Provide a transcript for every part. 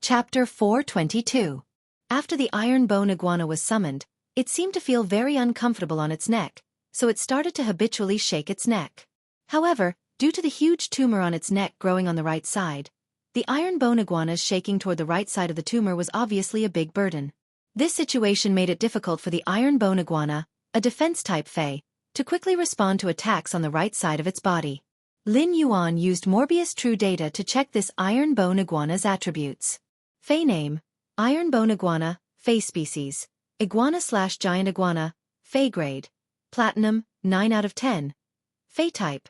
Chapter 422. After the iron bone iguana was summoned, it seemed to feel very uncomfortable on its neck, so it started to habitually shake its neck. However, due to the huge tumor on its neck growing on the right side, the iron bone iguana's shaking toward the right side of the tumor was obviously a big burden. This situation made it difficult for the iron bone iguana, a defense-type Fae, to quickly respond to attacks on the right side of its body. Lin Yuan used Morbius True Data to check this iron bone iguana's attributes. Fae name: Iron bone iguana, Fae species, iguana/giant iguana, Fae grade, Platinum, 9 out of 10. Fae type: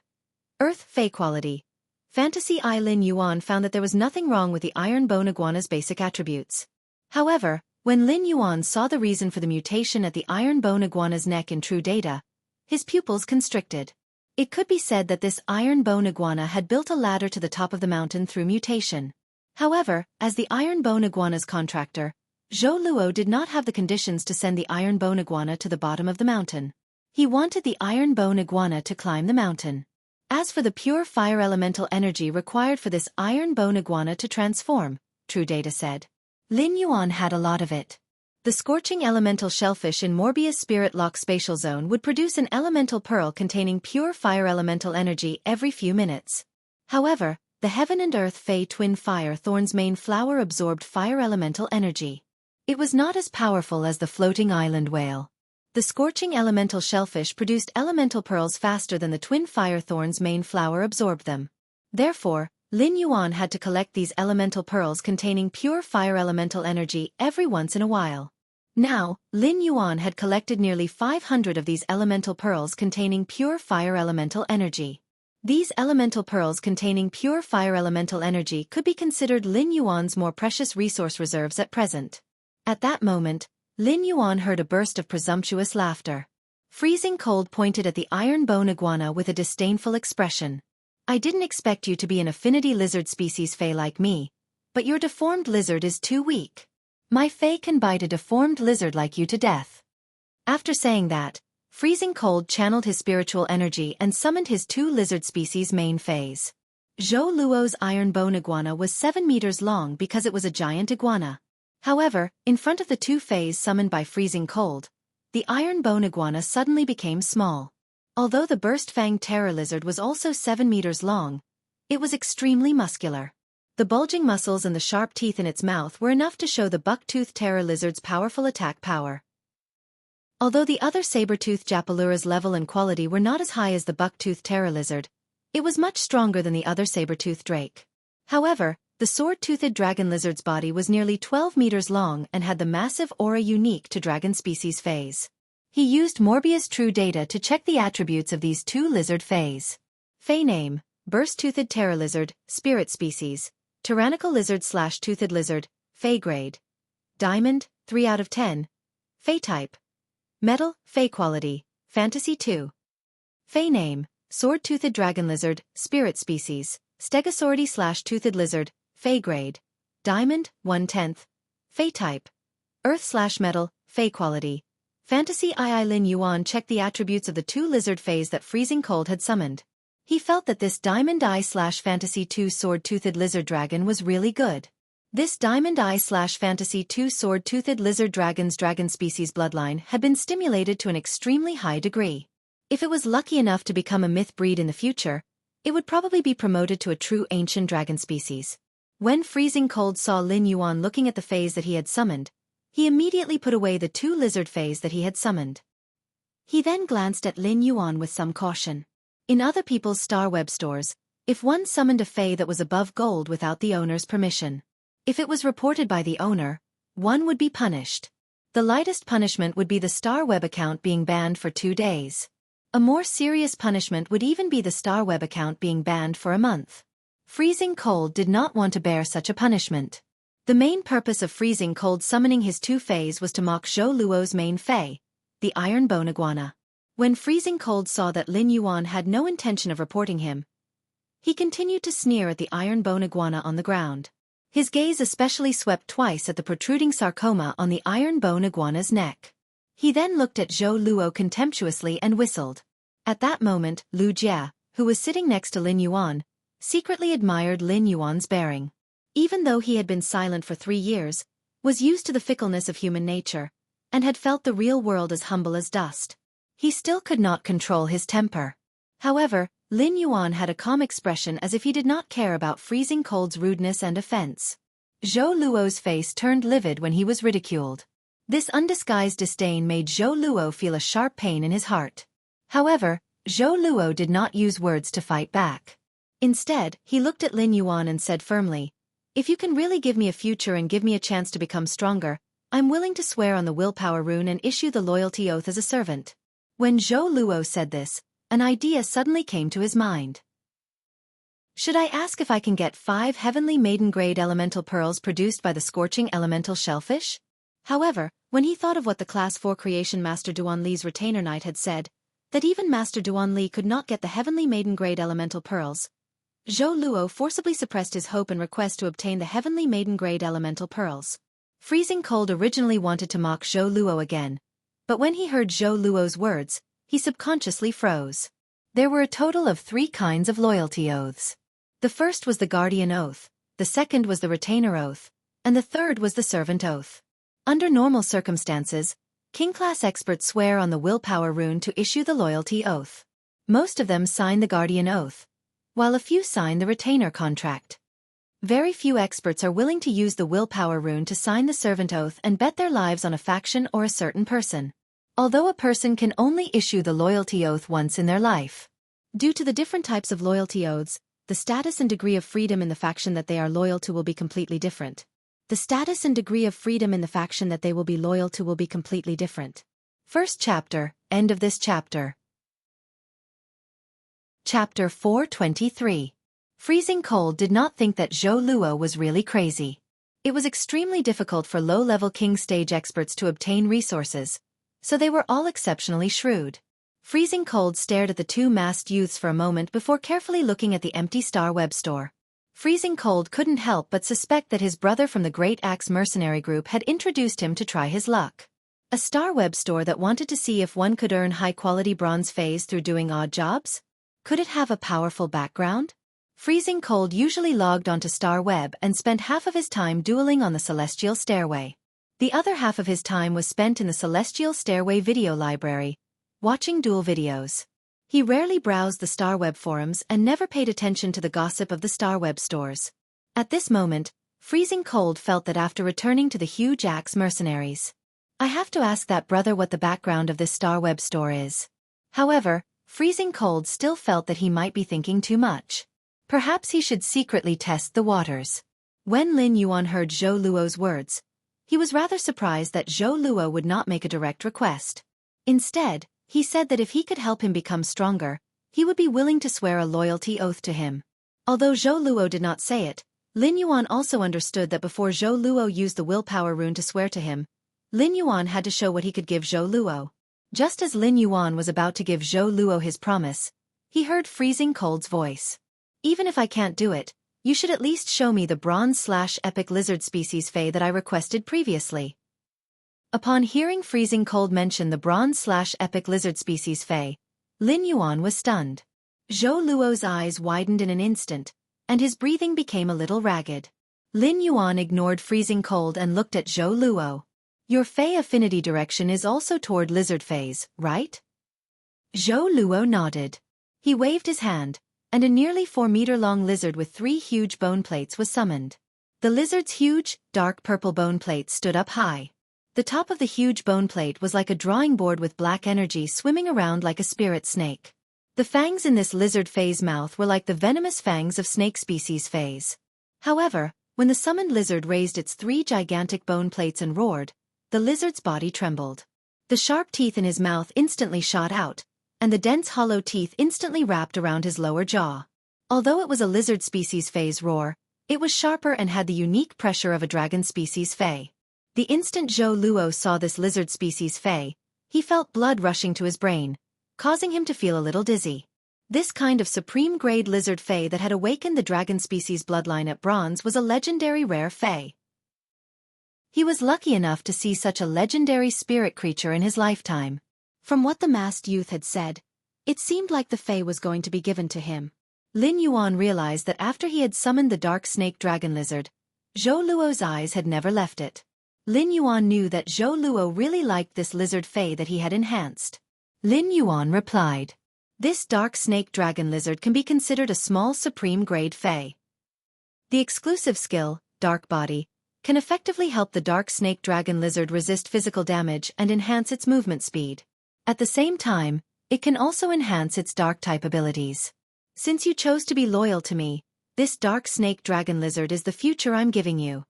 Earth. Fae quality: Fantasy. Lin Yuan found that there was nothing wrong with the iron bone iguana's basic attributes. However, when Lin Yuan saw the reason for the mutation at the iron bone iguana's neck in True Data, his pupils constricted. It could be said that this iron bone iguana had built a ladder to the top of the mountain through mutation. However, as the iron bone iguana's contractor, Zhou Luo did not have the conditions to send the iron bone iguana to the bottom of the mountain. He wanted the iron bone iguana to climb the mountain. As for the pure fire elemental energy required for this iron bone iguana to transform, True Data said, Lin Yuan had a lot of it. The scorching elemental shellfish in Morbius Spirit Lock Spatial Zone would produce an elemental pearl containing pure fire elemental energy every few minutes. However, the Heaven and Earth Fae Twin Fire Thorn's main flower absorbed fire elemental energy. It was not as powerful as the floating island whale. The scorching elemental shellfish produced elemental pearls faster than the Twin Fire Thorn's main flower absorbed them. Therefore, Lin Yuan had to collect these elemental pearls containing pure fire elemental energy every once in a while. Now, Lin Yuan had collected nearly 500 of these elemental pearls containing pure fire elemental energy. These elemental pearls containing pure fire elemental energy could be considered Lin Yuan's more precious resource reserves at present. At that moment, Lin Yuan heard a burst of presumptuous laughter. Freezing Cold pointed at the iron bone iguana with a disdainful expression. I didn't expect you to be an affinity lizard species Fae like me, but your deformed lizard is too weak. My Fae can bite a deformed lizard like you to death. After saying that, Freezing Cold channeled his spiritual energy and summoned his two lizard species main Faes. Zhou Luo's iron bone iguana was 7 meters long because it was a giant iguana. However, in front of the two Faes summoned by Freezing Cold, the iron bone iguana suddenly became small. Although the burst-fanged terror lizard was also 7 meters long, it was extremely muscular. The bulging muscles and the sharp teeth in its mouth were enough to show the buck-toothed terror lizard's powerful attack power. Although the other saber-toothed Japalura's level and quality were not as high as the buck-toothed terror lizard, it was much stronger than the other saber-toothed drake. However, the sword-toothed dragon lizard's body was nearly 12 meters long and had the massive aura unique to dragon species Faes. He used Morbius True Data to check the attributes of these two lizard Faes. Fae name: Burst-toothed terror lizard, Spirit species, Tyrannical lizard/toothed lizard, Fae grade, Diamond, 3 out of 10. Fae type: Metal. Fae quality: Fantasy 2. Fae name: Sword-toothed dragon lizard, Spirit species, Stegosauridae/toothed lizard, Fae grade, Diamond, 1/10. Fae type: Earth/metal. Fae quality: Fantasy. Lin Yuan checked the attributes of the two lizard Faes that Freezing Cold had summoned. He felt that this Diamond Eye/Fantasy 2 sword-toothed lizard dragon was really good. This Diamond Eye/Fantasy 2 sword-toothed lizard dragon's dragon species bloodline had been stimulated to an extremely high degree. If it was lucky enough to become a myth breed in the future, it would probably be promoted to a true ancient dragon species. When Freezing Cold saw Lin Yuan looking at the Faes that he had summoned, he immediately put away the two lizard Faes that he had summoned. He then glanced at Lin Yuan with some caution. In other people's Star Web stores, if one summoned a Fae that was above gold without the owner's permission, if it was reported by the owner, one would be punished. The lightest punishment would be the Star Web account being banned for 2 days. A more serious punishment would even be the Star Web account being banned for a month. Freezing Cold did not want to bear such a punishment. The main purpose of Freezing Cold summoning his two Faes was to mock Zhou Luo's main Fae, the iron bone iguana. When Freezing Cold saw that Lin Yuan had no intention of reporting him, he continued to sneer at the iron bone iguana on the ground. His gaze especially swept twice at the protruding sarcoma on the iron bone iguana's neck. He then looked at Zhou Luo contemptuously and whistled. At that moment, Lu Jia, who was sitting next to Lin Yuan, secretly admired Lin Yuan's bearing. even though he had been silent for 3 years, was used to the fickleness of human nature, and had felt the real world as humble as dust. He still could not control his temper. However, Lin Yuan had a calm expression as if he did not care about freezing cold's rudeness and offense. Zhou Luo's face turned livid when he was ridiculed. This undisguised disdain made Zhou Luo feel a sharp pain in his heart. However, Zhou Luo did not use words to fight back. Instead, he looked at Lin Yuan and said firmly, "If you can really give me a future and give me a chance to become stronger, I'm willing to swear on the willpower rune and issue the loyalty oath as a servant." When Zhou Luo said this, an idea suddenly came to his mind. Should I ask if I can get 5 heavenly maiden-grade elemental pearls produced by the scorching elemental shellfish? However, when he thought of what the Class 4 creation Master Duan Li's retainer knight had said, that even Master Duan Li could not get the heavenly maiden-grade elemental pearls, Zhou Luo forcibly suppressed his hope and request to obtain the heavenly maiden-grade elemental pearls. Freezing Cold originally wanted to mock Zhou Luo again, but when he heard Zhou Luo's words, he subconsciously froze. There were a total of 3 kinds of loyalty oaths. The first was the Guardian Oath, the second was the Retainer Oath, and the third was the Servant Oath. Under normal circumstances, King-class experts swear on the willpower rune to issue the loyalty oath. Most of them sign the Guardian Oath, while a few sign the Retainer contract. Very few experts are willing to use the willpower rune to sign the Servant Oath and bet their lives on a faction or a certain person. Although a person can only issue the loyalty oath once in their life. Due to the different types of loyalty oaths, the status and degree of freedom in the faction that they are loyal to will be completely different. The status and degree of freedom in the faction that they will be loyal to will be completely different. First chapter, end of this chapter. Chapter 423. Freezing Cold did not think that Zhou Luo was really crazy. It was extremely difficult for low-level king stage experts to obtain resources, so they were all exceptionally shrewd. Freezing Cold stared at the 2 masked youths for a moment before carefully looking at the empty Star Web store. Freezing Cold couldn't help but suspect that his brother from the Great Axe mercenary group had introduced him to try his luck. A Star Web store that wanted to see if one could earn high-quality bronze phase through doing odd jobs? Could it have a powerful background? Freezing Cold usually logged onto Star Web and spent half of his time dueling on the Celestial Stairway. The other half of his time was spent in the Celestial Stairway video library, watching duel videos. He rarely browsed the Star Web forums and never paid attention to the gossip of the Star Web stores. At this moment, Freezing Cold felt that after returning to the huge Axe mercenaries, I have to ask that brother what the background of this Star Web store is. However, Freezing Cold still felt that he might be thinking too much. Perhaps he should secretly test the waters. When Lin Yuan heard Zhou Luo's words, he was rather surprised that Zhou Luo would not make a direct request. Instead, he said that if he could help him become stronger, he would be willing to swear a loyalty oath to him. Although Zhou Luo did not say it, Lin Yuan also understood that before Zhou Luo used the willpower rune to swear to him, Lin Yuan had to show what he could give Zhou Luo. Just as Lin Yuan was about to give Zhou Luo his promise, he heard Freezing Cold's voice. "Even if I can't do it, you should at least show me the bronze/epic lizard species Fey that I requested previously." Upon hearing Freezing Cold mention the bronze/epic lizard species Fey, Lin Yuan was stunned. Zhou Luo's eyes widened in an instant, and his breathing became a little ragged. Lin Yuan ignored Freezing Cold and looked at Zhou Luo. "Your Fey affinity direction is also toward lizard Feys, right?" Zhou Luo nodded. He waved his hand, and a nearly 4-meter-long lizard with 3 huge bone plates was summoned. The lizard's huge, dark purple bone plate stood up high. The top of the huge bone plate was like a drawing board with black energy swimming around like a spirit snake. The fangs in this lizard Fey's mouth were like the venomous fangs of snake species Feys. However, when the summoned lizard raised its 3 gigantic bone plates and roared, the lizard's body trembled. The sharp teeth in his mouth instantly shot out, and the dense hollow teeth instantly wrapped around his lower jaw. Although it was a lizard species Fey's roar, it was sharper and had the unique pressure of a dragon species Fey. The instant Zhou Luo saw this lizard species Fey, he felt blood rushing to his brain, causing him to feel a little dizzy. This kind of supreme-grade lizard Fey that had awakened the dragon species bloodline at bronze was a legendary rare Fey. He was lucky enough to see such a legendary spirit creature in his lifetime. From what the masked youth had said, it seemed like the Fey was going to be given to him. Lin Yuan realized that after he had summoned the dark snake dragon lizard, Zhou Luo's eyes had never left it. Lin Yuan knew that Zhou Luo really liked this lizard fae that he had enhanced. Lin Yuan replied, "This dark snake dragon lizard can be considered a small supreme grade fae. The exclusive skill, Dark Body, can effectively help the dark snake dragon lizard resist physical damage and enhance its movement speed. At the same time, it can also enhance its dark type abilities. Since you chose to be loyal to me, this dark snake dragon lizard is the future I'm giving you."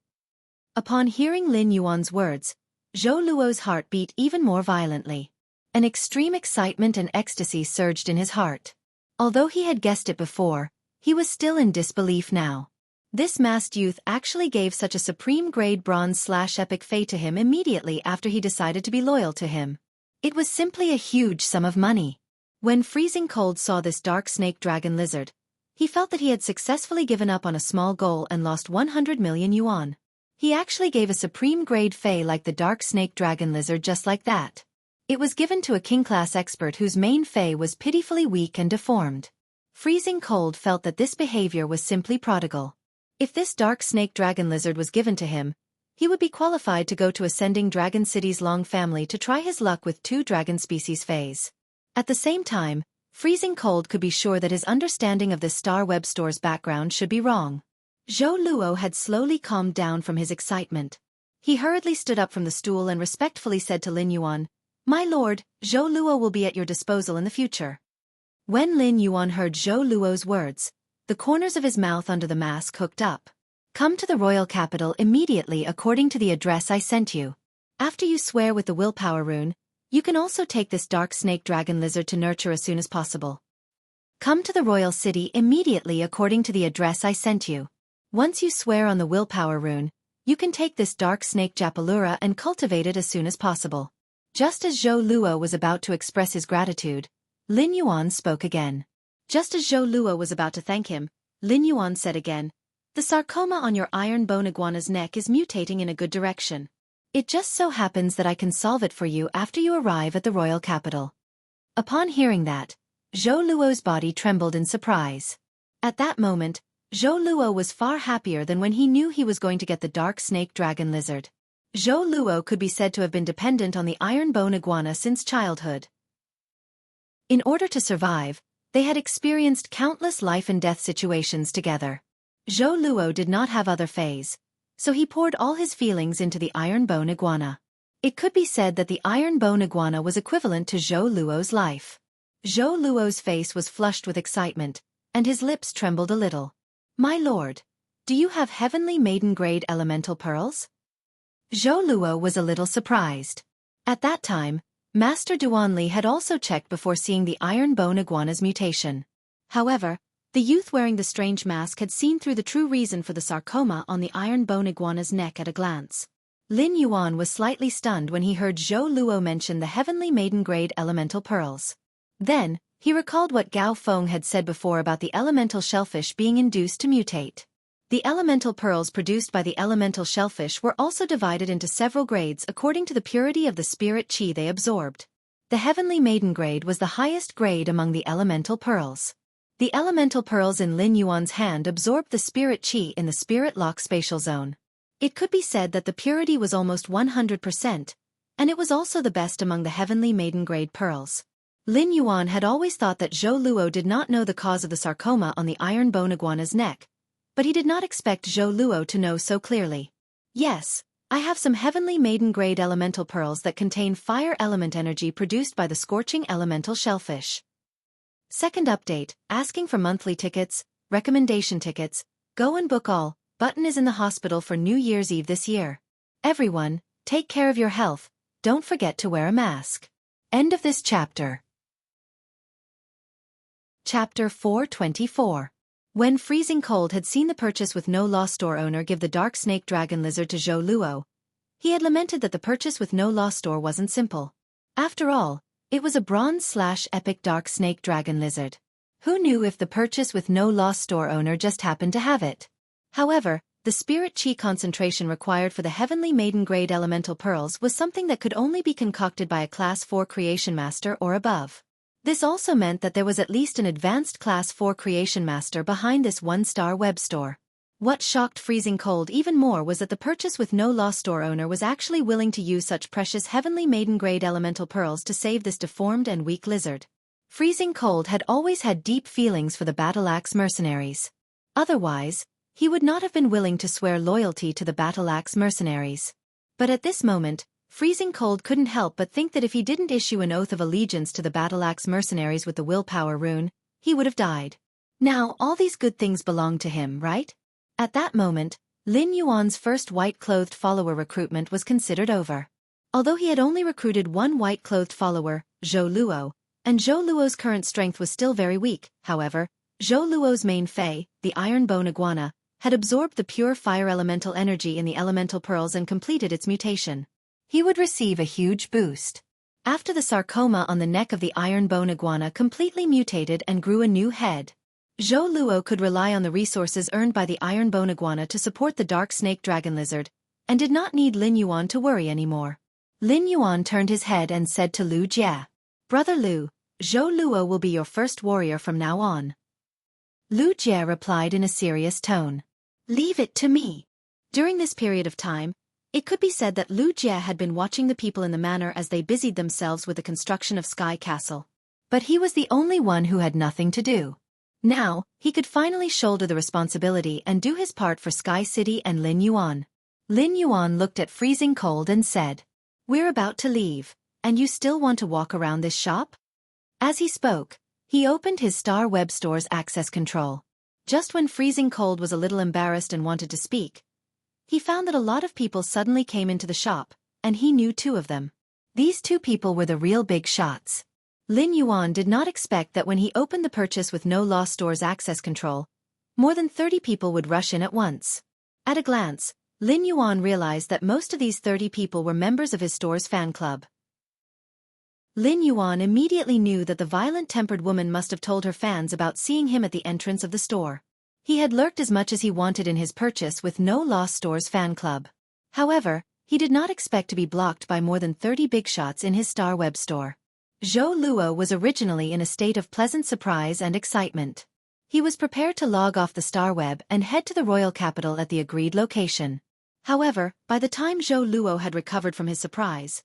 Upon hearing Lin Yuan's words, Zhou Luo's heart beat even more violently. An extreme excitement and ecstasy surged in his heart. Although he had guessed it before, he was still in disbelief now. This masked youth actually gave such a supreme-grade bronze/epic fae to him immediately after he decided to be loyal to him. It was simply a huge sum of money. When Freezing Cold saw this dark snake dragon lizard, he felt that he had successfully given up on a small goal and lost 100 million yuan. He actually gave a supreme-grade fae like the dark snake dragon lizard just like that. It was given to a king-class expert whose main fae was pitifully weak and deformed. Freezing Cold felt that this behavior was simply prodigal. If this dark snake dragon lizard was given to him, he would be qualified to go to Ascending Dragon City's Long family to try his luck with 2 dragon species faes. At the same time, Freezing Cold could be sure that his understanding of this Star Web Store's background should be wrong. Zhou Luo had slowly calmed down from his excitement. He hurriedly stood up from the stool and respectfully said to Lin Yuan, "My lord, Zhou Luo will be at your disposal in the future." When Lin Yuan heard Zhou Luo's words, the corners of his mouth under the mask hooked up. "Come to the royal capital immediately according to the address I sent you. After you swear with the willpower rune, you can also take this dark snake dragon lizard to nurture as soon as possible. Come to the royal city immediately according to the address I sent you. Once you swear on the willpower rune, you can take this dark snake Japalura and cultivate it as soon as possible." Just as Zhou Luo was about to express his gratitude, Lin Yuan spoke again. Just as Zhou Luo was about to thank him, Lin Yuan said again, "The sarcoma on your iron bone iguana's neck is mutating in a good direction. It just so happens that I can solve it for you after you arrive at the royal capital." Upon hearing that, Zhou Luo's body trembled in surprise. At that moment, Zhou Luo was far happier than when he knew he was going to get the dark snake dragon lizard. Zhou Luo could be said to have been dependent on the iron bone iguana since childhood. In order to survive, they had experienced countless life-and-death situations together. Zhou Luo did not have other faes, so he poured all his feelings into the iron bone iguana. It could be said that the iron bone iguana was equivalent to Zhou Luo's life. Zhou Luo's face was flushed with excitement, and his lips trembled a little. "My lord, do you have heavenly maiden-grade elemental pearls?" Zhou Luo was a little surprised. At that time, Master Duanli had also checked before seeing the iron bone iguana's mutation. However, the youth wearing the strange mask had seen through the true reason for the sarcoma on the iron bone iguana's neck at a glance. Lin Yuan was slightly stunned when he heard Zhou Luo mention the heavenly maiden-grade elemental pearls. Then, he recalled what Gao Feng had said before about the elemental shellfish being induced to mutate. The elemental pearls produced by the elemental shellfish were also divided into several grades according to the purity of the spirit chi they absorbed. The heavenly maiden grade was the highest grade among the elemental pearls. The elemental pearls in Lin Yuan's hand absorbed the spirit chi in the spirit lock spatial zone. It could be said that the purity was almost 100%, and it was also the best among the heavenly maiden grade pearls. Lin Yuan had always thought that Zhou Luo did not know the cause of the sarcoma on the iron bone iguana's neck, but he did not expect Zhou Luo to know so clearly. "Yes, I have some heavenly maiden-grade elemental pearls that contain fire element energy produced by the scorching elemental shellfish." Second update, asking for monthly tickets, recommendation tickets, go and book all, button is in the hospital for New Year's Eve this year. Everyone, take care of your health, don't forget to wear a mask. End of this chapter. Chapter 424. When Freezing Cold had seen the purchase with no loss store owner give the dark snake dragon lizard to Zhou Luo, he had lamented that the purchase with no loss store wasn't simple. After all, it was a bronze/epic dark snake dragon lizard. Who knew if the purchase with no loss store owner just happened to have it? However, the spirit chi concentration required for the heavenly maiden-grade elemental pearls was something that could only be concocted by a Class 4 creation master or above. This also meant that there was at least an advanced Class 4 creation master behind this one-star web store. What shocked Freezing Cold even more was that the purchase with no law store owner was actually willing to use such precious heavenly maiden-grade elemental pearls to save this deformed and weak lizard. Freezing Cold had always had deep feelings for the Battle Axe mercenaries. Otherwise, he would not have been willing to swear loyalty to the Battle Axe mercenaries. But at this moment, Freezing Cold couldn't help but think that if he didn't issue an oath of allegiance to the Battle Axe mercenaries with the willpower rune, he would have died. Now, all these good things belonged to him, right? At that moment, Lin Yuan's first white-clothed follower recruitment was considered over. Although he had only recruited one white-clothed follower, Zhou Luo, and Zhou Luo's current strength was still very weak, however, Zhou Luo's main fei, the Iron Bone Iguana, had absorbed the pure fire elemental energy in the elemental pearls and completed its mutation. He would receive a huge boost. After the sarcoma on the neck of the Iron Bone Iguana completely mutated and grew a new head, Zhou Luo could rely on the resources earned by the Iron Bone Iguana to support the Dark Snake Dragon Lizard, and did not need Lin Yuan to worry anymore. Lin Yuan turned his head and said to Lu Jie, "Brother Lu, Zhou Luo will be your first warrior from now on." Lu Jie replied in a serious tone, "Leave it to me." During this period of time, it could be said that Lu Jie had been watching the people in the manor as they busied themselves with the construction of Sky Castle. But he was the only one who had nothing to do. Now, he could finally shoulder the responsibility and do his part for Sky City and Lin Yuan. Lin Yuan looked at Freezing Cold and said, "We're about to leave, and you still want to walk around this shop?" As he spoke, he opened his Star Web Store's access control. Just when Freezing Cold was a little embarrassed and wanted to speak, he found that a lot of people suddenly came into the shop, and he knew two of them. These two people were the real big shots. Lin Yuan did not expect that when he opened the purchase with no law store's access control, more than 30 people would rush in at once. At a glance, Lin Yuan realized that most of these 30 people were members of his store's fan club. Lin Yuan immediately knew that the violent-tempered woman must have told her fans about seeing him at the entrance of the store. He had lurked as much as he wanted in his purchase with no law store's fan club. However, he did not expect to be blocked by more than 30 big shots in his Star Web Store. Zhou Luo was originally in a state of pleasant surprise and excitement. He was prepared to log off the Star Web and head to the royal capital at the agreed location. However, by the time Zhou Luo had recovered from his surprise,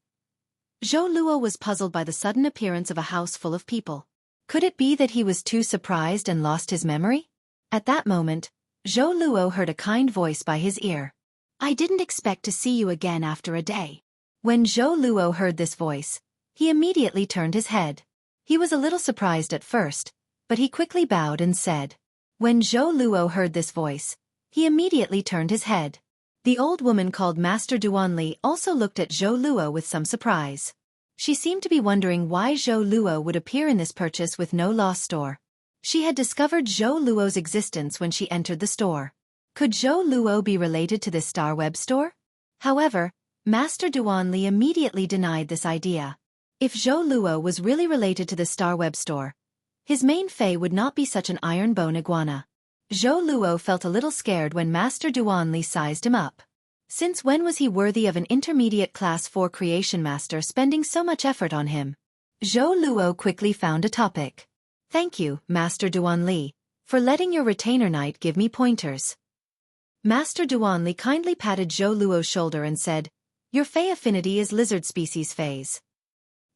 Zhou Luo was puzzled by the sudden appearance of a house full of people. Could it be that he was too surprised and lost his memory? At that moment, Zhou Luo heard a kind voice by his ear. "I didn't expect to see you again after a day." When Zhou Luo heard this voice, he immediately turned his head. He was a little surprised at first, but he quickly bowed and said. When Zhou Luo heard this voice, he immediately turned his head. The old woman called Master Duanli also looked at Zhou Luo with some surprise. She seemed to be wondering why Zhou Luo would appear in this purchase with no law store. She had discovered Zhou Luo's existence when she entered the store. Could Zhou Luo be related to this Star Web Store? However, Master Duanli immediately denied this idea. If Zhou Luo was really related to the Star Web Store, his main fei would not be such an Iron Bone Iguana. Zhou Luo felt a little scared when Master Duanli sized him up. Since when was he worthy of an intermediate class 4 creation master spending so much effort on him? Zhou Luo quickly found a topic. "Thank you, Master Duanli, for letting your retainer knight give me pointers." Master Duanli kindly patted Zhou Luo's shoulder and said, "Your fei affinity is lizard species phase.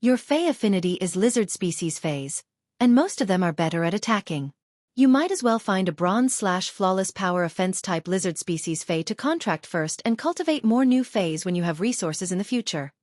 Your fei affinity is lizard species phase, and most of them are better at attacking. You might as well find a bronze/flawless power offense type lizard species fei to contract first and cultivate more new feis when you have resources in the future."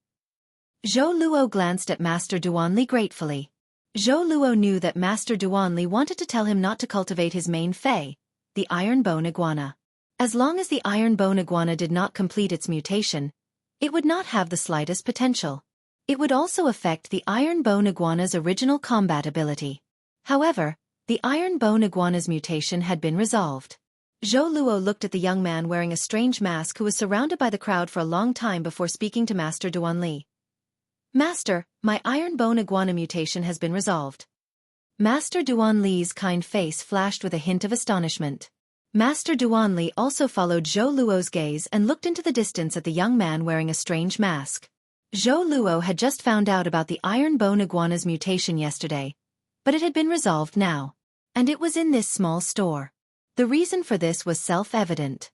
Zhou Luo glanced at Master Duanli gratefully. Zhou Luo knew that Master Duanli wanted to tell him not to cultivate his main fei, the Iron Bone Iguana. As long as the Iron Bone Iguana did not complete its mutation, it would not have the slightest potential. It would also affect the Iron Bone Iguana's original combat ability. However, the Iron Bone Iguana's mutation had been resolved. Zhou Luo looked at the young man wearing a strange mask who was surrounded by the crowd for a long time before speaking to Master Duanli. "Master, my Iron Bone Iguana mutation has been resolved." Master Duanli's kind face flashed with a hint of astonishment. Master Duanli also followed Zhou Luo's gaze and looked into the distance at the young man wearing a strange mask. Zhou Luo had just found out about the Iron Bone Iguana's mutation yesterday, but it had been resolved now. And it was in this small store. The reason for this was self-evident.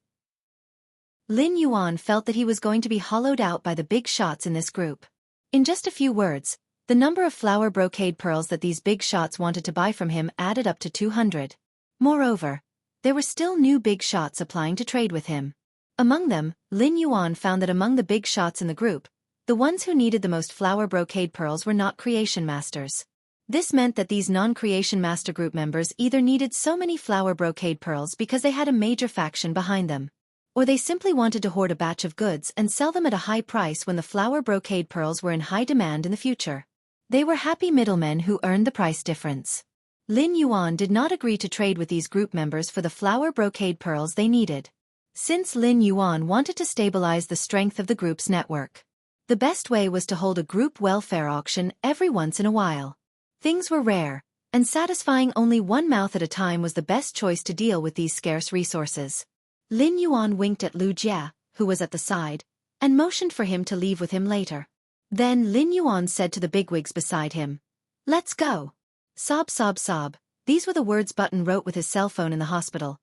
Lin Yuan felt that he was going to be hollowed out by the big shots in this group. In just a few words, the number of flower brocade pearls that these big shots wanted to buy from him added up to 200. Moreover, there were still new big shots applying to trade with him. Among them, Lin Yuan found that among the big shots in the group, the ones who needed the most flower brocade pearls were not creation masters. This meant that these non-creation master group members either needed so many flower brocade pearls because they had a major faction behind them, or they simply wanted to hoard a batch of goods and sell them at a high price when the flower brocade pearls were in high demand in the future. They were happy middlemen who earned the price difference. Lin Yuan did not agree to trade with these group members for the flower brocade pearls they needed. Since Lin Yuan wanted to stabilize the strength of the group's network, the best way was to hold a group welfare auction every once in a while. Things were rare, and satisfying only one mouth at a time was the best choice to deal with these scarce resources. Lin Yuan winked at Lu Jie, who was at the side, and motioned for him to leave with him later. Then Lin Yuan said to the bigwigs beside him, "Let's go." Sob sob sob, these were the words Button wrote with his cell phone in the hospital.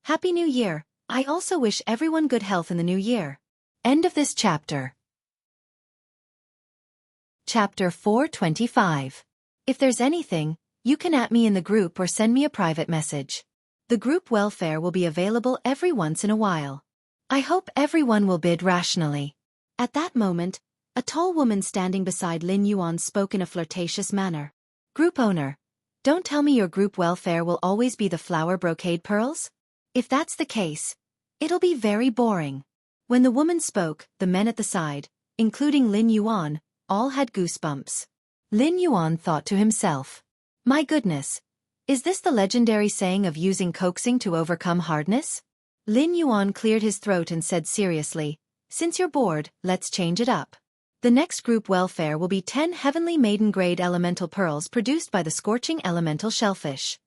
Happy New Year, I also wish everyone good health in the new year. End of this chapter. Chapter 425. If there's anything, you can at me in the group or send me a private message. The group welfare will be available every once in a while. I hope everyone will bid rationally. At that moment, a tall woman standing beside Lin Yuan spoke in a flirtatious manner. Group owner, don't tell me your group welfare will always be the flower brocade pearls? If that's the case, it'll be very boring. When the woman spoke, the men at the side, including Lin Yuan, all had goosebumps. Lin Yuan thought to himself, my goodness, is this the legendary saying of using coaxing to overcome hardness? Lin Yuan cleared his throat and said seriously, since you're bored, let's change it up. The next group welfare will be 10 heavenly maiden grade elemental pearls produced by the scorching elemental shellfish.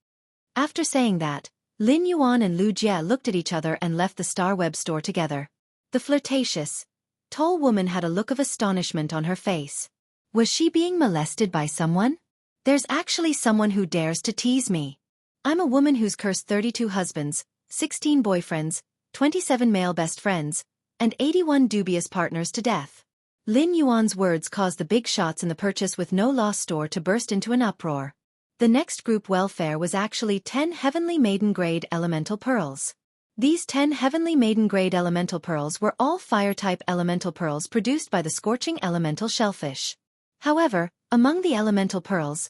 After saying that, Lin Yuan and Lu Jie looked at each other and left the Star Web store together. The flirtatious, tall woman had a look of astonishment on her face. Was she being molested by someone? There's actually someone who dares to tease me. I'm a woman who's cursed 32 husbands, 16 boyfriends, 27 male best friends, and 81 dubious partners to death. Lin Yuan's words caused the big shots in the purchase with no loss store to burst into an uproar. The next group welfare was actually 10 heavenly maiden grade elemental pearls. These 10 heavenly maiden grade elemental pearls were all fire-type elemental pearls produced by the scorching elemental shellfish. However, among the elemental pearls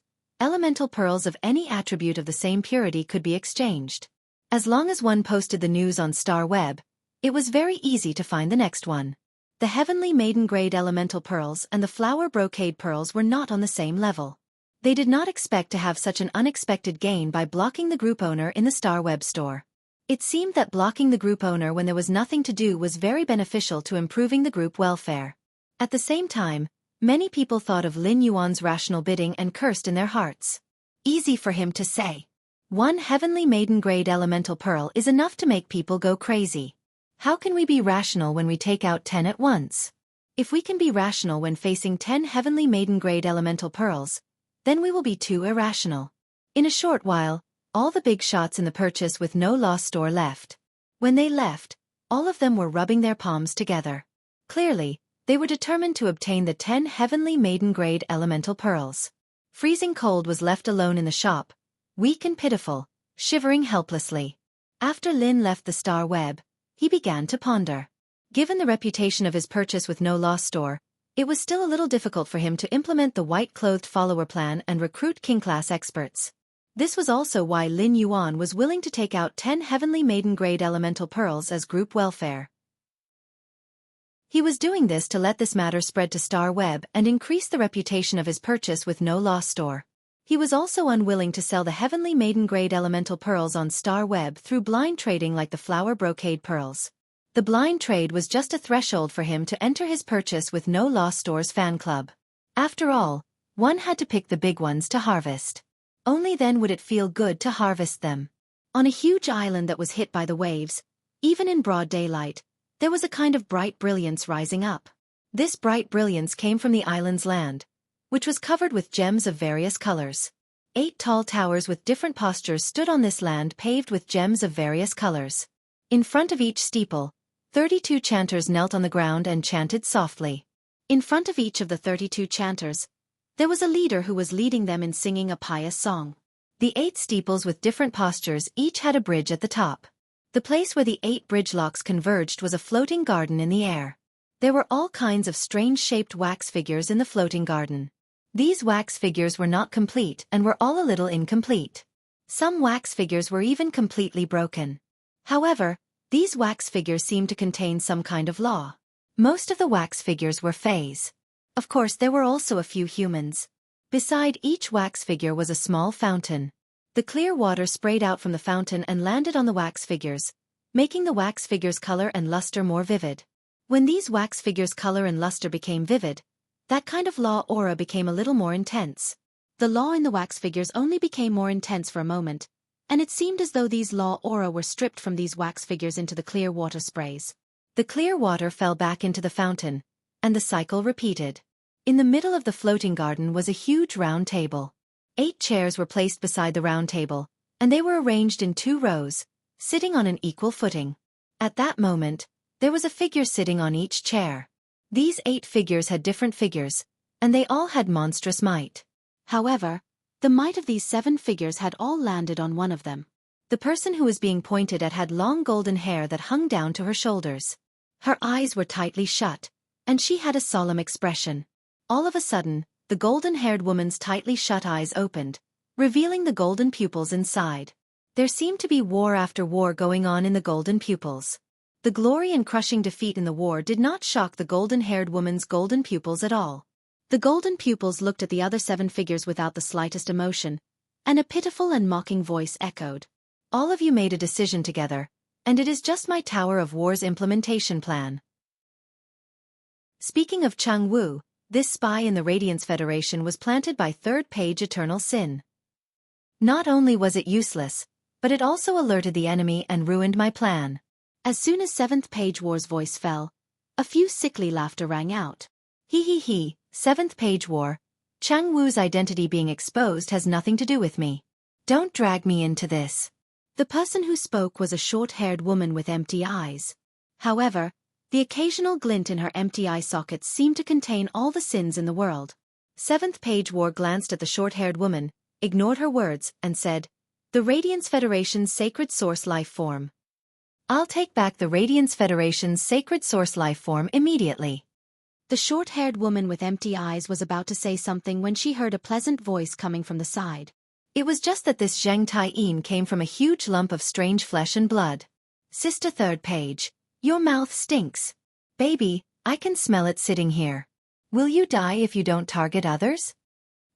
of any attribute of the same purity could be exchanged. As long as one posted the news on Star Web, it was very easy to find the next one. The heavenly maiden grade elemental pearls and the flower brocade pearls were not on the same level. They did not expect to have such an unexpected gain by blocking the group owner in the Star Web store. It seemed that blocking the group owner when there was nothing to do was very beneficial to improving the group welfare. At the same time, many people thought of Lin Yuan's rational bidding and cursed in their hearts. Easy for him to say. 1 heavenly maiden grade elemental pearl is enough to make people go crazy. How can we be rational when we take out 10 at once? If we can be rational when facing 10 heavenly maiden grade elemental pearls, then we will be too irrational. In a short while, all the big shots in the purchase with no loss store left. When they left, all of them were rubbing their palms together. Clearly, they were determined to obtain the 10 heavenly maiden grade elemental pearls. Freezing Cold was left alone in the shop, weak and pitiful, shivering helplessly. After Lin left the Star Web, he began to ponder. Given the reputation of his purchase with no loss store, it was still a little difficult for him to implement the white-clothed follower plan and recruit king-class experts. This was also why Lin Yuan was willing to take out 10 heavenly maiden grade elemental pearls as group welfare. He was doing this to let this matter spread to Star Web and increase the reputation of his purchase with no loss store. He was also unwilling to sell the heavenly maiden grade elemental pearls on Star Web through blind trading like the flower brocade pearls. The blind trade was just a threshold for him to enter his purchase with no loss store's fan club. After all, one had to pick the big ones to harvest. Only then would it feel good to harvest them. On a huge island that was hit by the waves, even in broad daylight, there was a kind of bright brilliance rising up. This bright brilliance came from the island's land, which was covered with gems of various colors. 8 tall towers with different postures stood on this land paved with gems of various colors. In front of each steeple, 32 chanters knelt on the ground and chanted softly. In front of each of the 32 chanters, there was a leader who was leading them in singing a pious song. The 8 steeples with different postures each had a bridge at the top. The place where the 8 bridge locks converged was a floating garden in the air. There were all kinds of strange-shaped wax figures in the floating garden. These wax figures were not complete and were all a little incomplete. Some wax figures were even completely broken. However, these wax figures seemed to contain some kind of law. Most of the wax figures were fays. Of course, there were also a few humans. Beside each wax figure was a small fountain. The clear water sprayed out from the fountain and landed on the wax figures, making the wax figures' color and luster more vivid. When these wax figures' color and luster became vivid, that kind of law aura became a little more intense. The law in the wax figures only became more intense for a moment, and it seemed as though these law aura were stripped from these wax figures into the clear water sprays. The clear water fell back into the fountain, and the cycle repeated. In the middle of the floating garden was a huge round table. 8 chairs were placed beside the round table, and they were arranged in 2 rows, sitting on an equal footing. At that moment, there was a figure sitting on each chair. These 8 figures had different figures, and they all had monstrous might. However, the might of these 7 figures had all landed on one of them. The person who was being pointed at had long golden hair that hung down to her shoulders. Her eyes were tightly shut, and she had a solemn expression. All of a sudden, the golden-haired woman's tightly shut eyes opened, revealing the golden pupils inside. There seemed to be war after war going on in the golden pupils. The glory and crushing defeat in the war did not shock the golden-haired woman's golden pupils at all. The golden pupils looked at the other 7 figures without the slightest emotion, and a pitiful and mocking voice echoed. All of you made a decision together, and it is just my Tower of War's implementation plan. Speaking of Chang Wu, this spy in the Radiance Federation was planted by 3rd page Eternal Sin. Not only was it useless, but it also alerted the enemy and ruined my plan. As soon as 7th page War's voice fell, a few sickly laughter rang out. He, 7th page War, Chang Wu's identity being exposed has nothing to do with me. Don't drag me into this. The person who spoke was a short-haired woman with empty eyes. However, the occasional glint in her empty eye sockets seemed to contain all the sins in the world. 7th page War glanced at the short-haired woman, ignored her words, and said, "The Radiance Federation's sacred source life form. I'll take back the Radiance Federation's sacred source life form immediately." The short-haired woman with empty eyes was about to say something when she heard a pleasant voice coming from the side. It was just that this Zheng Tai-yin came from a huge lump of strange flesh and blood. "Sister 3rd page, your mouth stinks. Baby, I can smell it sitting here. Will you die if you don't target others?"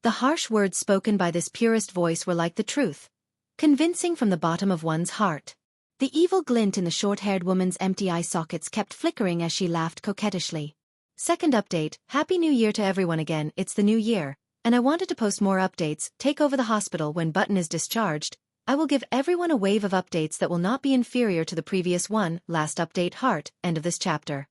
The harsh words spoken by this purest voice were like the truth, convincing from the bottom of one's heart. The evil glint in the short-haired woman's empty eye sockets kept flickering as she laughed coquettishly. Second update, Happy New Year to everyone again. It's the new year, and I wanted to post more updates. Take over the hospital when Button is discharged. I will give everyone a wave of updates that will not be inferior to the previous one. Last update heart, end of this chapter.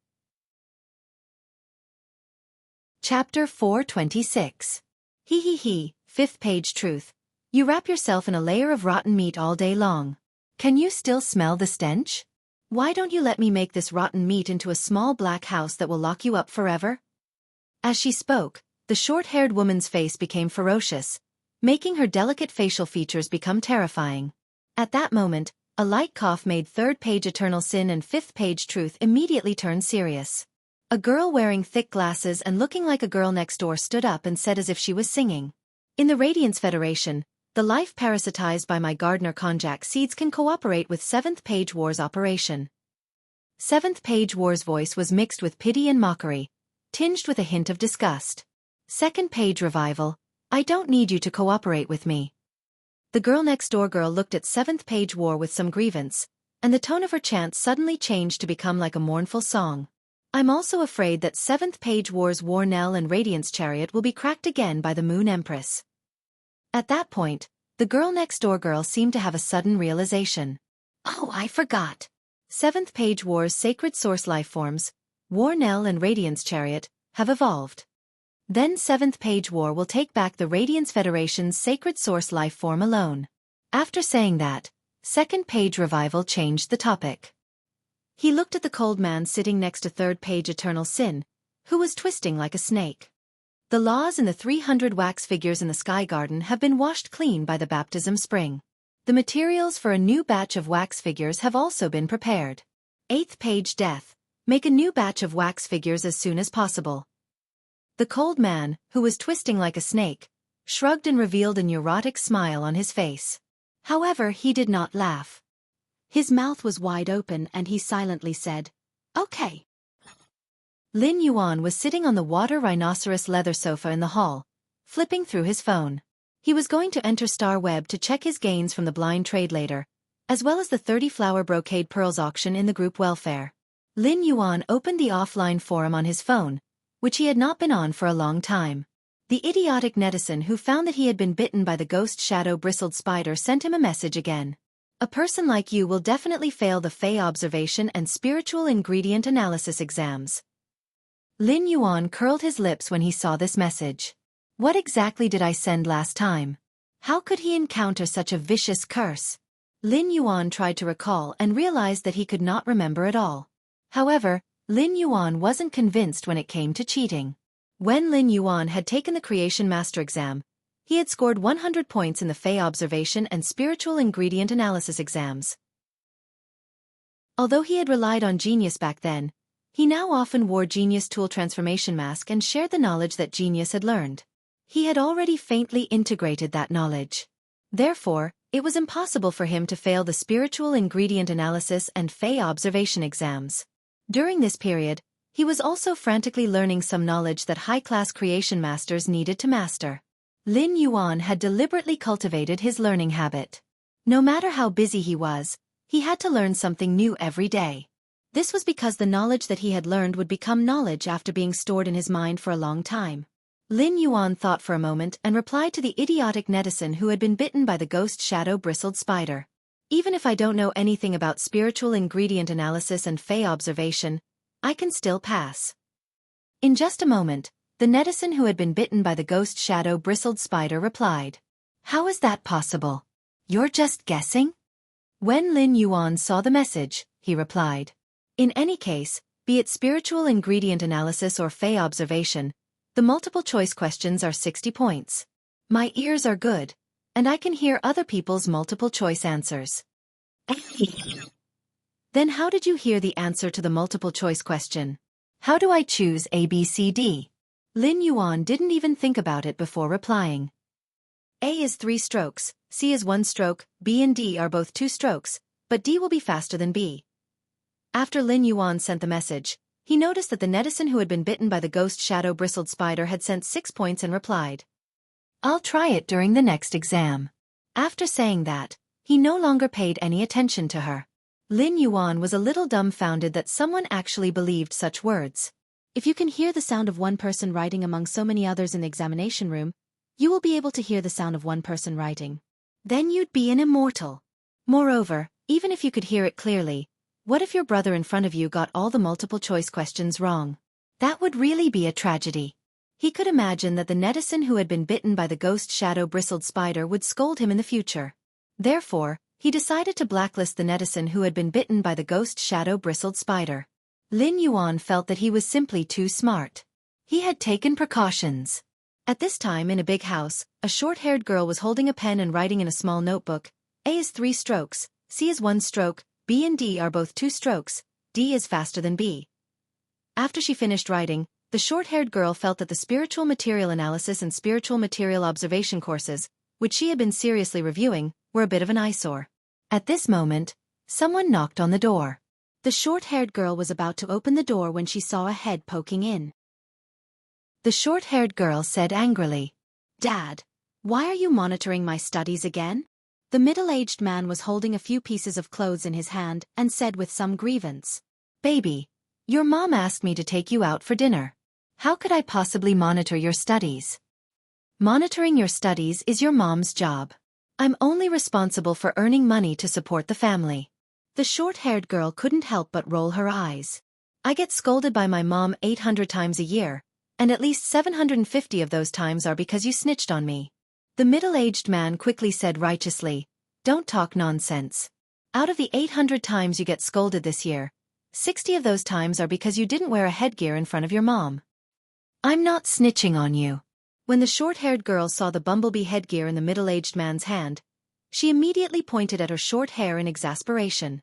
Chapter 426. 5th page truth. You wrap yourself in a layer of rotten meat all day long. Can you still smell the stench? Why don't you let me make this rotten meat into a small black house that will lock you up forever? As she spoke, the short-haired woman's face became ferocious, making her delicate facial features become terrifying. At that moment, a light cough made 3rd page Eternal Sin and 5th page Truth immediately turn serious. A girl wearing thick glasses and looking like a girl next door stood up and said as if she was singing. In the Radiance Federation, the life parasitized by my Gardner konjac seeds can cooperate with 7th page War's operation. 7th page War's voice was mixed with pity and mockery, tinged with a hint of disgust. 2nd page Revival, I don't need you to cooperate with me. The girl next door girl looked at 7th page War with some grievance, and the tone of her chant suddenly changed to become like a mournful song. I'm also afraid that 7th page War's War Knell and Radiance Chariot will be cracked again by the Moon Empress. At that point, the girl next door girl seemed to have a sudden realization. Oh, I forgot. 7th page War's sacred source life forms, War Knell and Radiance Chariot, have evolved. Then 7th page war will take back the Radiance Federation's sacred source life form alone. After saying that, 2nd page revival changed the topic. He looked at the cold man sitting next to 3rd page Eternal Sin, who was twisting like a snake. The laws in the 300 wax figures in the Sky Garden have been washed clean by the baptism spring. The materials for a new batch of wax figures have also been prepared. 8th page Death. Make a new batch of wax figures as soon as possible. The cold man, who was twisting like a snake, shrugged and revealed a neurotic smile on his face. However, he did not laugh. His mouth was wide open and he silently said, "Okay." Lin Yuan was sitting on the water rhinoceros leather sofa in the hall, flipping through his phone. He was going to enter Star Web to check his gains from the blind trade later, as well as the 30 flower brocade pearls auction in the group welfare. Lin Yuan opened the offline forum on his phone, which he had not been on for a long time. The idiotic netizen who found that he had been bitten by the ghost shadow bristled spider sent him a message again. "A person like you will definitely fail the Fey observation and spiritual ingredient analysis exams." Lin Yuan curled his lips when he saw this message. What exactly did I send last time? How could he encounter such a vicious curse? Lin Yuan tried to recall and realized that he could not remember at all. However, Lin Yuan wasn't convinced when it came to cheating. When Lin Yuan had taken the Creation Master exam, he had scored 100 points in the Fey observation and spiritual ingredient analysis exams. Although he had relied on Genius back then, he now often wore Genius Tool Transformation Mask and shared the knowledge that Genius had learned. He had already faintly integrated that knowledge. Therefore, it was impossible for him to fail the spiritual ingredient analysis and Fey observation exams. During this period, he was also frantically learning some knowledge that high-class creation masters needed to master. Lin Yuan had deliberately cultivated his learning habit. No matter how busy he was, he had to learn something new every day. This was because the knowledge that he had learned would become knowledge after being stored in his mind for a long time. Lin Yuan thought for a moment and replied to the idiotic netizen who had been bitten by the ghost shadow bristled spider. "Even if I don't know anything about spiritual ingredient analysis and Fey observation, I can still pass." In just a moment, the netizen who had been bitten by the ghost shadow bristled spider replied, "How is that possible? You're just guessing?" When Lin Yuan saw the message, he replied, "In any case, be it spiritual ingredient analysis or Fey observation, the multiple choice questions are 60 points. My ears are good, and I can hear other people's multiple choice answers." "Then how did you hear the answer to the multiple choice question? How do I choose A, B, C, D?" Lin Yuan didn't even think about it before replying. A is 3 strokes, C is 1 stroke, B and D are both 2 strokes, but D will be faster than B. After Lin Yuan sent the message, he noticed that the netizen who had been bitten by the ghost shadow bristled spider had sent 6 points and replied, "I'll try it during the next exam." After saying that, he no longer paid any attention to her. Lin Yuan was a little dumbfounded that someone actually believed such words. If you can hear the sound of one person writing among so many others in the examination room, you will be able to hear the sound of one person writing. Then you'd be an immortal. Moreover, even if you could hear it clearly, what if your brother in front of you got all the multiple choice questions wrong? That would really be a tragedy. He could imagine that the netizen who had been bitten by the ghost shadow bristled spider would scold him in the future. Therefore, he decided to blacklist the netizen who had been bitten by the ghost shadow bristled spider. Lin Yuan felt that he was simply too smart. He had taken precautions. At this time in a big house, a short-haired girl was holding a pen and writing in a small notebook. A is 3 strokes, C is 1 stroke, B and D are both 2 strokes, D is faster than B. After she finished writing, the short-haired girl felt that the spiritual material analysis and spiritual material observation courses, which she had been seriously reviewing, were a bit of an eyesore. At this moment, someone knocked on the door. The short-haired girl was about to open the door when she saw a head poking in. The short-haired girl said angrily, "Dad, why are you monitoring my studies again?" The middle-aged man was holding a few pieces of clothes in his hand and said with some grievance, "Baby, your mom asked me to take you out for dinner. How could I possibly monitor your studies?" "Monitoring your studies is your mom's job. I'm only responsible for earning money to support the family." The short-haired girl couldn't help but roll her eyes. "I get scolded by my mom 800 times a year, and at least 750 of those times are because you snitched on me." The middle-aged man quickly said righteously, "Don't talk nonsense. Out of the 800 times you get scolded this year, 60 of those times are because you didn't wear a headgear in front of your mom. I'm not snitching on you." When the short-haired girl saw the bumblebee headgear in the middle-aged man's hand, she immediately pointed at her short hair in exasperation.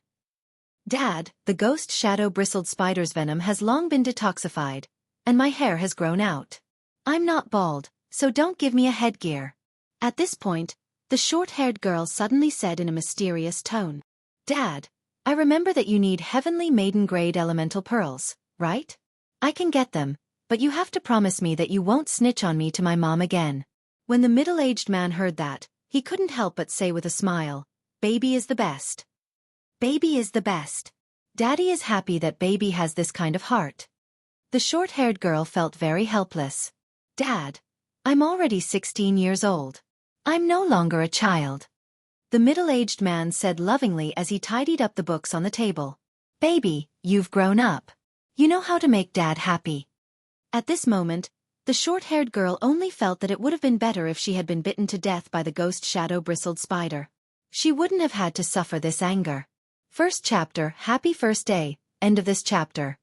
"Dad, the ghost shadow-bristled spider's venom has long been detoxified, and my hair has grown out. I'm not bald, so don't give me a headgear." At this point, the short-haired girl suddenly said in a mysterious tone, "Dad, I remember that you need heavenly maiden-grade elemental pearls, right? I can get them, but you have to promise me that you won't snitch on me to my mom again." When the middle-aged man heard that, he couldn't help but say with a smile, "Baby is the best. Baby is the best. Daddy is happy that baby has this kind of heart." The short-haired girl felt very helpless. "Dad, I'm already 16 years old. I'm no longer a child." The middle-aged man said lovingly as he tidied up the books on the table, "Baby, you've grown up. You know how to make Dad happy." At this moment, the short-haired girl only felt that it would have been better if she had been bitten to death by the ghost shadow-bristled spider. She wouldn't have had to suffer this anger. First chapter, Happy First Day, end of this chapter.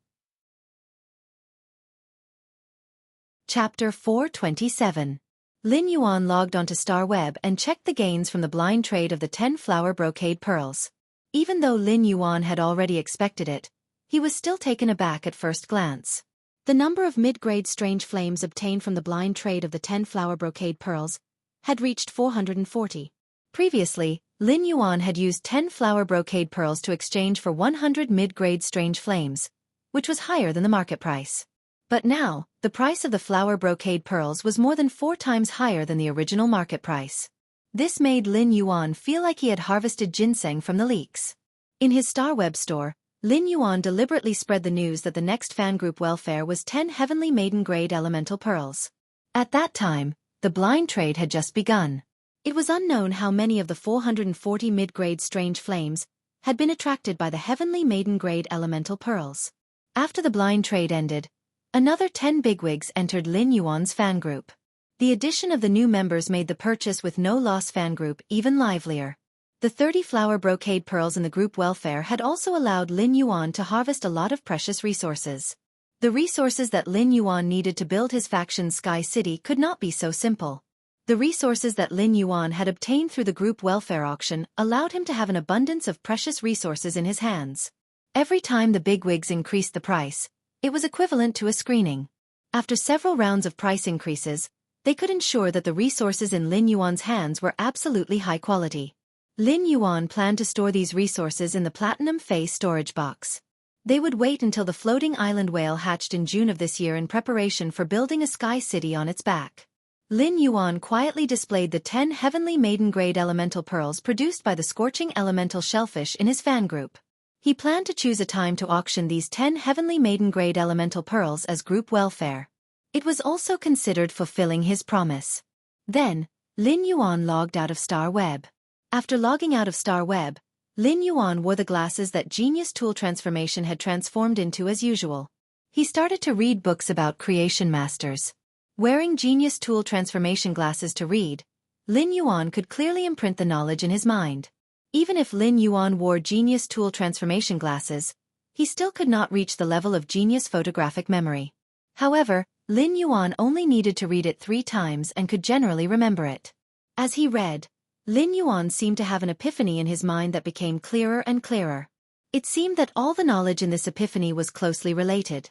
Chapter 427. Lin Yuan logged onto Star Web and checked the gains from the blind trade of the 10 flower brocade pearls. Even though Lin Yuan had already expected it, he was still taken aback at first glance. The number of mid-grade strange flames obtained from the blind trade of the 10 flower brocade pearls had reached 440. Previously, Lin Yuan had used 10 flower brocade pearls to exchange for 100 mid-grade strange flames, which was higher than the market price. But now, the price of the flower brocade pearls was more than 4 times higher than the original market price. This made Lin Yuan feel like he had harvested ginseng from the leeks. In his Star Web store, Lin Yuan deliberately spread the news that the next fan group welfare was 10 heavenly maiden-grade elemental pearls. At that time, the blind trade had just begun. It was unknown how many of the 440 mid-grade strange flames had been attracted by the heavenly maiden-grade elemental pearls. After the blind trade ended, another 10 bigwigs entered Lin Yuan's fan group. The addition of the new members made the purchase with no loss fan group even livelier. The 30 flower brocade pearls in the group welfare had also allowed Lin Yuan to harvest a lot of precious resources. The resources that Lin Yuan needed to build his faction's Sky City could not be so simple. The resources that Lin Yuan had obtained through the group welfare auction allowed him to have an abundance of precious resources in his hands. Every time the bigwigs increased the price, it was equivalent to a screening. After several rounds of price increases, they could ensure that the resources in Lin Yuan's hands were absolutely high quality. Lin Yuan planned to store these resources in the Platinum Phase storage box. They would wait until the floating island whale hatched in June of this year in preparation for building a Sky City on its back. Lin Yuan quietly displayed the 10 heavenly maiden-grade elemental pearls produced by the scorching elemental shellfish in his fan group. He planned to choose a time to auction these 10 heavenly maiden-grade elemental pearls as group welfare. It was also considered fulfilling his promise. Then, Lin Yuan logged out of Star Web. After logging out of Star Web, Lin Yuan wore the glasses that Genius Tool Transformation had transformed into as usual. He started to read books about creation masters. Wearing Genius Tool Transformation glasses to read, Lin Yuan could clearly imprint the knowledge in his mind. Even if Lin Yuan wore Genius Tool Transformation glasses, he still could not reach the level of Genius photographic memory. However, Lin Yuan only needed to read it 3 times and could generally remember it. As he read, Lin Yuan seemed to have an epiphany in his mind that became clearer and clearer. It seemed that all the knowledge in this epiphany was closely related.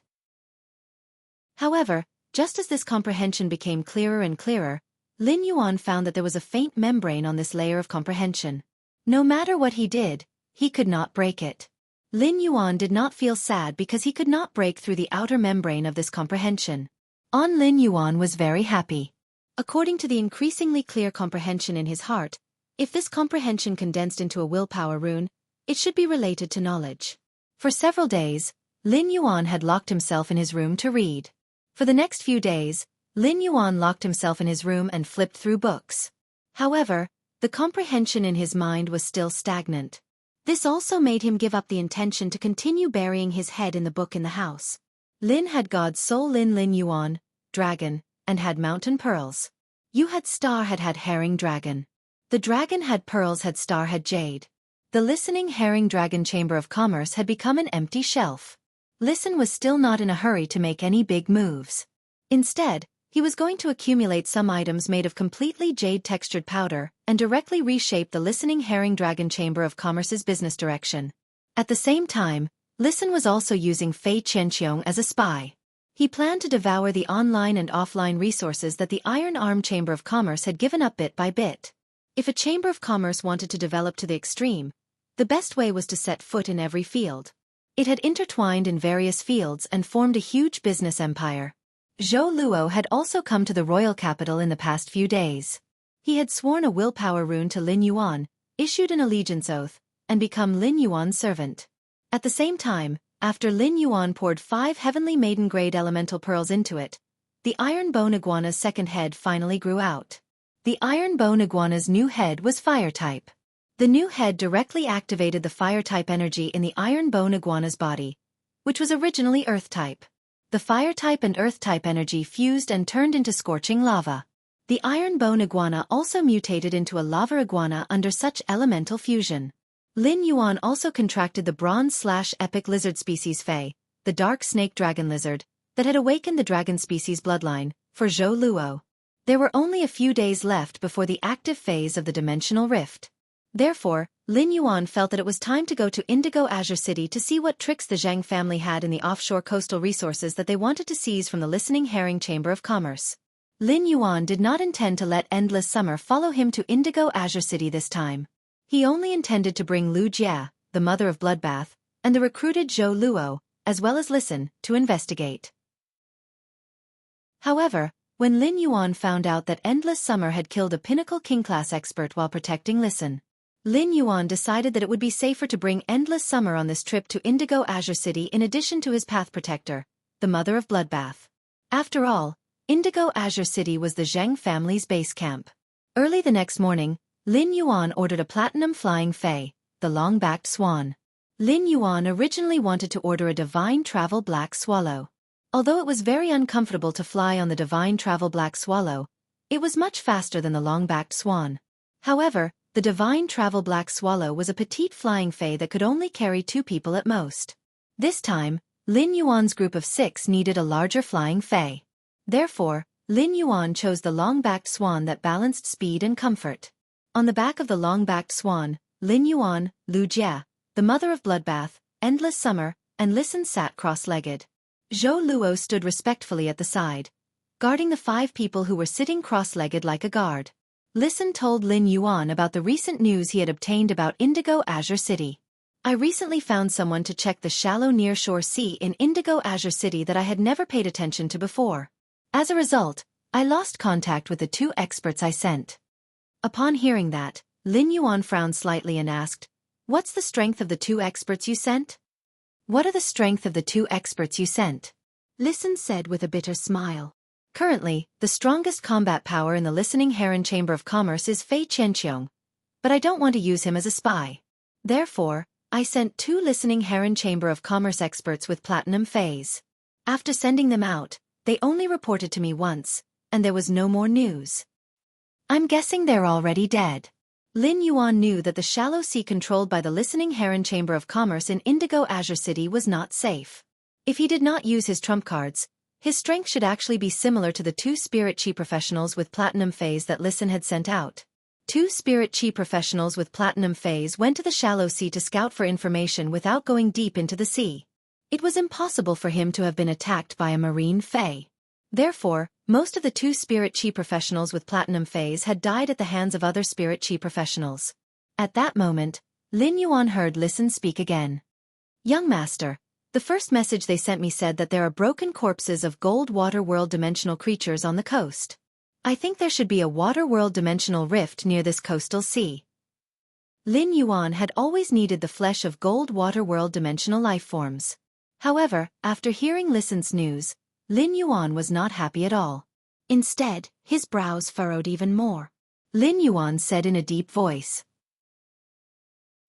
However, just as this comprehension became clearer and clearer, Lin Yuan found that there was a faint membrane on this layer of comprehension. No matter what he did, he could not break it. Lin Yuan did not feel sad because he could not break through the outer membrane of this comprehension. Lin Yuan was very happy. According to the increasingly clear comprehension in his heart, if this comprehension condensed into a willpower rune, it should be related to knowledge. For several days, Lin Yuan had locked himself in his room to read. For the next few days, Lin Yuan locked himself in his room and flipped through books. However, the comprehension in his mind was still stagnant. This also made him give up the intention to continue burying his head in the book in the house. Lin had God's soul Lin Yuan, dragon, and had mountain pearls. You had star had herring dragon. The dragon had pearls had star had jade. The listening herring dragon chamber of commerce had become an empty shelf. Listen was still not in a hurry to make any big moves. Instead, he was going to accumulate some items made of completely jade-textured powder and directly reshape the listening herring dragon chamber of commerce's business direction. At the same time, Listen was also using Fei Qianqiong as a spy. He planned to devour the online and offline resources that the Iron Arm Chamber of Commerce had given up bit by bit. If a Chamber of Commerce wanted to develop to the extreme, the best way was to set foot in every field. It had intertwined in various fields and formed a huge business empire. Zhou Luo had also come to the royal capital in the past few days. He had sworn a willpower rune to Lin Yuan, issued an allegiance oath, and become Lin Yuan's servant. At the same time, after Lin Yuan poured 5 heavenly maiden-grade elemental pearls into it, the iron bone iguana's second head finally grew out. The iron bone iguana's new head was fire-type. The new head directly activated the fire-type energy in the iron bone iguana's body, which was originally earth-type. The fire-type and earth-type energy fused and turned into scorching lava. The iron bone iguana also mutated into a lava iguana under such elemental fusion. Lin Yuan also contracted the bronze/epic lizard species Fei, the dark snake dragon lizard, that had awakened the dragon species bloodline, for Zhou Luo. There were only a few days left before the active phase of the dimensional rift. Therefore, Lin Yuan felt that it was time to go to Indigo Azure City to see what tricks the Zhang family had in the offshore coastal resources that they wanted to seize from the listening herring Chamber of Commerce. Lin Yuan did not intend to let Endless Summer follow him to Indigo Azure City this time. He only intended to bring Lu Jia, the mother of Bloodbath, and the recruited Zhou Luo, as well as Listen, to investigate. However, when Lin Yuan found out that Endless Summer had killed a pinnacle king-class expert while protecting Listen, Lin Yuan decided that it would be safer to bring Endless Summer on this trip to Indigo Azure City in addition to his path protector, the mother of Bloodbath. After all, Indigo Azure City was the Zhang family's base camp. Early the next morning, Lin Yuan ordered a platinum flying fei, the long-backed swan. Lin Yuan originally wanted to order a divine travel black swallow. Although it was very uncomfortable to fly on the divine travel black swallow, it was much faster than the long-backed swan. However, the divine travel black swallow was a petite flying fei that could only carry 2 people at most. This time, Lin Yuan's group of 6 needed a larger flying fei. Therefore, Lin Yuan chose the long-backed swan that balanced speed and comfort. On the back of the long-backed swan, Lin Yuan, Lu Jia, the mother of Bloodbath, Endless Summer, and Listen sat cross-legged. Zhou Luo stood respectfully at the side, guarding the 5 people who were sitting cross-legged like a guard. Listen told Lin Yuan about the recent news he had obtained about Indigo Azure City. I recently found someone to check the shallow nearshore sea in Indigo Azure City that I had never paid attention to before. As a result, I lost contact with the 2 experts I sent. Upon hearing that, Lin Yuan frowned slightly and asked, "What's the strength of the 2 experts you sent?" "What are the strength of the 2 experts you sent?" Listen said with a bitter smile. "Currently, the strongest combat power in the listening heron Chamber of Commerce is Fei Qianqiong, but I don't want to use him as a spy. Therefore, I sent 2 listening heron Chamber of Commerce experts with platinum feis. After sending them out, they only reported to me once, and there was no more news. I'm guessing they're already dead." Lin Yuan knew that the shallow sea controlled by the listening heron Chamber of Commerce in Indigo Azure City was not safe. If he did not use his trump cards, his strength should actually be similar to the 2 spirit chi professionals with platinum feis that Listen had sent out. 2 spirit chi professionals with platinum feis went to the shallow sea to scout for information without going deep into the sea. It was impossible for him to have been attacked by a marine fei. Therefore, most of the 2 spirit chi professionals with platinum feis had died at the hands of other spirit chi professionals. At that moment, Lin Yuan heard Listen speak again. "Young master, the first message they sent me said that there are broken corpses of gold water world dimensional creatures on the coast. I think there should be a water world dimensional rift near this coastal sea." Lin Yuan had always needed the flesh of gold water world dimensional life forms. However, after hearing Listen's news, Lin Yuan was not happy at all. Instead, his brows furrowed even more. Lin Yuan said in a deep voice,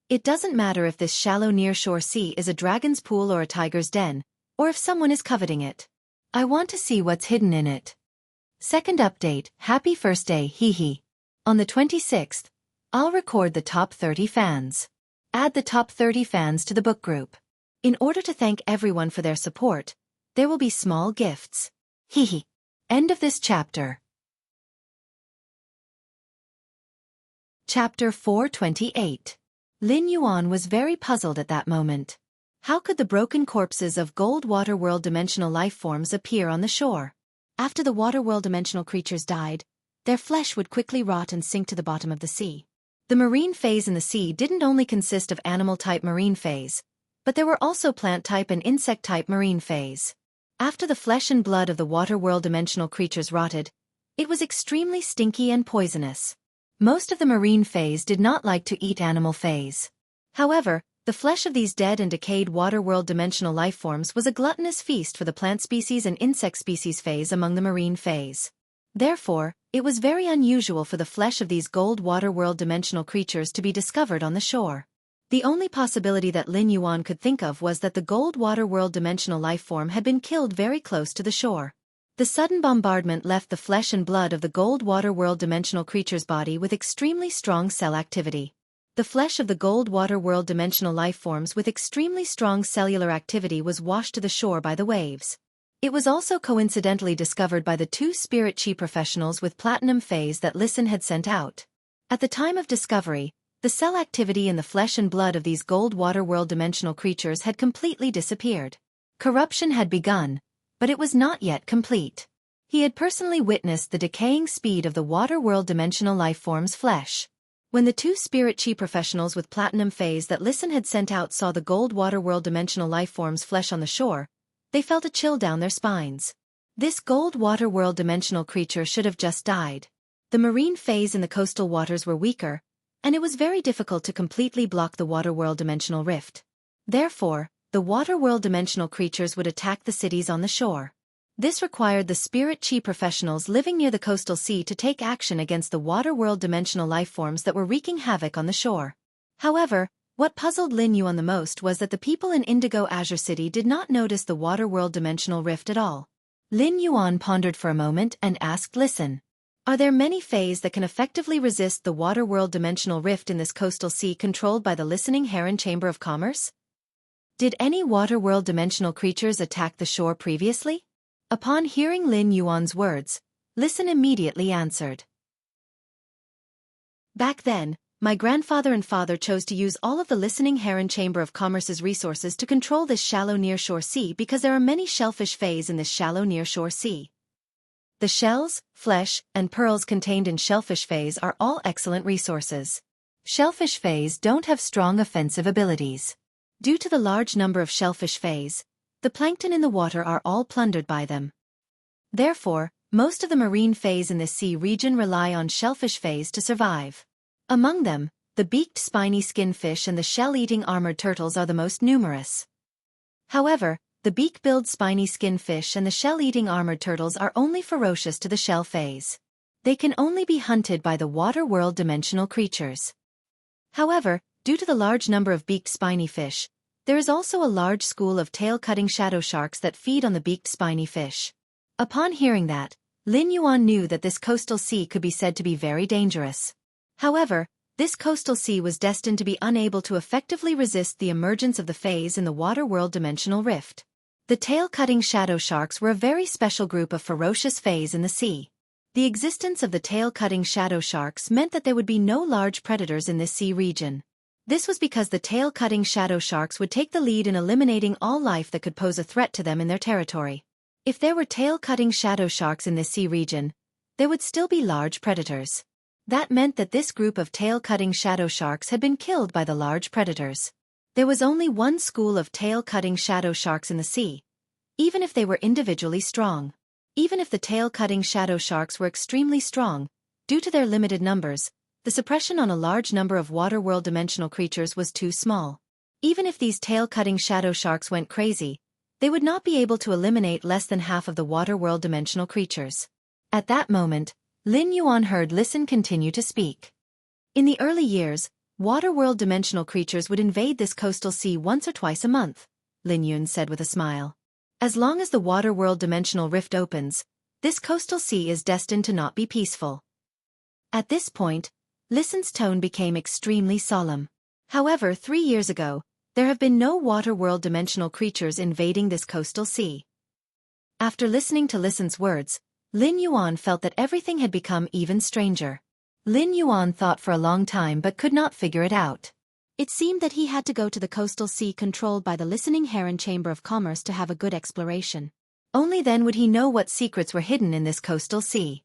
"It doesn't matter if this shallow nearshore sea is a dragon's pool or a tiger's den, or if someone is coveting it. I want to see what's hidden in it. Second update, happy first day, hee hee. On the 26th, I'll record the top 30 fans. Add the top 30 fans to the book group. In order to thank everyone for their support, there will be small gifts. Hee hee. End of this chapter. Chapter 428. Lin Yuan was very puzzled at that moment. How could the broken corpses of gold water world dimensional life forms appear on the shore? After the water world dimensional creatures died, their flesh would quickly rot and sink to the bottom of the sea. The marine phase in the sea didn't only consist of animal-type marine phase, but there were also plant-type and insect-type marine phase. After the flesh and blood of the water world dimensional creatures rotted, it was extremely stinky and poisonous. Most of the marine phase did not like to eat animal phase. However, the flesh of these dead and decayed water world dimensional life forms was a gluttonous feast for the plant species and insect species phase among the marine phase. Therefore, it was very unusual for the flesh of these gold water world dimensional creatures to be discovered on the shore. The only possibility that Lin Yuan could think of was that the gold water world dimensional life form had been killed very close to the shore. The sudden bombardment left the flesh and blood of the gold water world dimensional creature's body with extremely strong cell activity. The flesh of the gold water world dimensional life forms with extremely strong cellular activity was washed to the shore by the waves. It was also coincidentally discovered by the two spirit chi professionals with platinum phase that Listen had sent out. At the time of discovery, the cell activity in the flesh and blood of these gold water world dimensional creatures had completely disappeared. Corruption had begun, but it was not yet complete. He had personally witnessed the decaying speed of the water world dimensional life form's flesh. When the two spirit chi professionals with platinum phase that Listen had sent out saw the gold water world dimensional life form's flesh on the shore, they felt a chill down their spines. This gold water world dimensional creature should have just died. The marine phase in the coastal waters were weaker, and it was very difficult to completely block the water world dimensional rift. Therefore, the water world dimensional creatures would attack the cities on the shore. This required the spirit chi professionals living near the coastal sea to take action against the water world dimensional life forms that were wreaking havoc on the shore. However, what puzzled Lin Yuan the most was that the people in Indigo Azure City did not notice the water world dimensional rift at all. Lin Yuan pondered for a moment and asked Listen, are there many phase that can effectively resist the water world dimensional rift in this coastal sea controlled by the Listening Heron Chamber of Commerce? Did any water world dimensional creatures attack the shore previously? Upon hearing Lin Yuan's words, Listen immediately answered. Back then, my grandfather and father chose to use all of the Listening Heron Chamber of Commerce's resources to control this shallow nearshore sea because there are many shellfish phase in this shallow nearshore sea. The shells, flesh, and pearls contained in shellfish phase are all excellent resources. Shellfish phase don't have strong offensive abilities. Due to the large number of shellfish phase, the plankton in the water are all plundered by them. Therefore, most of the marine phase in this sea region rely on shellfish phase to survive. Among them, the beaked spiny skin fish and the shell-eating armored turtles are the most numerous. However, the beak-billed spiny skin fish and the shell-eating armored turtles are only ferocious to the shell phase. They can only be hunted by the water world dimensional creatures. However, due to the large number of beaked spiny fish, there is also a large school of tail-cutting shadow sharks that feed on the beaked spiny fish. Upon hearing that, Lin Yuan knew that this coastal sea could be said to be very dangerous. However, this coastal sea was destined to be unable to effectively resist the emergence of the phase in the water world dimensional rift. The tail-cutting shadow sharks were a very special group of ferocious phase in the sea. The existence of the tail-cutting shadow sharks meant that there would be no large predators in this sea region. This was because the tail-cutting shadow sharks would take the lead in eliminating all life that could pose a threat to them in their territory. If there were tail-cutting shadow sharks in this sea region, there would still be large predators. That meant that this group of tail-cutting shadow sharks had been killed by the large predators. There was only one school of tail-cutting shadow sharks in the sea, even if they were individually strong. Even if the tail-cutting shadow sharks were extremely strong, due to their limited numbers, the suppression on a large number of water world dimensional creatures was too small. Even if these tail-cutting shadow sharks went crazy, they would not be able to eliminate less than half of the water world dimensional creatures. At that moment, Lin Yuan heard Listen continue to speak. In the early years, water world dimensional creatures would invade this coastal sea once or twice a month, Lin Yun said with a smile. As long as the water world dimensional rift opens, this coastal sea is destined to not be peaceful. At this point, Listen's tone became extremely solemn. However, 3 years ago, there have been no water world dimensional creatures invading this coastal sea. After listening to Listen's words, Lin Yuan felt that everything had become even stranger. Lin Yuan thought for a long time but could not figure it out. It seemed that he had to go to the coastal sea controlled by the Listening Heron Chamber of Commerce to have a good exploration. Only then would he know what secrets were hidden in this coastal sea.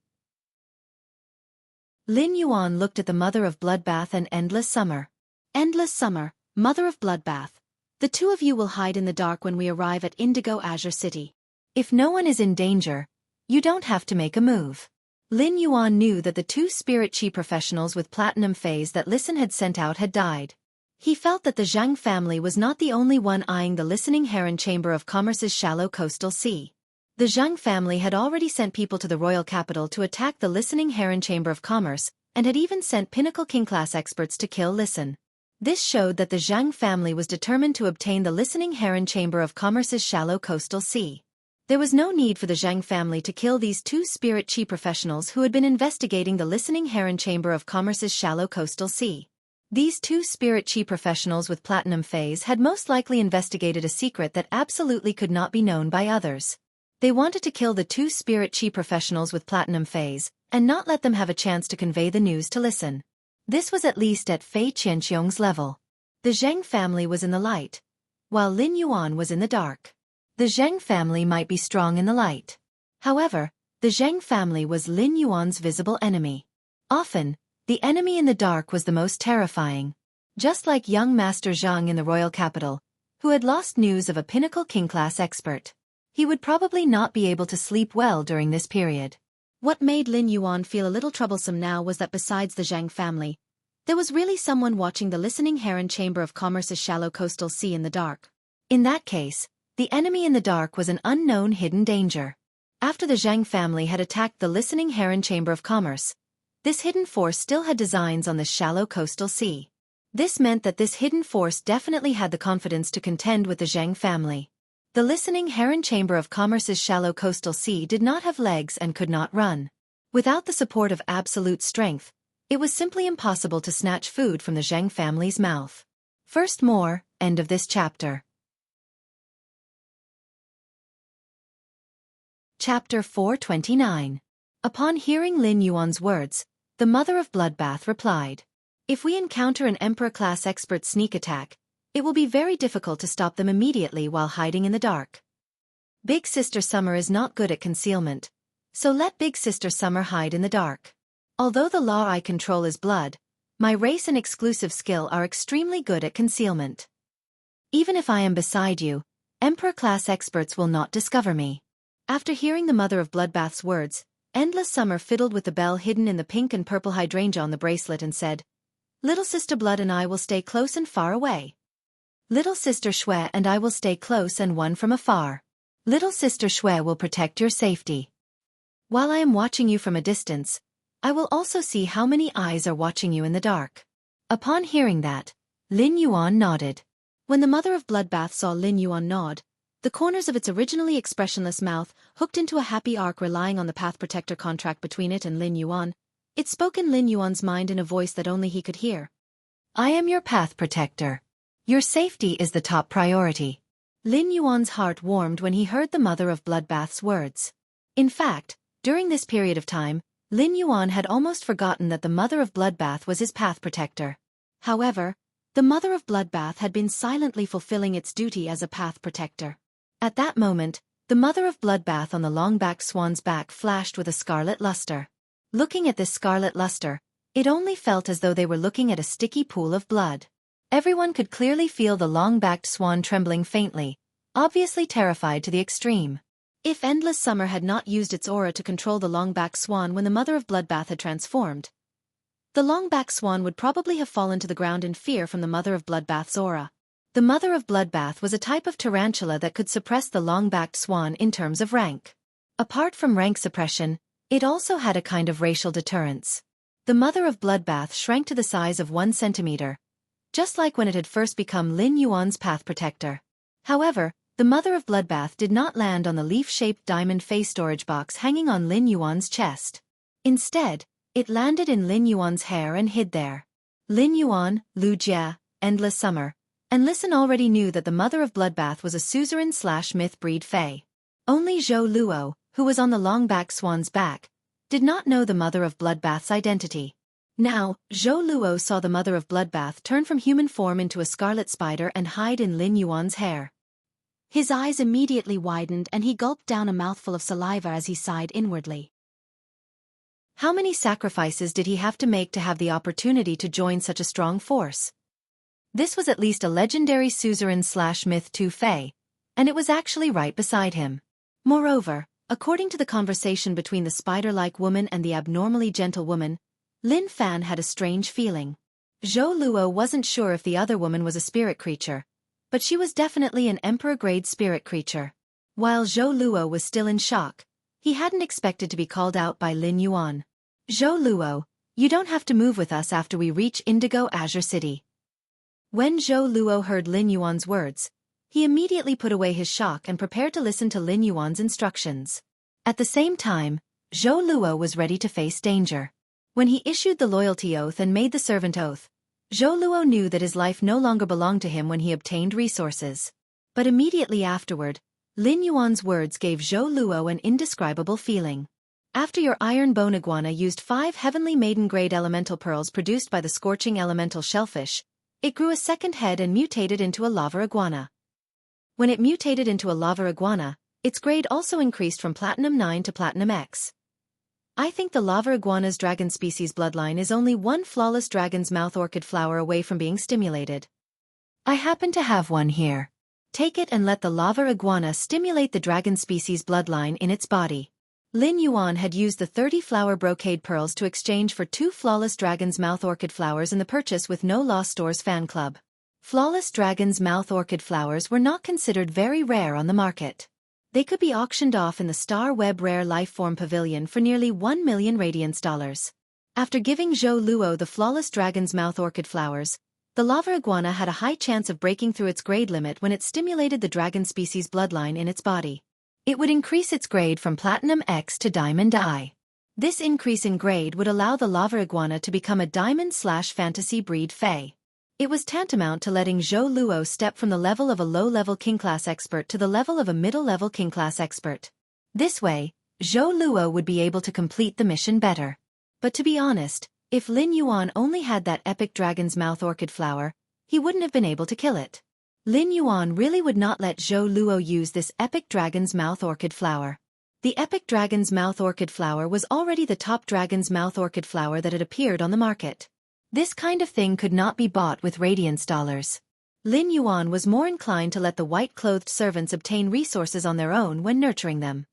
Lin Yuan looked at the Mother of Bloodbath and Endless Summer. Endless Summer, Mother of Bloodbath. The two of you will hide in the dark when we arrive at Indigo Azure City. If no one is in danger, you don't have to make a move. Lin Yuan knew that the 2 spirit chi professionals with platinum phase that Listen had sent out had died. He felt that the Zhang family was not the only one eyeing the Listening Heron Chamber of Commerce's shallow coastal sea. The Zhang family had already sent people to the royal capital to attack the Listening Heron Chamber of Commerce, and had even sent pinnacle king-class experts to kill Listen. This showed that the Zhang family was determined to obtain the Listening Heron Chamber of Commerce's shallow coastal sea. There was no need for the Zhang family to kill these 2 spirit chi professionals who had been investigating the Listening Heron Chamber of Commerce's shallow coastal sea. These 2 spirit chi professionals with platinum phase had most likely investigated a secret that absolutely could not be known by others. They wanted to kill the 2 spirit chi professionals with platinum phase, and not let them have a chance to convey the news to Listen. This was at least at Fei Qianxiong's level. The Zheng family was in the light, while Lin Yuan was in the dark. The Zheng family might be strong in the light. However, the Zheng family was Lin Yuan's visible enemy. Often, the enemy in the dark was the most terrifying. Just like young Master Zhang in the royal capital, who had lost news of a pinnacle king-class expert. He would probably not be able to sleep well during this period. What made Lin Yuan feel a little troublesome now was that besides the Zhang family, there was really someone watching the Listening Heron Chamber of Commerce's shallow coastal sea in the dark. In that case, the enemy in the dark was an unknown hidden danger. After the Zhang family had attacked the Listening Heron Chamber of Commerce, this hidden force still had designs on the shallow coastal sea. This meant that this hidden force definitely had the confidence to contend with the Zhang family. The Listening Heron Chamber of Commerce's shallow coastal sea did not have legs and could not run. Without the support of absolute strength, it was simply impossible to snatch food from the Zhang family's mouth. First more, end of this chapter. Chapter 429. Upon hearing Lin Yuan's words, the Mother of Bloodbath replied, "If we encounter an Emperor-class expert sneak attack, it will be very difficult to stop them immediately while hiding in the dark. Big Sister Summer is not good at concealment, so let Big Sister Summer hide in the dark. Although the law I control is blood, my race and exclusive skill are extremely good at concealment. Even if I am beside you, Emperor-class experts will not discover me." After hearing the Mother of Bloodbath's words, Endless Summer fiddled with the bell hidden in the pink and purple hydrangea on the bracelet and said, "Little Sister Blood and I will stay close and far away. Little Sister Xue and I will stay close and one from afar. Little Sister Xue will protect your safety. While I am watching you from a distance, I will also see how many eyes are watching you in the dark." Upon hearing that, Lin Yuan nodded. When the Mother of Bloodbath saw Lin Yuan nod, the corners of its originally expressionless mouth hooked into a happy arc relying on the Path Protector contract between it and Lin Yuan. It spoke in Lin Yuan's mind in a voice that only he could hear. "I am your Path Protector. Your safety is the top priority." Lin Yuan's heart warmed when he heard the Mother of Bloodbath's words. In fact, during this period of time, Lin Yuan had almost forgotten that the Mother of Bloodbath was his Path Protector. However, the Mother of Bloodbath had been silently fulfilling its duty as a Path Protector. At that moment, the Mother of Bloodbath on the long-backed swan's back flashed with a scarlet luster. Looking at this scarlet luster, it only felt as though they were looking at a sticky pool of blood. Everyone could clearly feel the long-backed swan trembling faintly, obviously terrified to the extreme. If Endless Summer had not used its aura to control the long-backed swan when the Mother of Bloodbath had transformed, the long-backed swan would probably have fallen to the ground in fear from the Mother of Bloodbath's aura. The Mother of Bloodbath was a type of tarantula that could suppress the long-backed swan in terms of rank. Apart from rank suppression, it also had a kind of racial deterrence. The Mother of Bloodbath shrank to the size of 1 centimeter, just like when it had first become Lin Yuan's Path Protector. However, The Mother of Bloodbath did not land on the leaf-shaped diamond face storage box hanging on Lin Yuan's chest. Instead, it landed in Lin Yuan's hair and hid there. Lin Yuan, Lu Jia, Endless Summer, and Listen already knew that the Mother of Bloodbath was a suzerain/myth breed fae. Only Zhou Luo, who was on the long-back swan's back, did not know the Mother of Bloodbath's identity. Now, Zhou Luo saw the Mother of Bloodbath turn from human form into a scarlet spider and hide in Lin Yuan's hair. His eyes immediately widened and he gulped down a mouthful of saliva as he sighed inwardly. How many sacrifices did he have to make to have the opportunity to join such a strong force? This was at least a legendary suzerain/myth 2 fae, and it was actually right beside him. Moreover, according to the conversation between the spider-like woman and the abnormally gentle woman, Lin Fan had a strange feeling. Zhou Luo wasn't sure if the other woman was a spirit creature, but she was definitely an emperor-grade spirit creature. While Zhou Luo was still in shock, he hadn't expected to be called out by Lin Yuan. Zhou Luo, you don't have to move with us after we reach Indigo Azure City. When Zhou Luo heard Lin Yuan's words, he immediately put away his shock and prepared to listen to Lin Yuan's instructions. At the same time, Zhou Luo was ready to face danger. When he issued the loyalty oath and made the servant oath, Zhou Luo knew that his life no longer belonged to him when he obtained resources. But immediately afterward, Lin Yuan's words gave Zhou Luo an indescribable feeling. After your iron bone iguana used 5 heavenly maiden-grade elemental pearls produced by the scorching elemental shellfish, it grew a second head and mutated into a lava iguana. When it mutated into a lava iguana, its grade also increased from Platinum 9 to Platinum X. I think the lava iguana's dragon species bloodline is only one flawless dragon's mouth orchid flower away from being stimulated. I happen to have one here. Take it and let the lava iguana stimulate the dragon species bloodline in its body. Lin Yuan had used the 30-flower brocade pearls to exchange for 2 flawless dragon's mouth orchid flowers in the purchase with No Lost Stores fan club. Flawless dragon's mouth orchid flowers were not considered very rare on the market. They could be auctioned off in the Star Web Rare Lifeform Pavilion for nearly 1 million radiance dollars. After giving Zhou Luo the flawless dragon's mouth orchid flowers, the lava iguana had a high chance of breaking through its grade limit when it stimulated the dragon species bloodline in its body. It would increase its grade from Platinum X to Diamond I. This increase in grade would allow the lava iguana to become a diamond/fantasy breed fae. It was tantamount to letting Zhou Luo step from the level of a low-level king-class expert to the level of a middle-level king-class expert. This way, Zhou Luo would be able to complete the mission better. But to be honest, if Lin Yuan only had that epic dragon's mouth orchid flower, he wouldn't have been able to kill it. Lin Yuan really would not let Zhou Luo use this epic dragon's mouth orchid flower. The epic dragon's mouth orchid flower was already the top dragon's mouth orchid flower that had appeared on the market. This kind of thing could not be bought with radiance dollars. Lin Yuan was more inclined to let the white-clothed servants obtain resources on their own when nurturing them.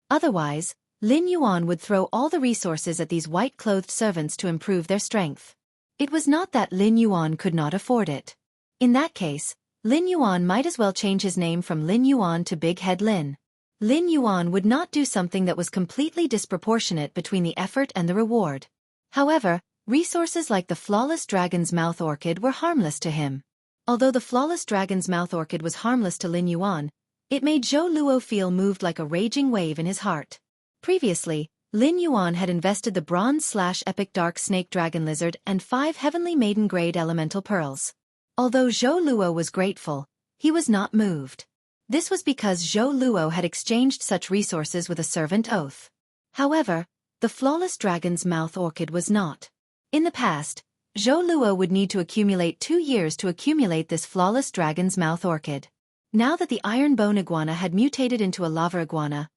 Otherwise, Lin Yuan would throw all the resources at these white-clothed servants to improve their strength. It was not that Lin Yuan could not afford it. In that case, Lin Yuan might as well change his name from Lin Yuan to Big Head Lin. Lin Yuan would not do something that was completely disproportionate between the effort and the reward. However, resources like the flawless dragon's mouth orchid were harmless to him. Although the flawless dragon's mouth orchid was harmless to Lin Yuan, it made Zhou Luo feel moved like a raging wave in his heart. Previously, Lin Yuan had invested the bronze/epic dark snake dragon lizard and 5 heavenly maiden grade elemental pearls. Although Zhou Luo was grateful, he was not moved. This was because Zhou Luo had exchanged such resources with a servant oath. However, the flawless dragon's mouth orchid was not. In the past, Zhou Luo would need to accumulate 2 years to accumulate this flawless dragon's mouth orchid. Now that the iron bone iguana had mutated into a lava iguana,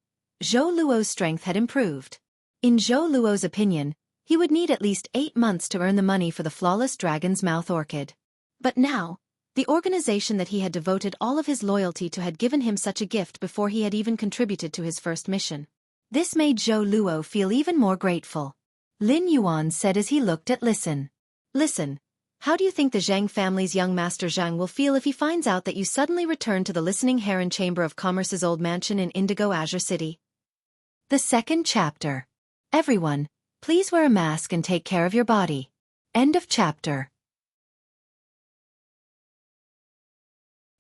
Zhou Luo's strength had improved. In Zhou Luo's opinion, he would need at least 8 months to earn the money for the flawless dragon's mouth orchid. But now, the organization that he had devoted all of his loyalty to had given him such a gift before he had even contributed to his first mission. This made Zhou Luo feel even more grateful. Lin Yuan said as he looked at Listen. Listen, how do you think the Zhang family's young master Zhang will feel if he finds out that you suddenly returned to the Listening Heron Chamber of Commerce's old mansion in Indigo Azure City? The second chapter. Everyone, please wear a mask and take care of your body. End of chapter.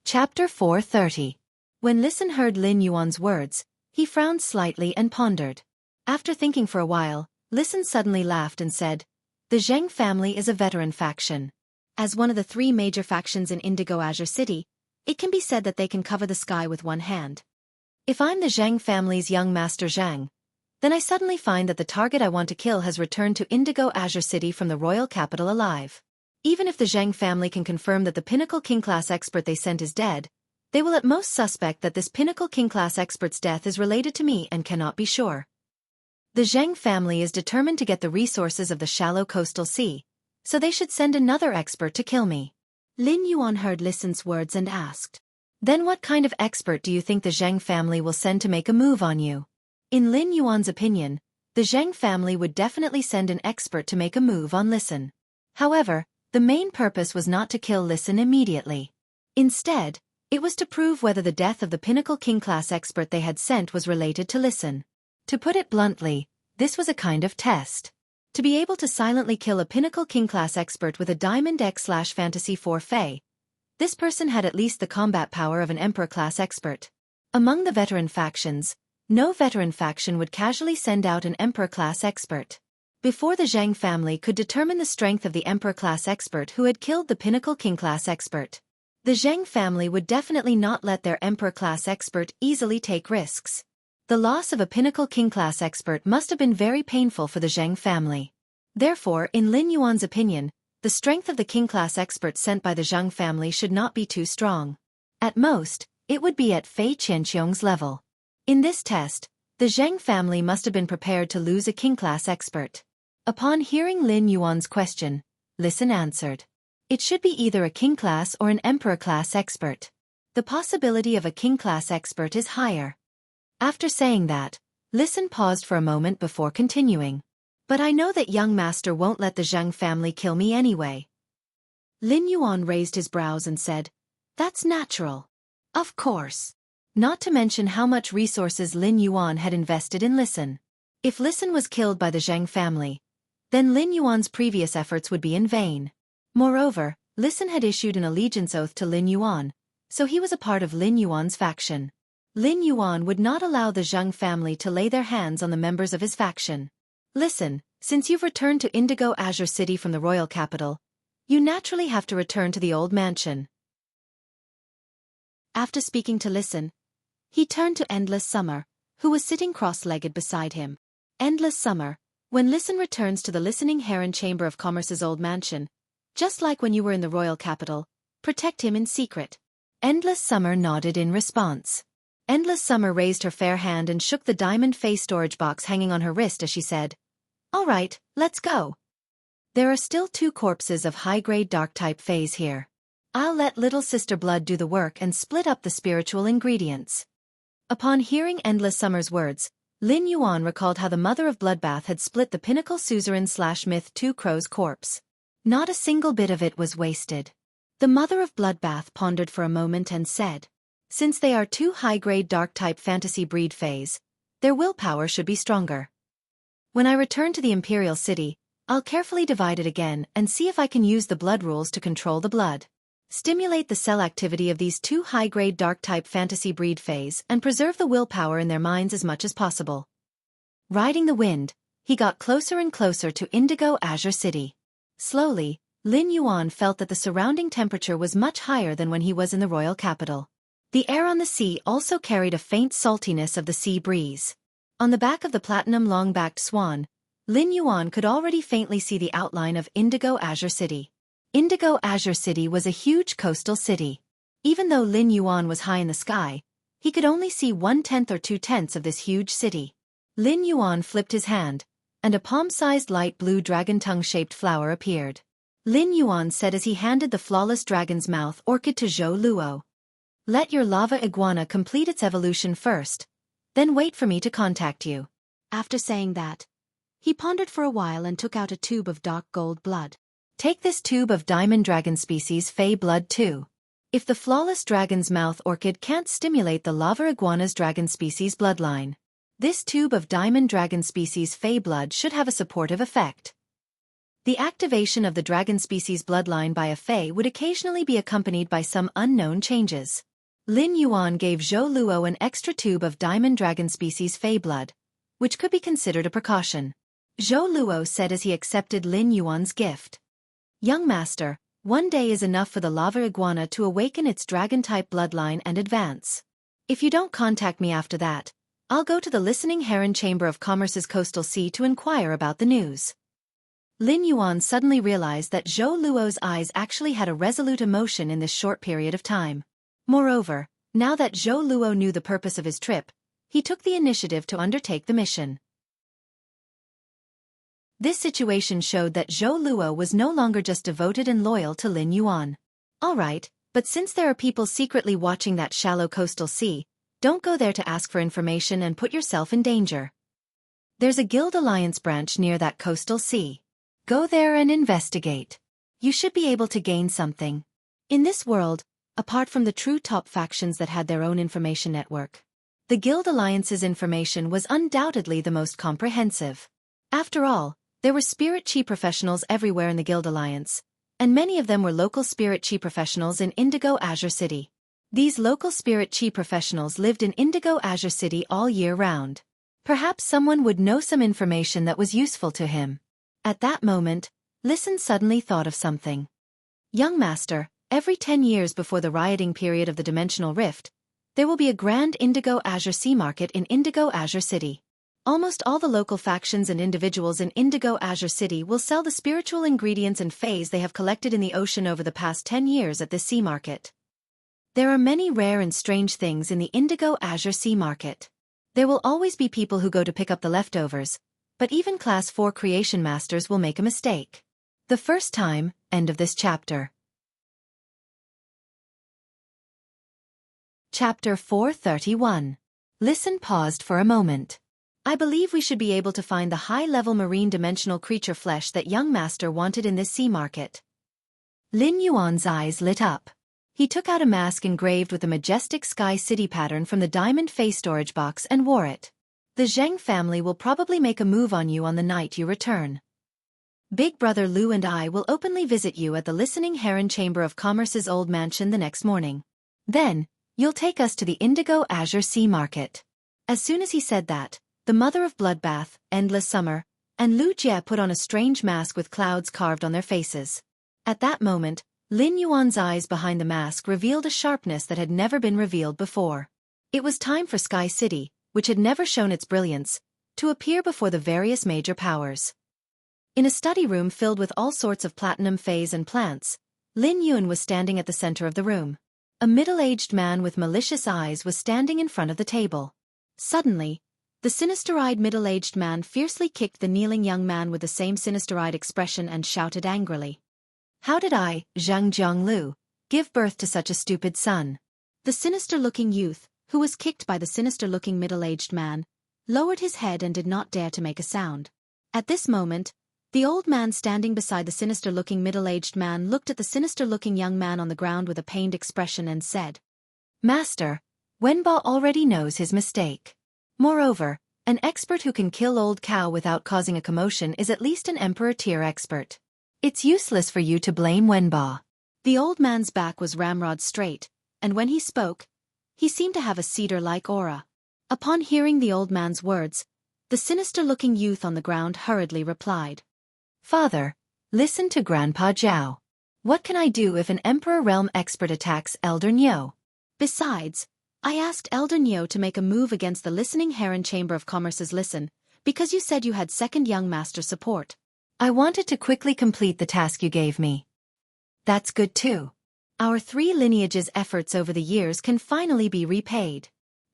Chapter 430. When Listen heard Lin Yuan's words, he frowned slightly and pondered. After thinking for a while, Listen suddenly laughed and said, "The Zheng family is a veteran faction. As one of the 3 major factions in Indigo Azure City, it can be said that they can cover the sky with one hand. If I'm the Zheng family's young master Zhang, then I suddenly find that the target I want to kill has returned to Indigo Azure City from the royal capital alive. Even if the Zheng family can confirm that the Pinnacle King-class expert they sent is dead, they will at most suspect that this Pinnacle King-class expert's death is related to me and cannot be sure. The Zheng family is determined to get the resources of the shallow coastal sea, so they should send another expert to kill me." Lin Yuan heard Listen's words and asked, "Then what kind of expert do you think the Zheng family will send to make a move on you?" In Lin Yuan's opinion, the Zheng family would definitely send an expert to make a move on Listen. However, the main purpose was not to kill Listen immediately. Instead, it was to prove whether the death of the Pinnacle King-class expert they had sent was related to Listen. To put it bluntly, this was a kind of test. To be able to silently kill a Pinnacle King-class expert with a Diamond X/Fantasy 4 Fae, this person had at least the combat power of an Emperor-class expert. Among the veteran factions, no veteran faction would casually send out an Emperor-class expert. Before the Zheng family could determine the strength of the Emperor-class expert who had killed the Pinnacle King-class expert, the Zheng family would definitely not let their Emperor-class expert easily take risks. The loss of a Pinnacle King-class expert must have been very painful for the Zheng family. Therefore, in Lin Yuan's opinion, the strength of the King-class expert sent by the Zheng family should not be too strong. At most, it would be at Fei Qianqiong's level. In this test, the Zheng family must have been prepared to lose a King-class expert. Upon hearing Lin Yuan's question, Listen answered, "It should be either a King-class or an Emperor-class expert. The possibility of a King-class expert is higher." After saying that, Listen paused for a moment before continuing. "But I know that young master won't let the Zheng family kill me anyway." Lin Yuan raised his brows and said, "That's natural. Of course." Not to mention how much resources Lin Yuan had invested in Listen. If Listen was killed by the Zheng family, then Lin Yuan's previous efforts would be in vain. Moreover, Listen had issued an allegiance oath to Lin Yuan, so he was a part of Lin Yuan's faction. Lin Yuan would not allow the Zheng family to lay their hands on the members of his faction. "Listen, since you've returned to Indigo Azure City from the royal capital, you naturally have to return to the old mansion." After speaking to Listen, he turned to Endless Summer, who was sitting cross-legged beside him. "Endless Summer, when Listen returns to the Listening Heron Chamber of Commerce's old mansion, just like when you were in the royal capital, protect him in secret." Endless Summer nodded in response. Endless Summer raised her fair hand and shook the diamond Fae storage box hanging on her wrist as she said, "All right, let's go. There are still 2 corpses of high-grade dark-type Faes here. I'll let Little Sister Blood do the work and split up the spiritual ingredients." Upon hearing Endless Summer's words, Lin Yuan recalled how the Mother of Bloodbath had split the Pinnacle Suzerain/Myth 2 Crow's corpse. Not a single bit of it was wasted. The Mother of Bloodbath pondered for a moment and said, "Since they are 2 high-grade dark-type fantasy breed Faes, their willpower should be stronger. When I return to the Imperial City, I'll carefully divide it again and see if I can use the blood rules to control the blood. Stimulate the cell activity of these 2 high-grade dark-type fantasy breed Faes and preserve the willpower in their minds as much as possible." Riding the wind, he got closer and closer to Indigo Azure City. Slowly, Lin Yuan felt that the surrounding temperature was much higher than when he was in the royal capital. The air on the sea also carried a faint saltiness of the sea breeze. On the back of the platinum long-backed swan, Lin Yuan could already faintly see the outline of Indigo Azure City. Indigo Azure City was a huge coastal city. Even though Lin Yuan was high in the sky, he could only see 1/10 or 2/10 of this huge city. Lin Yuan flipped his hand, and a palm-sized light blue dragon tongue-shaped flower appeared. Lin Yuan said as he handed the flawless dragon's mouth orchid to Zhou Luo. "Let your lava iguana complete its evolution first, then wait for me to contact you." After saying that, he pondered for a while and took out a tube of dark gold blood. "Take this tube of diamond dragon species Fey blood too. If the flawless dragon's mouth orchid can't stimulate the lava iguana's dragon species bloodline, this tube of diamond dragon species Fey blood should have a supportive effect." The activation of the dragon species bloodline by a fae would occasionally be accompanied by some unknown changes. Lin Yuan gave Zhou Luo an extra tube of diamond dragon species fae blood, which could be considered a precaution. Zhou Luo said as he accepted Lin Yuan's gift. Young master, one day is enough for the lava iguana to awaken its dragon-type bloodline and advance. If you don't contact me after that, I'll go to the Listening Heron Chamber of Commerce's coastal sea to inquire about the news. Lin Yuan suddenly realized that Zhou Luo's eyes actually had a resolute emotion in this short period of time. Moreover, now that Zhou Luo knew the purpose of his trip, he took the initiative to undertake the mission. This situation showed that Zhou Luo was no longer just devoted and loyal to Lin Yuan. Alright, but since there are people secretly watching that shallow coastal sea, don't go there to ask for information and put yourself in danger. There's a guild alliance branch near that coastal sea. Go there and investigate. You should be able to gain something. In this world, apart from the true top factions that had their own information network, the Guild Alliance's information was undoubtedly the most comprehensive. After all, there were spirit chi professionals everywhere in the Guild Alliance, and many of them were local spirit chi professionals in Indigo Azure City. These local spirit chi professionals lived in Indigo Azure City all year round. Perhaps someone would know some information that was useful to him. At that moment, Listen suddenly thought of something. Young master, every 10 years before the rioting period of the Dimensional Rift, there will be a grand Indigo Azure Sea Market in Indigo Azure City. Almost all the local factions and individuals in Indigo Azure City will sell the spiritual ingredients and fays they have collected in the ocean over the past 10 years at this sea market. There are many rare and strange things in the Indigo Azure Sea Market. There will always be people who go to pick up the leftovers, but even Class 4 creation masters will make a mistake. The first time, end of this chapter. Chapter 431. Listen paused for a moment. I believe we should be able to find the high-level marine dimensional creature flesh that young master wanted in this sea market. Lin Yuan's eyes lit up. He took out a mask engraved with the majestic Sky City pattern from the diamond face storage box and wore it. The Zheng family will probably make a move on you on the night you return. Big brother Lu and I will openly visit you at the Listening Heron Chamber of Commerce's old mansion the next morning. Then, you'll take us to the Indigo Azure Sea Market. As soon as he said that, the mother of Bloodbath, Endless Summer, and Lu Jie put on a strange mask with clouds carved on their faces. At that moment, Lin Yuan's eyes behind the mask revealed a sharpness that had never been revealed before. It was time for Sky City, which had never shown its brilliance, to appear before the various major powers. In a study room filled with all sorts of platinum fays and plants, Lin Yuan was standing at the center of the room. A middle-aged man with malicious eyes was standing in front of the table. Suddenly, the sinister-eyed middle-aged man fiercely kicked the kneeling young man with the same sinister-eyed expression and shouted angrily. How did I, Zhang Jianglu, give birth to such a stupid son? The sinister-looking youth, who was kicked by the sinister-looking middle-aged man, lowered his head and did not dare to make a sound. At this moment, the old man standing beside the sinister-looking middle-aged man looked at the sinister-looking young man on the ground with a pained expression and said, Master, Wenba already knows his mistake. Moreover, an expert who can kill old cow without causing a commotion is at least an emperor-tier expert. It's useless for you to blame Wenba. The old man's back was ramrod straight, and when he spoke, he seemed to have a cedar-like aura. Upon hearing the old man's words, the sinister-looking youth on the ground hurriedly replied, Father, listen to Grandpa Zhao. What can I do if an Emperor Realm expert attacks Elder Nyo? Besides, I asked Elder Nyo to make a move against the Listening Heron Chamber of Commerce's Listen, because you said you had second young master support. I wanted to quickly complete the task you gave me. That's good too. Our 3 lineages' efforts over the years can finally be repaid.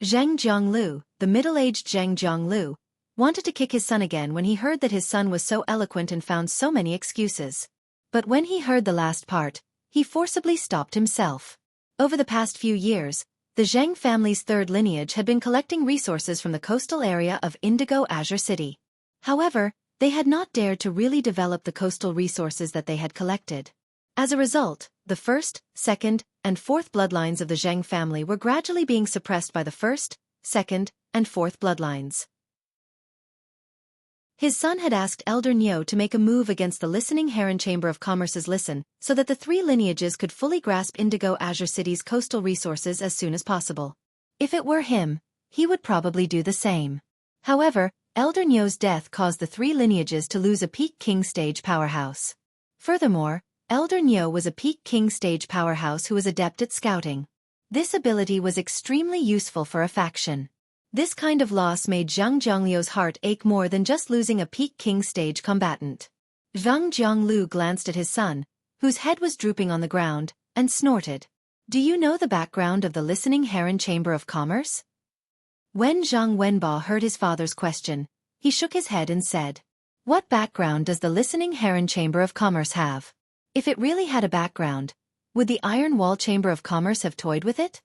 Zheng Jianglu, the middle-aged Zheng Jianglu, wanted to kick his son again when he heard that his son was so eloquent and found so many excuses. But when he heard the last part, he forcibly stopped himself. Over the past few years, the Zheng family's 3rd lineage had been collecting resources from the coastal area of Indigo Azure City. However, they had not dared to really develop the coastal resources that they had collected. As a result, the 1st, 2nd, and 4th bloodlines of the Zheng family were gradually being suppressed by the 1st, 2nd, and 4th bloodlines. His son had asked Elder Nyo to make a move against the Listening Heron Chamber of Commerce's listen, so that the three lineages could fully grasp Indigo Azure City's coastal resources as soon as possible. If it were him, he would probably do the same. However, Elder Nyo's death caused the three lineages to lose a peak king stage powerhouse. Furthermore, Elder Nyo was a peak king stage powerhouse who was adept at scouting. This ability was extremely useful for a faction. This kind of loss made Zhang Zhongliu's heart ache more than just losing a peak king stage combatant. Zhang Zhonglu glanced at his son, whose head was drooping on the ground, and snorted. Do you know the background of the Listening Heron Chamber of Commerce? When Zhang Wenba heard his father's question, he shook his head and said, What background does the Listening Heron Chamber of Commerce have? If it really had a background, would the Iron Wall Chamber of Commerce have toyed with it?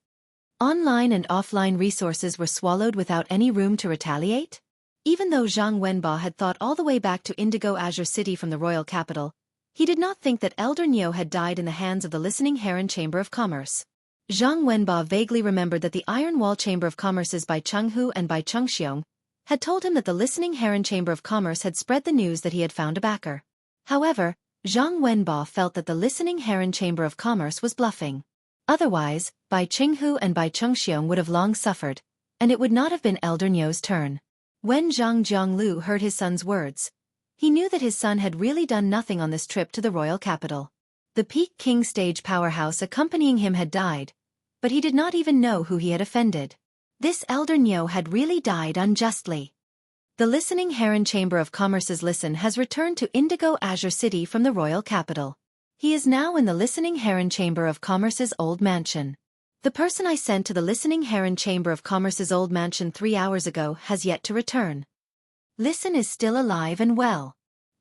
Online and offline resources were swallowed without any room to retaliate? Even though Zhang Wenba had thought all the way back to Indigo Azure City from the royal capital, he did not think that Elder Nyo had died in the hands of the Listening Heron Chamber of Commerce. Zhang Wenba vaguely remembered that the Iron Wall Chamber of Commerce's Bai Chenghu and Bai Chengxiong had told him that the Listening Heron Chamber of Commerce had spread the news that he had found a backer. However, Zhang Wenba felt that the Listening Heron Chamber of Commerce was bluffing. Otherwise, Bai Chenghu and Bai Chengxiong would have long suffered, and it would not have been Elder Nyo's turn. When Zhang Zhonglu heard his son's words, he knew that his son had really done nothing on this trip to the royal capital. The peak king stage powerhouse accompanying him had died, but he did not even know who he had offended. This Elder Nyo had really died unjustly. The Listening Heron Chamber of Commerce's listen has returned to Indigo Azure City from the royal capital. He is now in the Listening Heron Chamber of Commerce's old mansion. The person I sent to the Listening Heron Chamber of Commerce's old mansion 3 hours ago has yet to return. Listen is still alive and well.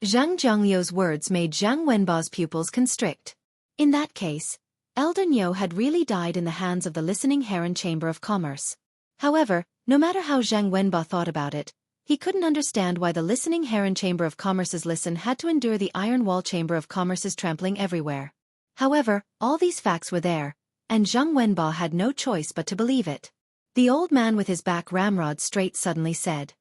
Zhang Zhongliu's words made Zhang Wenba's pupils constrict. In that case, Elder Nyo had really died in the hands of the Listening Heron Chamber of Commerce. However, no matter how Zhang Wenba thought about it, he couldn't understand why the Listening Heron Chamber of Commerce's listen had to endure the Iron Wall Chamber of Commerce's trampling everywhere. However, all these facts were there, and Zhang Wenba had no choice but to believe it. The old man with his back ramrod straight suddenly said,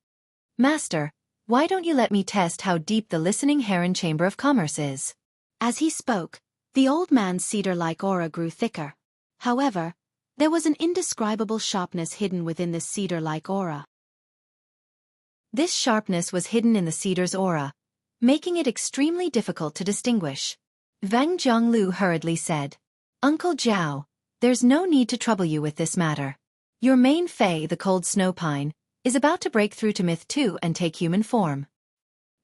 Master, why don't you let me test how deep the Listening Heron Chamber of Commerce is? As he spoke, the old man's cedar-like aura grew thicker. However, there was an indescribable sharpness hidden within this cedar-like aura. This sharpness was hidden in the cedar's aura, making it extremely difficult to distinguish. Wang Zhonglu hurriedly said, Uncle Zhao, there's no need to trouble you with this matter. Your main fae, the cold snow pine, is about to break through to Myth 2 and take human form.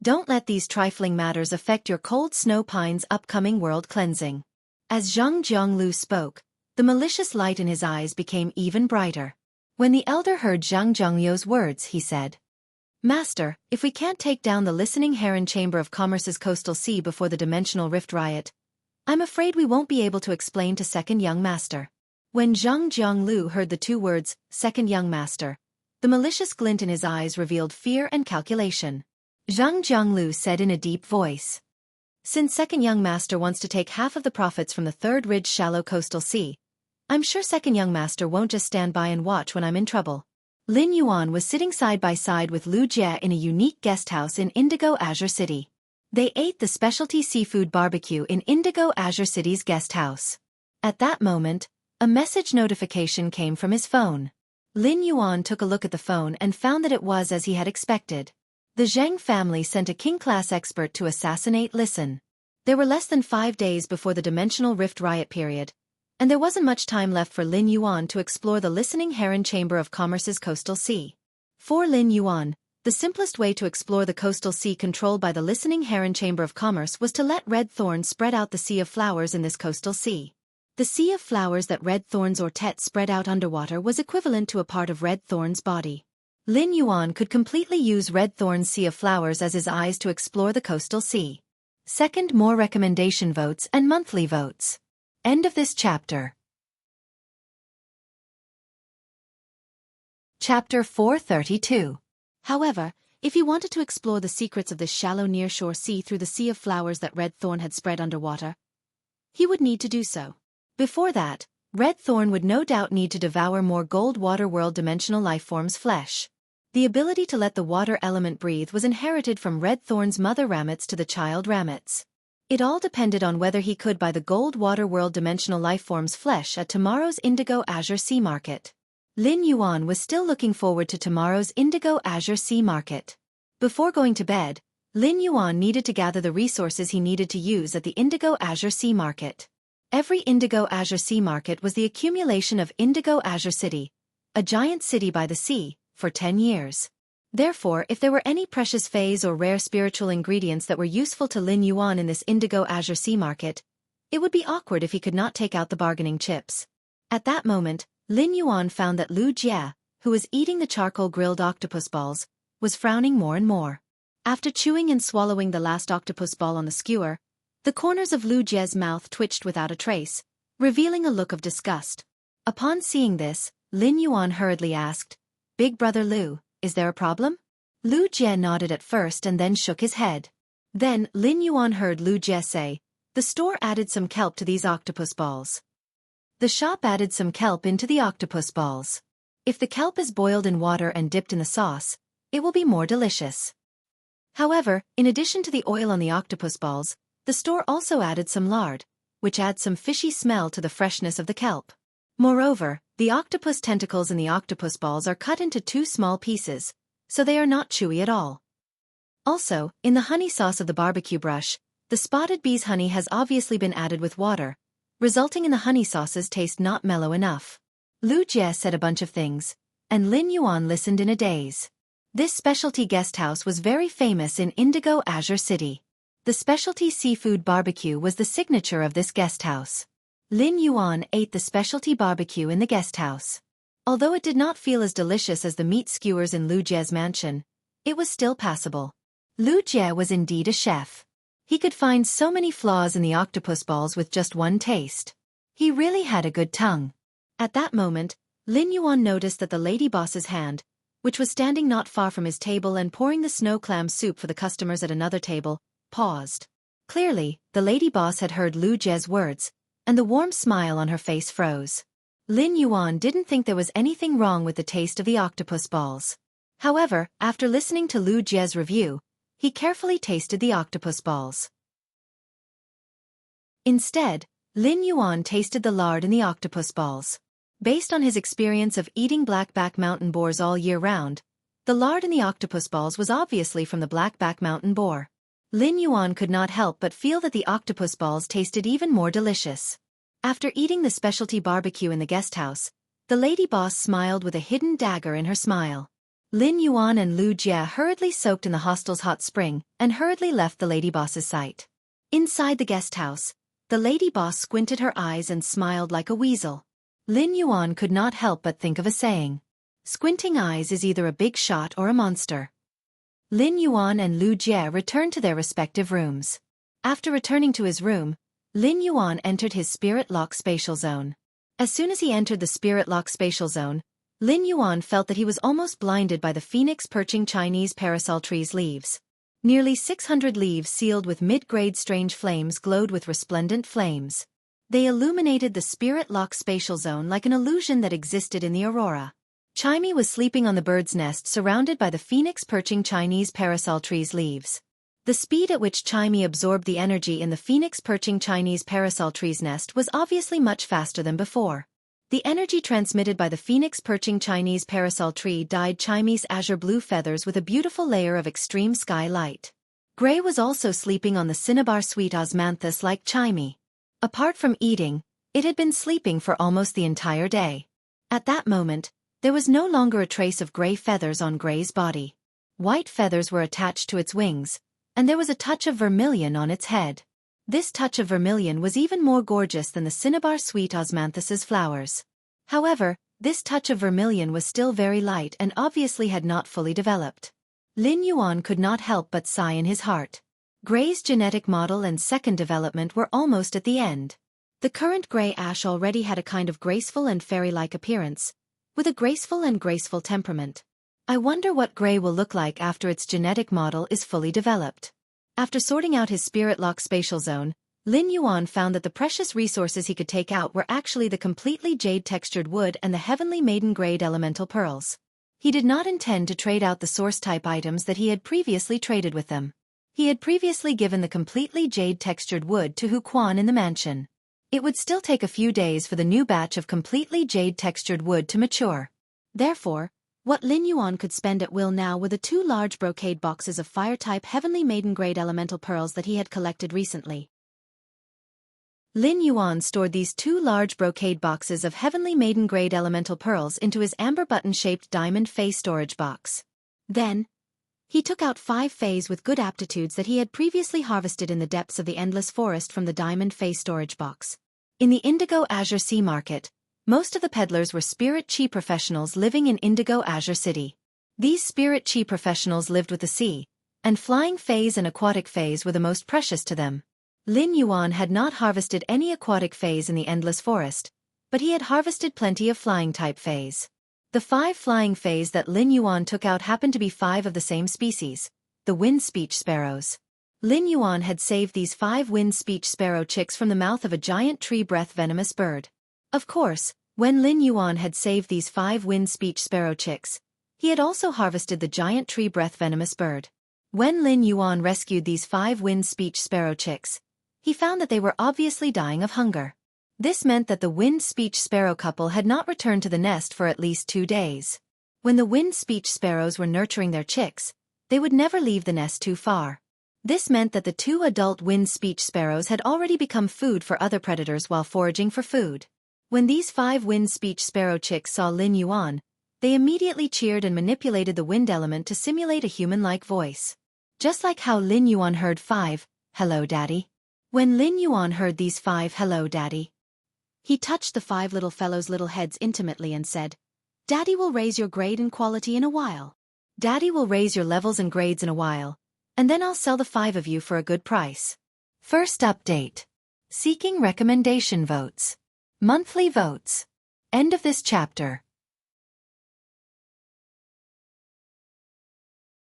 Don't let these trifling matters affect your cold snow pine's upcoming world cleansing. As Zhang Zhonglu spoke, the malicious light in his eyes became even brighter. When the elder heard Zhang Zhongliu's words, he said, Master, if we can't take down the Listening Heron Chamber of Commerce's coastal sea before the Dimensional Rift riot, I'm afraid we won't be able to explain to Second Young Master. When Zhang Zhonglu heard the two words, Second Young Master, the malicious glint in his eyes revealed fear and calculation. Zhang Zhonglu said in a deep voice, Since Second Young Master wants to take half of the profits from the Third Ridge Shallow Coastal Sea, I'm sure Second Young Master won't just stand by and watch when I'm in trouble. Lin Yuan was sitting side by side with Lu Jie in a unique guest house in Indigo Azure City. They ate the specialty seafood barbecue in Indigo Azure City's guest house. At that moment, a message notification came from his phone. Lin Yuan took a look at the phone and found that it was as he had expected. The Zheng family sent a king-class expert to assassinate Listen. There were less than 5 days before the Dimensional Rift riot period, and there wasn't much time left for Lin Yuan to explore the Listening Heron Chamber of Commerce's coastal sea. For Lin Yuan, the simplest way to explore the coastal sea controlled by the Listening Heron Chamber of Commerce was to let red thorns spread out the sea of flowers in this coastal sea. The sea of flowers that red thorns or tet spread out underwater was equivalent to a part of red thorn's body. Lin Yuan could completely use red thorn's sea of flowers as his eyes to explore the coastal sea. Second, more recommendation votes and monthly votes. End of this chapter. Chapter 432. However, if he wanted to explore the secrets of this shallow nearshore sea through the sea of flowers that Red Thorn had spread underwater, he would need to do so. Before that, Red Thorn would no doubt need to devour more Gold Water World dimensional lifeforms' flesh. The ability to let the water element breathe was inherited from Red Thorn's mother Ramets to the child Ramets. It all depended on whether he could buy the gold water world dimensional lifeform's flesh at tomorrow's Indigo Azure Sea Market. Lin Yuan was still looking forward to tomorrow's Indigo Azure Sea Market. Before going to bed, Lin Yuan needed to gather the resources he needed to use at the Indigo Azure Sea Market. Every Indigo Azure Sea Market was the accumulation of Indigo Azure City, a giant city by the sea, for 10 years. Therefore, if there were any precious phase or rare spiritual ingredients that were useful to Lin Yuan in this Indigo Azure Sea Market, it would be awkward if he could not take out the bargaining chips. At that moment, Lin Yuan found that Lu Jie, who was eating the charcoal-grilled octopus balls, was frowning more and more. After chewing and swallowing the last octopus ball on the skewer, the corners of Lu Jie's mouth twitched without a trace, revealing a look of disgust. Upon seeing this, Lin Yuan hurriedly asked, "Big brother Lu, is there a problem?" Lu Jie nodded at first and then shook his head. Then, Lin Yuan heard Lu Jie say, "The store added some kelp to these octopus balls. The shop added some kelp into the octopus balls. If the kelp is boiled in water and dipped in the sauce, it will be more delicious." However, in addition to the oil on the octopus balls, the store also added some lard, which adds some fishy smell to the freshness of the kelp. Moreover, the octopus tentacles in the octopus balls are cut into 2 small pieces, so they are not chewy at all. Also, in the honey sauce of the barbecue brush, the spotted bee's honey has obviously been added with water, resulting in the honey sauce's taste not mellow enough. Lu Jie said a bunch of things, and Lin Yuan listened in a daze. This specialty guest house was very famous in Indigo Azure City. The specialty seafood barbecue was the signature of this guest house. Lin Yuan ate the specialty barbecue in the guest house. Although it did not feel as delicious as the meat skewers in Lu Jie's mansion, it was still passable. Lu Jie was indeed a chef. He could find so many flaws in the octopus balls with just one taste. He really had a good tongue. At that moment, Lin Yuan noticed that the lady boss's hand, which was standing not far from his table and pouring the snow clam soup for the customers at another table, paused. Clearly, the lady boss had heard Lu Jie's words, and the warm smile on her face froze. Lin Yuan didn't think there was anything wrong with the taste of the octopus balls. However, after listening to Lu Jie's review, he carefully tasted the octopus balls. Instead, Lin Yuan tasted the lard in the octopus balls. Based on his experience of eating blackback mountain boars all year round, the lard in the octopus balls was obviously from the blackback mountain boar. Lin Yuan could not help but feel that the octopus balls tasted even more delicious. After eating the specialty barbecue in the guest house, the lady boss smiled with a hidden dagger in her smile. Lin Yuan and Lu Jie hurriedly soaked in the hostel's hot spring and hurriedly left the lady boss's sight. Inside the guest house, the lady boss squinted her eyes and smiled like a weasel. Lin Yuan could not help but think of a saying. Squinting eyes is either a big shot or a monster. Lin Yuan and Lu Jie returned to their respective rooms. After returning to his room, Lin Yuan entered his Spirit Lock spatial zone. As soon as he entered the Spirit Lock spatial zone, Lin Yuan felt that he was almost blinded by the phoenix perching Chinese parasol tree's leaves. Nearly 600 leaves sealed with mid-grade strange flames glowed with resplendent flames. They illuminated the Spirit Lock spatial zone like an illusion that existed in the aurora. Chimey was sleeping on the bird's nest surrounded by the phoenix perching Chinese parasol tree's leaves. The speed at which Chimey absorbed the energy in the phoenix perching Chinese parasol tree's nest was obviously much faster than before. The energy transmitted by the phoenix perching Chinese parasol tree dyed Chimey's azure blue feathers with a beautiful layer of extreme sky light. Gray was also sleeping on the cinnabar sweet osmanthus like Chimey. Apart from eating, it had been sleeping for almost the entire day. At that moment, there was no longer a trace of gray feathers on Gray's body. White feathers were attached to its wings, and there was a touch of vermilion on its head. This touch of vermilion was even more gorgeous than the cinnabar sweet osmanthus's flowers. However, this touch of vermilion was still very light and obviously had not fully developed. Lin Yuan could not help but sigh in his heart. Gray's genetic model and second development were almost at the end. The current gray ash already had a kind of graceful and fairy-like appearance, with a graceful temperament. I wonder what Gray will look like after its genetic model is fully developed. After sorting out his Spirit Lock spatial zone, Lin Yuan found that the precious resources he could take out were actually the completely jade-textured wood and the heavenly maiden-grade elemental pearls. He did not intend to trade out the source-type items that he had previously traded with them. He had previously given the completely jade-textured wood to Xueqi in the mansion. It would still take a few days for the new batch of completely jade-textured wood to mature. Therefore, what Lin Yuan could spend at will now were the 2 large brocade boxes of fire-type Heavenly Maiden-grade elemental pearls that he had collected recently. Lin Yuan stored these 2 large brocade boxes of Heavenly Maiden-grade elemental pearls into his amber button-shaped diamond Fey storage box. Then, he took out 5 Feys with good aptitudes that he had previously harvested in the depths of the Endless Forest from the diamond Fey storage box. In the Indigo Azure Sea Market, most of the peddlers were Spirit Chi professionals living in Indigo Azure City. These Spirit Chi professionals lived with the sea, and flying Feys and aquatic Feys were the most precious to them. Lin Yuan had not harvested any aquatic Feys in the Endless Forest, but he had harvested plenty of flying-type Feys. The 5 flying Feys that Lin Yuan took out happened to be 5 of the same species, the wind speech sparrows. Lin Yuan had saved these 5 wind speech sparrow chicks from the mouth of a giant tree breath venomous bird. Of course, when Lin Yuan had saved these 5 wind speech sparrow chicks, he had also harvested the giant tree breath venomous bird. When Lin Yuan rescued these 5 wind speech sparrow chicks, he found that they were obviously dying of hunger. This meant that the wind speech sparrow couple had not returned to the nest for at least 2 days. When the wind speech sparrows were nurturing their chicks, they would never leave the nest too far. This meant that the 2 adult wind speech sparrows had already become food for other predators while foraging for food. When these 5 wind speech sparrow chicks saw Lin Yuan, they immediately cheered and manipulated the wind element to simulate a human-like voice. Just like how Lin Yuan heard 5, "Hello, Daddy." When Lin Yuan heard these 5 "Hello, Daddy," he touched the 5 little fellows' little heads intimately and said, "Daddy will raise your grade and quality in a while. Daddy will raise your levels and grades in a while, and then I'll sell the 5 of you for a good price." First update. Seeking recommendation votes. Monthly votes. End of this chapter.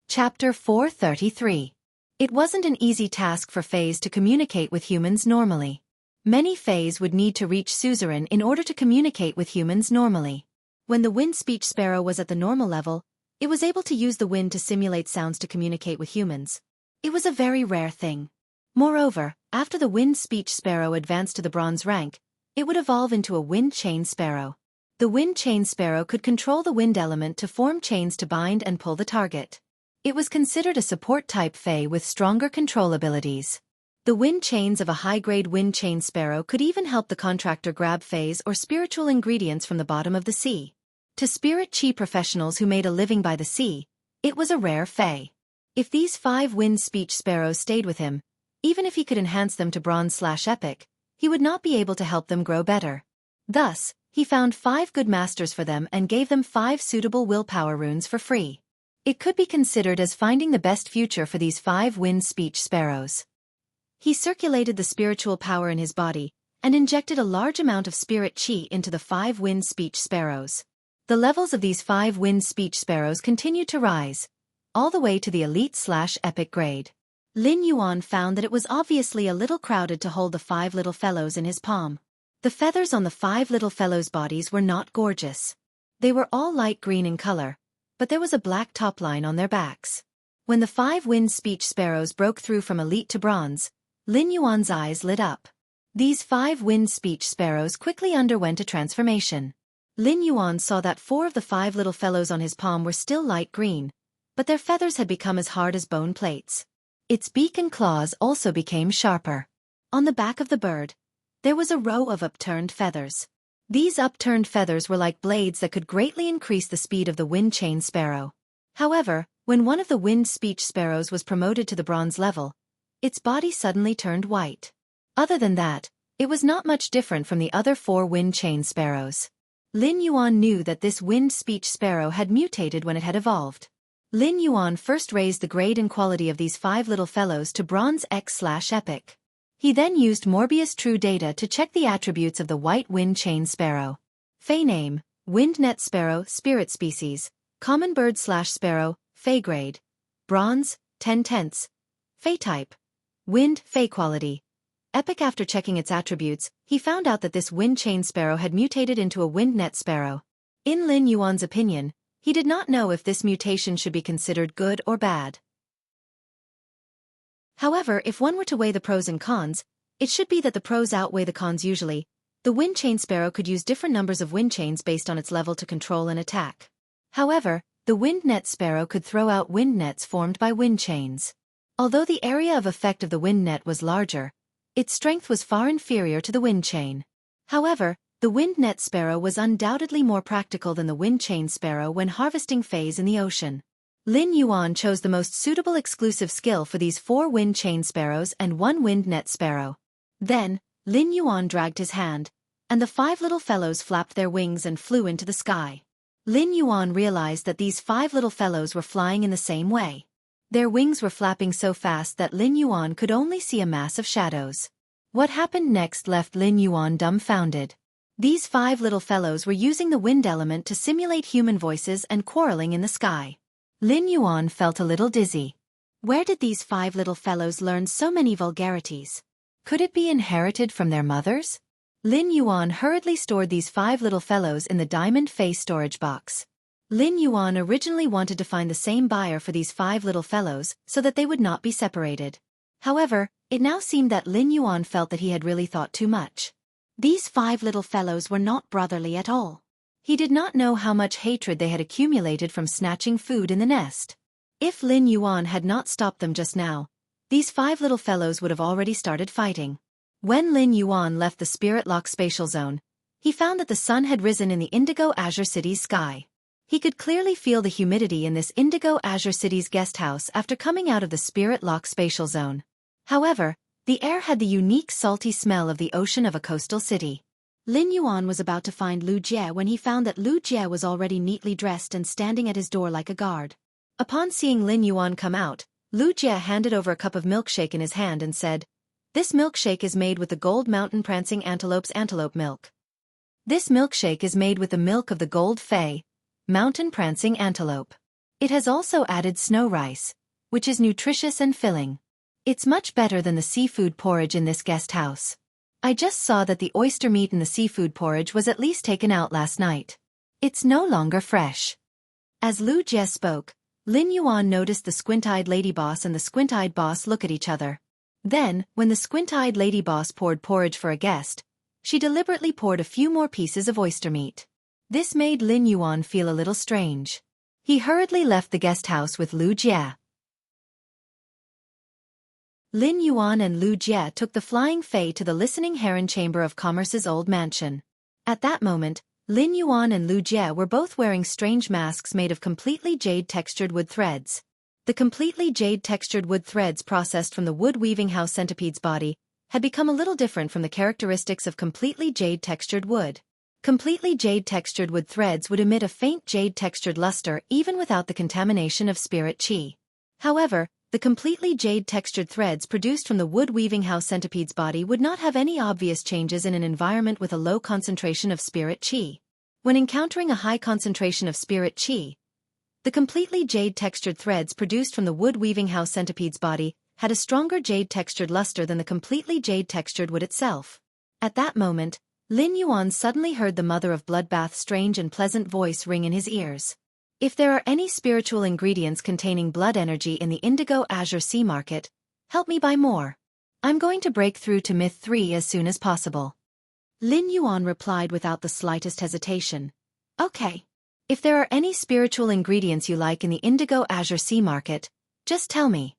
Chapter 433. It wasn't an easy task for Fays to communicate with humans normally. Many Fays would need to reach suzerain in order to communicate with humans normally. When the wind speech sparrow was at the normal level, it was able to use the wind to simulate sounds to communicate with humans. It was a very rare thing. Moreover, after the wind speech sparrow advanced to the bronze rank, it would evolve into a wind chain sparrow. The wind chain sparrow could control the wind element to form chains to bind and pull the target. It was considered a support-type Fey with stronger control abilities. The wind chains of a high-grade wind chain sparrow could even help the contractor grab Fays or spiritual ingredients from the bottom of the sea. To Spirit Chi professionals who made a living by the sea, it was a rare Fey. If these 5 wind speech sparrows stayed with him, even if he could enhance them to bronze/epic, he would not be able to help them grow better. Thus, he found 5 good masters for them and gave them 5 suitable willpower runes for free. It could be considered as finding the best future for these 5 wind speech sparrows. He circulated the spiritual power in his body, and injected a large amount of spirit chi into the 5 wind speech sparrows. The levels of these 5 wind speech sparrows continued to rise, all the way to the elite/epic grade. Lin Yuan found that it was obviously a little crowded to hold the 5 little fellows in his palm. The feathers on the 5 little fellows' bodies were not gorgeous. They were all light green in color, but there was a black top line on their backs. When the 5 wind speech sparrows broke through from elite to bronze, Lin Yuan's eyes lit up. These 5 wind speech sparrows quickly underwent a transformation. Lin Yuan saw that 4 of the 5 little fellows on his palm were still light green, but their feathers had become as hard as bone plates. Its beak and claws also became sharper. On the back of the bird, there was a row of upturned feathers. These upturned feathers were like blades that could greatly increase the speed of the wind chain sparrow. However, when one of the wind speech sparrows was promoted to the bronze level, its body suddenly turned white. Other than that, it was not much different from the other 4 wind chain sparrows. Lin Yuan knew that this wind speech sparrow had mutated when it had evolved. Lin Yuan first raised the grade and quality of these 5 little fellows to bronze X/epic. He then used Morbius True Data to check the attributes of the white wind chain sparrow. Fey name, wind net sparrow, spirit species, common bird/sparrow, Fey grade, bronze, 10/10. Fey type, wind, Fey quality. Epic. After checking its attributes, he found out that this wind chain sparrow had mutated into a wind net sparrow. In Lin Yuan's opinion, He did not know if this mutation should be considered good or bad. However, if one were to weigh the pros and cons, it should be that the pros outweigh the cons usually. The wind chain sparrow could use different numbers of wind chains based on its level to control and attack. However, the wind net sparrow could throw out wind nets formed by wind chains. Although the area of effect of the wind net was larger, its strength was far inferior to the wind chain. However, the wind net sparrow was undoubtedly more practical than the wind chain sparrow when harvesting phase in the ocean. Lin Yuan chose the most suitable exclusive skill for these 4 wind chain sparrows and 1 wind net sparrow. Then, Lin Yuan dragged his hand, and the 5 little fellows flapped their wings and flew into the sky. Lin Yuan realized that these 5 little fellows were flying in the same way. Their wings were flapping so fast that Lin Yuan could only see a mass of shadows. What happened next left Lin Yuan dumbfounded. These 5 little fellows were using the wind element to simulate human voices and quarreling in the sky. Lin Yuan felt a little dizzy. Where did these 5 little fellows learn so many vulgarities? Could it be inherited from their mothers? Lin Yuan hurriedly stored these 5 little fellows in the diamond face storage box. Lin Yuan originally wanted to find the same buyer for these 5 little fellows so that they would not be separated. However, it now seemed that Lin Yuan felt that he had really thought too much. These 5 little fellows were not brotherly at all. He did not know how much hatred they had accumulated from snatching food in the nest. If Lin Yuan had not stopped them just now, these 5 little fellows would have already started fighting. When Lin Yuan left the Spirit Lock spatial zone, he found that the sun had risen in the Indigo Azure City's sky. He could clearly feel the humidity in this Indigo Azure City's guest house after coming out of the Spirit Lock spatial zone. However, the air had the unique salty smell of the ocean of a coastal city. Lin Yuan was about to find Lu Jie when he found that Lu Jie was already neatly dressed and standing at his door like a guard. Upon seeing Lin Yuan come out, Lu Jie handed over a cup of milkshake in his hand and said, "This milkshake is made with the Gold Mountain Prancing Antelope's antelope milk. This milkshake is made with the milk of the Gold Fei, Mountain Prancing Antelope. It has also added snow rice, which is nutritious and filling. It's much better than the seafood porridge in this guest house. I just saw that the oyster meat in the seafood porridge was at least taken out last night. It's no longer fresh." As Lu Jie spoke, Lin Yuan noticed the squint-eyed lady boss and the squint-eyed boss look at each other. Then, when the squint-eyed lady boss poured porridge for a guest, she deliberately poured a few more pieces of oyster meat. This made Lin Yuan feel a little strange. He hurriedly left the guest house with Lu Jie. Lin Yuan and Lu Jie took the flying Fei to the Listening Heron Chamber of Commerce's old mansion. At that moment, Lin Yuan and Lu Jie were both wearing strange masks made of completely jade-textured wood threads. The completely jade-textured wood threads processed from the wood-weaving house centipede's body had become a little different from the characteristics of completely jade-textured wood. Completely jade-textured wood threads would emit a faint jade-textured luster even without the contamination of spirit qi. However, the completely jade-textured threads produced from the wood-weaving house centipede's body would not have any obvious changes in an environment with a low concentration of spirit qi. When encountering a high concentration of spirit qi, the completely jade-textured threads produced from the wood-weaving house centipede's body had a stronger jade-textured luster than the completely jade-textured wood itself. At that moment, Lin Yuan suddenly heard the mother of Bloodbath's strange and pleasant voice ring in his ears. "If there are any spiritual ingredients containing blood energy in the Indigo Azure Sea market, help me buy more. I'm going to break through to Myth 3 as soon as possible." Lin Yuan replied without the slightest hesitation. "Okay. If there are any spiritual ingredients you like in the Indigo Azure Sea market, just tell me."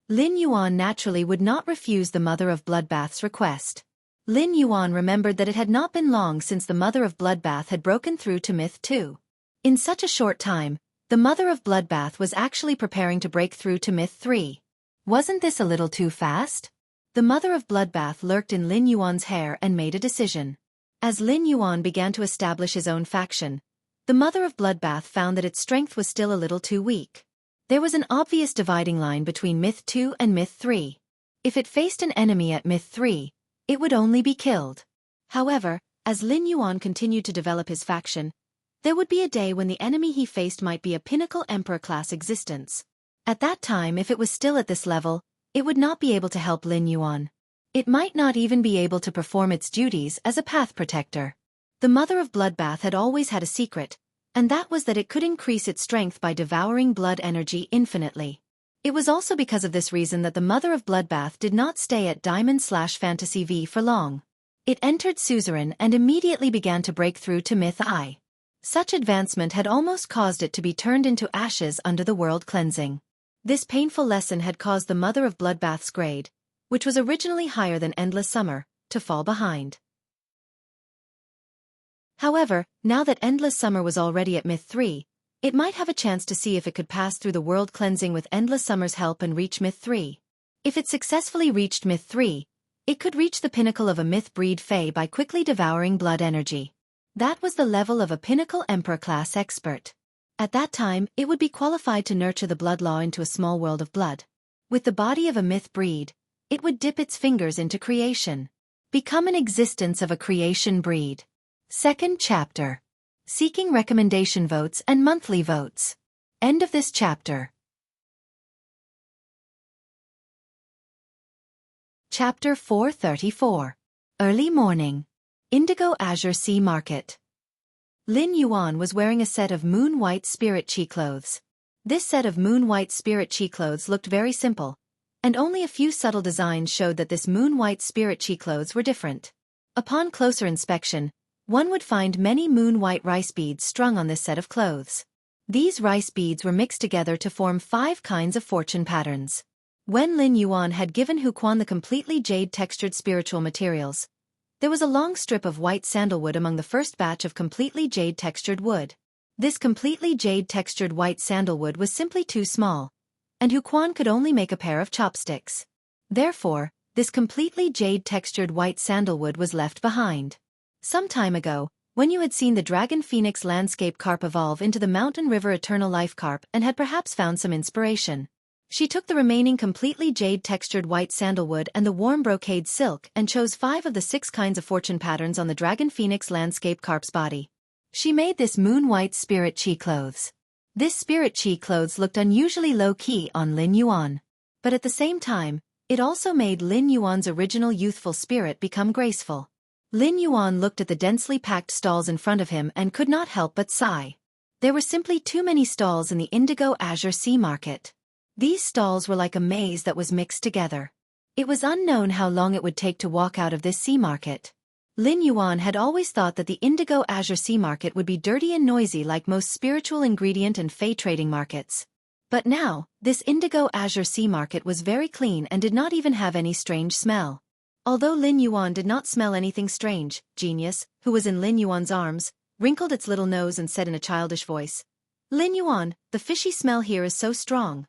Lin Yuan naturally would not refuse the mother of Bloodbath's request. Lin Yuan remembered that it had not been long since the mother of Bloodbath had broken through to Myth 2. In such a short time, the mother of Bloodbath was actually preparing to break through to Myth 3. Wasn't this a little too fast? The mother of Bloodbath lurked in Lin Yuan's hair and made a decision. As Lin Yuan began to establish his own faction, the mother of Bloodbath found that its strength was still a little too weak. There was an obvious dividing line between Myth 2 and Myth 3. If it faced an enemy at Myth 3, it would only be killed. However, as Lin Yuan continued to develop his faction, there would be a day when the enemy he faced might be a pinnacle emperor-class existence. At that time, if it was still at this level, it would not be able to help Lin Yuan. It might not even be able to perform its duties as a path protector. The mother of Bloodbath had always had a secret, and that was that it could increase its strength by devouring blood energy infinitely. It was also because of this reason that the mother of Bloodbath did not stay at Diamond/Fantasy V for long. It entered Suzerain and immediately began to break through to Myth I. Such advancement had almost caused it to be turned into ashes under the world cleansing. This painful lesson had caused the mother of Bloodbath's grade, which was originally higher than Endless Summer, to fall behind. However, now that Endless Summer was already at Myth 3, it might have a chance to see if it could pass through the world cleansing with Endless Summer's help and reach Myth 3. If it successfully reached Myth 3, it could reach the pinnacle of a myth breed Fae by quickly devouring blood energy. That was the level of a pinnacle Emperor-class expert. At that time, it would be qualified to nurture the blood law into a small world of blood. With the body of a myth breed, it would dip its fingers into creation. Become an existence of a creation breed. Second chapter. Seeking recommendation votes and monthly votes. End of this chapter. Chapter 434. Early Morning. Indigo Azure Sea Market. Lin Yuan was wearing a set of moon-white spirit chi clothes. This set of moon-white spirit chi clothes looked very simple, and only a few subtle designs showed that this moon-white spirit chi clothes were different. Upon closer inspection, one would find many moon-white rice beads strung on this set of clothes. These rice beads were mixed together to form 5 kinds of fortune patterns. When Lin Yuan had given Xueqi the completely jade-textured spiritual materials, there was a long strip of white sandalwood among the first batch of completely jade-textured wood. This completely jade-textured white sandalwood was simply too small, and Xueqi could only make a pair of chopsticks. Therefore, this completely jade-textured white sandalwood was left behind. Some time ago, when you had seen the Dragon Phoenix landscape carp evolve into the Mountain River Eternal Life carp and had perhaps found some inspiration, she took the remaining completely jade-textured white sandalwood and the warm brocade silk and chose 5 of the 6 kinds of fortune patterns on the Dragon Phoenix landscape carp's body. She made this moon-white spirit chi clothes. This spirit chi clothes looked unusually low-key on Lin Yuan. But at the same time, it also made Lin Yuan's original youthful spirit become graceful. Lin Yuan looked at the densely packed stalls in front of him and could not help but sigh. There were simply too many stalls in the Indigo Azure Sea Market. These stalls were like a maze that was mixed together. It was unknown how long it would take to walk out of this sea market. Lin Yuan had always thought that the Indigo Azure Sea Market would be dirty and noisy like most spiritual ingredient and Fae trading markets. But now, this Indigo Azure Sea Market was very clean and did not even have any strange smell. Although Lin Yuan did not smell anything strange, Genius, who was in Lin Yuan's arms, wrinkled its little nose and said in a childish voice, "Lin Yuan, the fishy smell here is so strong."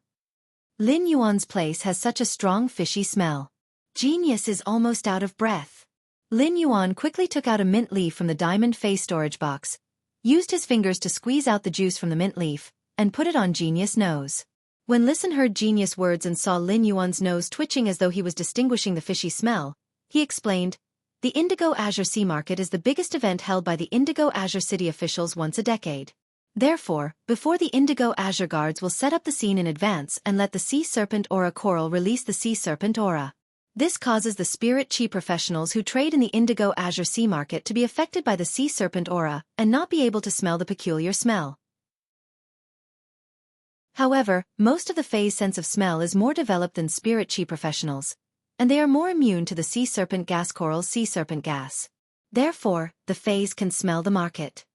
Lin Yuan's place has such a strong fishy smell. Genius is almost out of breath. Lin Yuan quickly took out a mint leaf from the diamond face storage box, used his fingers to squeeze out the juice from the mint leaf, and put it on Genius' nose. When Listen heard Genius' words and saw Lin Yuan's nose twitching as though he was distinguishing the fishy smell, he explained, "The Indigo Azure Sea Market is the biggest event held by the Indigo Azure City officials once a decade. Therefore, before the Indigo Azure Guards will set up the scene in advance and let the Sea Serpent Aura Coral release the Sea Serpent Aura. This causes the Spirit Chi professionals who trade in the Indigo Azure Sea Market to be affected by the Sea Serpent Aura and not be able to smell the peculiar smell. However, most of the Fae's sense of smell is more developed than Spirit Chi professionals, and they are more immune to the Sea Serpent Gas Coral's Sea Serpent Gas. Therefore, the Faes can smell the market."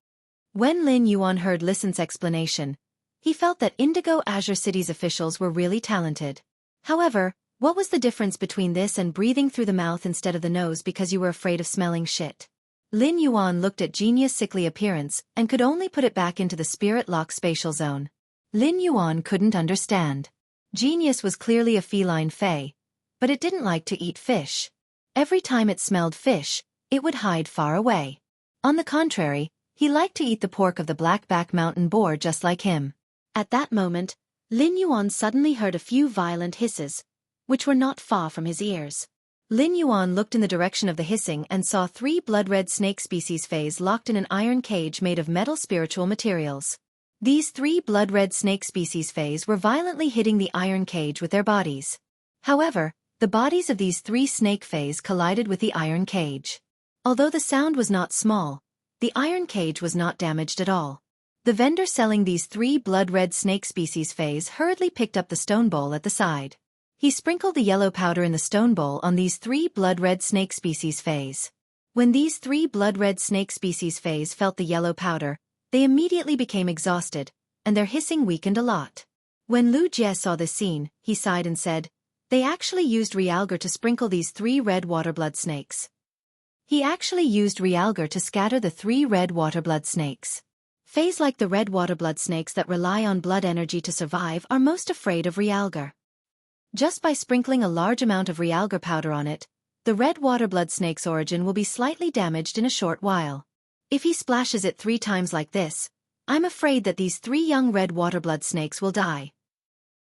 When Lin Yuan heard Listen's explanation, he felt that Indigo Azure City's officials were really talented. However, what was the difference between this and breathing through the mouth instead of the nose because you were afraid of smelling shit? Lin Yuan looked at Genius' sickly appearance and could only put it back into the spirit lock spatial zone. Lin Yuan couldn't understand. Genius was clearly a feline fae, but it didn't like to eat fish. Every time it smelled fish, it would hide far away. On the contrary, he liked to eat the pork of the blackback mountain boar just like him. At that moment, Lin Yuan suddenly heard a few violent hisses, which were not far from his ears. Lin Yuan looked in the direction of the hissing and saw 3 blood-red snake species fays locked in an iron cage made of metal spiritual materials. These 3 blood-red snake species fays were violently hitting the iron cage with their bodies. However, the bodies of these 3 snake fays collided with the iron cage. Although the sound was not small, the iron cage was not damaged at all. The vendor selling these 3 blood-red snake species phase hurriedly picked up the stone bowl at the side. He sprinkled the yellow powder in the stone bowl on these 3 blood-red snake species phase. When these 3 blood-red snake species phase felt the yellow powder, they immediately became exhausted, and their hissing weakened a lot. When Lu Jie saw this scene, he sighed and said, "They actually used realgar to sprinkle these 3 red water blood snakes." He actually used realgar to scatter the 3 red water blood snakes. Fays like the red water blood snakes that rely on blood energy to survive are most afraid of realgar. Just by sprinkling a large amount of realgar powder on it, the red water blood snake's origin will be slightly damaged in a short while. If he splashes it 3 times like this, I'm afraid that these 3 young red water blood snakes will die.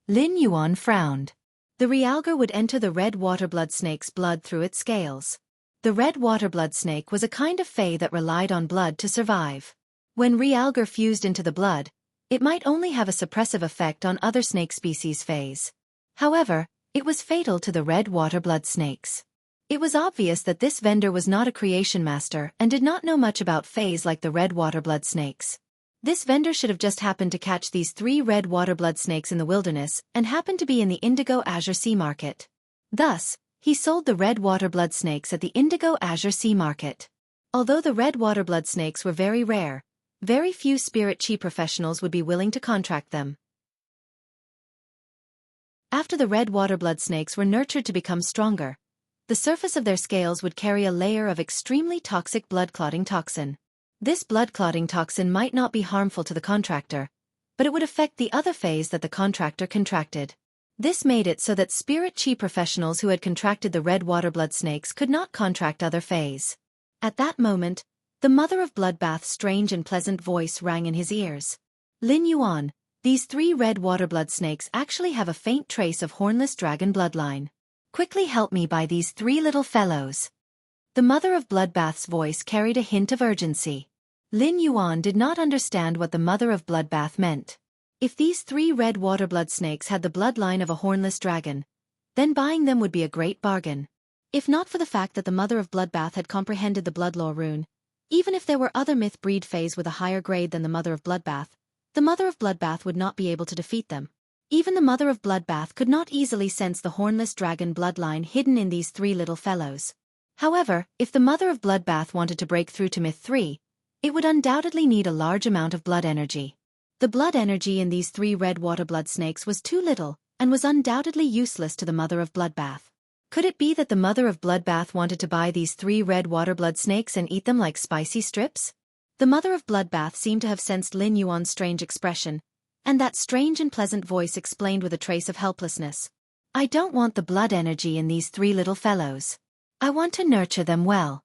Lin Yuan frowned. The realgar would enter the red water blood snake's blood through its scales. The red water blood snake was a kind of fey that relied on blood to survive. When realgar fused into the blood, it might only have a suppressive effect on other snake species fays. However, it was fatal to the red water blood snakes. It was obvious that this vendor was not a creation master and did not know much about fays like the red water blood snakes. This vendor should have just happened to catch these 3 red water blood snakes in the wilderness and happened to be in the Indigo Azure Sea Market. Thus, he sold the red water blood snakes at the Indigo Azure Sea Market. Although the red water blood snakes were very rare, very few spirit chi professionals would be willing to contract them. After the red water blood snakes were nurtured to become stronger, the surface of their scales would carry a layer of extremely toxic blood-clotting toxin. This blood-clotting toxin might not be harmful to the contractor, but it would affect the other phase that the contractor contracted. This made it so that spirit chi professionals who had contracted the red water blood snakes could not contract other phase. At that moment, the mother of Bloodbath's strange and pleasant voice rang in his ears. "Lin Yuan, these 3 red water blood snakes actually have a faint trace of hornless dragon bloodline. Quickly help me buy these 3 little fellows." The mother of Bloodbath's voice carried a hint of urgency. Lin Yuan did not understand what the mother of Bloodbath meant. If these 3 red water blood snakes had the bloodline of a hornless dragon, then buying them would be a great bargain. If not for the fact that the mother of Bloodbath had comprehended the bloodlaw rune, even if there were other myth breed fays with a higher grade than the mother of Bloodbath, the mother of Bloodbath would not be able to defeat them. Even the mother of Bloodbath could not easily sense the hornless dragon bloodline hidden in these 3 little fellows. However, if the mother of Bloodbath wanted to break through to Myth 3, it would undoubtedly need a large amount of blood energy. The blood energy in these 3 red water blood snakes was too little, and was undoubtedly useless to the mother of Bloodbath. Could it be that the mother of Bloodbath wanted to buy these 3 red water blood snakes and eat them like spicy strips? The mother of Bloodbath seemed to have sensed Lin Yuan's strange expression, and that strange and pleasant voice explained with a trace of helplessness. "I don't want the blood energy in these 3 little fellows. I want to nurture them well."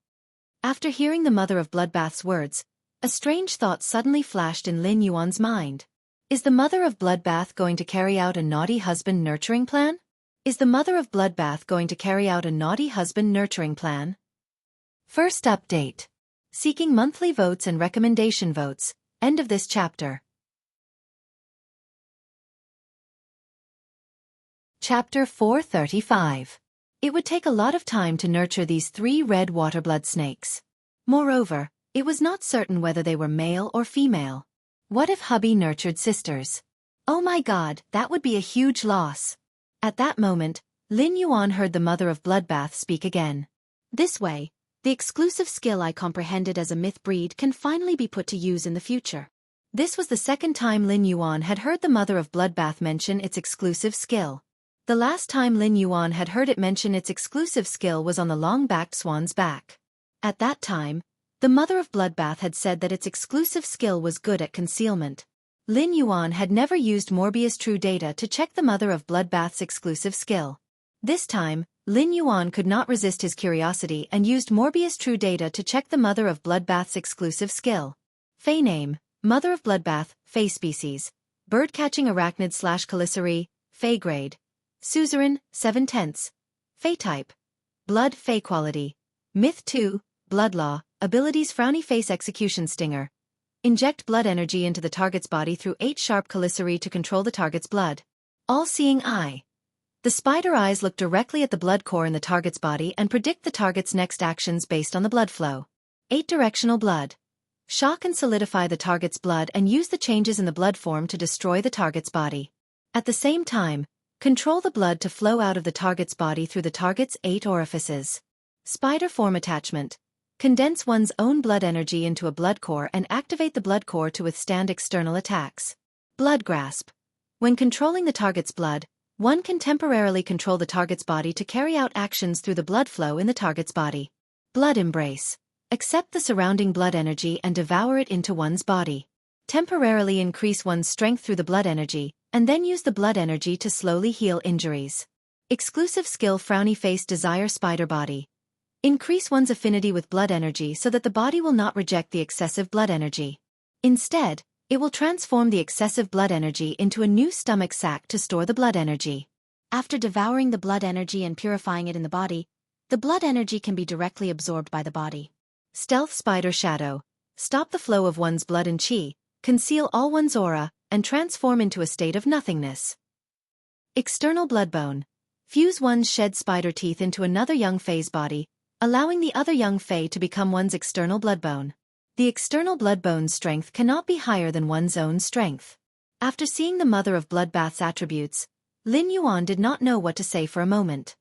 After hearing the mother of Bloodbath's words, a strange thought suddenly flashed in Lin Yuan's mind. Is the mother of Bloodbath going to carry out a naughty husband nurturing plan? Is the mother of Bloodbath going to carry out a naughty husband nurturing plan? First update. Seeking monthly votes and recommendation votes. End of this chapter. Chapter 435. It would take a lot of time to nurture these 3 red water blood snakes. Moreover, it was not certain whether they were male or female. What if hubby nurtured sisters? Oh my god, that would be a huge loss. At that moment, Lin Yuan heard the mother of Bloodbath speak again. This way, the exclusive skill I comprehended as a myth breed can finally be put to use in the future. This was the second time Lin Yuan had heard the mother of Bloodbath mention its exclusive skill. The last time Lin Yuan had heard it mention its exclusive skill was on the long-backed swan's back. At that time, the mother of Bloodbath had said that its exclusive skill was good at concealment. Lin Yuan had never used Morbius True Data to check the mother of Bloodbath's exclusive skill. This time, Lin Yuan could not resist his curiosity and used Morbius True Data to check the mother of Bloodbath's exclusive skill. Fey name, Mother of Bloodbath, Fey species, Bird-catching arachnid / Calicary, Fey grade, Suzerain, 7/10, Fey type, Blood Fey quality, Myth 2, Bloodlaw, abilities Frowny Face Execution Stinger. Inject blood energy into the target's body through 8 sharp calicary to control the target's blood. All-seeing eye. The spider eyes look directly at the blood core in the target's body and predict the target's next actions based on the blood flow. 8 directional blood. shock and solidify the target's blood and use the changes in the blood form to destroy the target's body. At the same time, control the blood to flow out of the target's body through the target's 8 orifices. Spider form attachment. Condense one's own blood energy into a blood core and activate the blood core to withstand external attacks. Blood grasp. When controlling the target's blood, one can temporarily control the target's body to carry out actions through the blood flow in the target's body. Blood embrace. Accept the surrounding blood energy and devour it into one's body. Temporarily increase one's strength through the blood energy, and then use the blood energy to slowly heal injuries. Exclusive skill Frowny Face Desire Spider Body. Increase one's affinity with blood energy so that the body will not reject the excessive blood energy. Instead, it will transform the excessive blood energy into a new stomach sac to store the blood energy. After devouring the blood energy and purifying it in the body, the blood energy can be directly absorbed by the body. Stealth Spider Shadow. Stop the flow of one's blood and chi, conceal all one's aura, and transform into a state of nothingness. External Bloodbone. Fuse one's shed spider teeth into another young Fae's body, allowing the other young Fae to become one's external bloodbone. The external bloodbone's strength cannot be higher than one's own strength. After seeing the Mother of Bloodbath's attributes, Lin Yuan did not know what to say for a moment.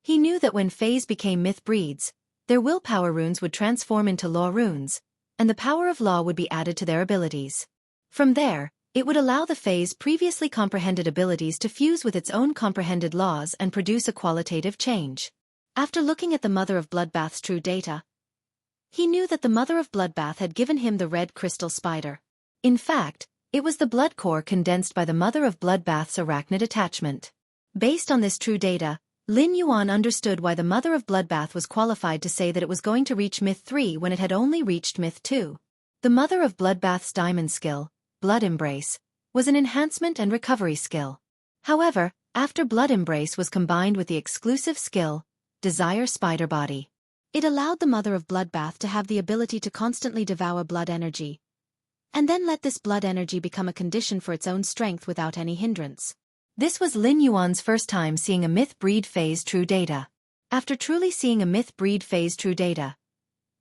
He knew that when Faes became myth breeds, their willpower runes would transform into law runes, and the power of law would be added to their abilities. From there, it would allow the Fae's previously comprehended abilities to fuse with its own comprehended laws and produce a qualitative change. After looking at the Mother of Bloodbath's true data, he knew that the Mother of Bloodbath had given him the red crystal spider. In fact, it was the blood core condensed by the Mother of Bloodbath's arachnid attachment. Based on this true data, Lin Yuan understood why the Mother of Bloodbath was qualified to say that it was going to reach Myth 3 when it had only reached Myth 2. The Mother of Bloodbath's diamond skill, Blood Embrace, was an enhancement and recovery skill. However, after Blood Embrace was combined with the exclusive skill, Desire Spider Body, it allowed the Mother of Bloodbath to have the ability to constantly devour blood energy, and then let this blood energy become a condition for its own strength without any hindrance. This was Lin Yuan's first time seeing a myth breed phase true data. After truly seeing a myth breed phase true data,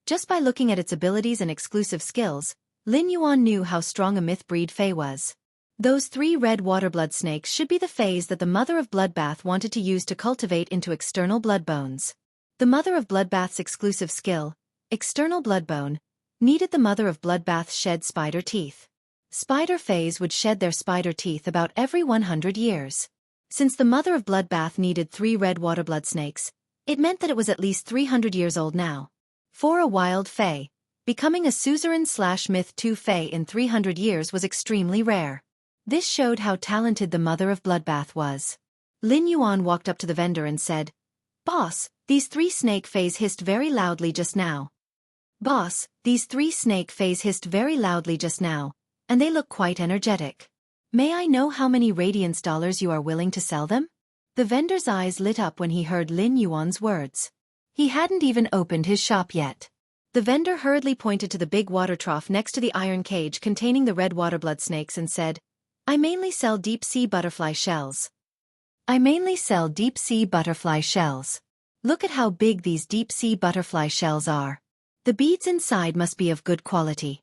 just by looking at its abilities and exclusive skills, Lin Yuan knew how strong a myth breed Fae was. Those 3 red water blood snakes should be the Faes that the Mother of Bloodbath wanted to use to cultivate into external bloodbones. The Mother of Bloodbath's exclusive skill, External Bloodbone, needed the Mother of Bloodbath's shed spider teeth. Spider Faes would shed their spider teeth about every 100 years. Since the Mother of Bloodbath needed 3 red water blood snakes, it meant that it was at least 300 years old now. For a wild Fae, becoming a suzerain/myth 2 Fae in 300 years was extremely rare. This showed how talented the Mother of Bloodbath was. Lin Yuan walked up to the vendor and said, "Boss, these 3 snake Faes hissed very loudly just now. Boss, these 3 snake Faes hissed very loudly just now, and they look quite energetic. May I know how many radiance dollars you are willing to sell them?" The vendor's eyes lit up when he heard Lin Yuan's words. He hadn't even opened his shop yet. The vendor hurriedly pointed to the big water trough next to the iron cage containing the red water blood snakes and said, "I mainly sell deep-sea butterfly shells. I mainly sell deep-sea butterfly shells. Look at how big these deep-sea butterfly shells are. The beads inside must be of good quality."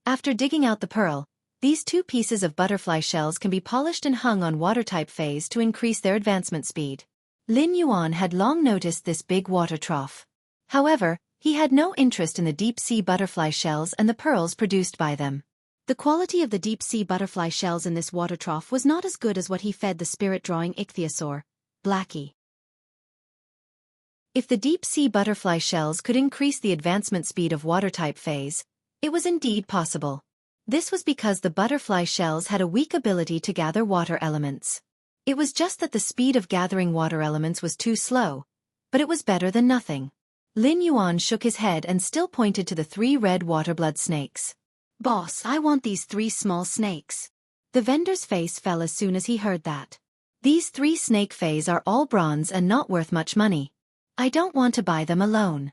After digging out the pearl, these 2 pieces of butterfly shells can be polished and hung on water-type Faes to increase their advancement speed. Lin Yuan had long noticed this big water trough. However, he had no interest in the deep-sea butterfly shells and the pearls produced by them. The quality of the deep-sea butterfly shells in this water trough was not as good as what he fed the spirit-drawing ichthyosaur, Blackie. If the deep-sea butterfly shells could increase the advancement speed of water-type Faes, it was indeed possible. This was because the butterfly shells had a weak ability to gather water elements. It was just that the speed of gathering water elements was too slow, but it was better than nothing. Lin Yuan shook his head and still pointed to the 3 red water blood snakes. "Boss, I want these 3 small snakes." The vendor's face fell as soon as he heard that. "These 3 snake Faes are all bronze and not worth much money. I don't want to buy them alone.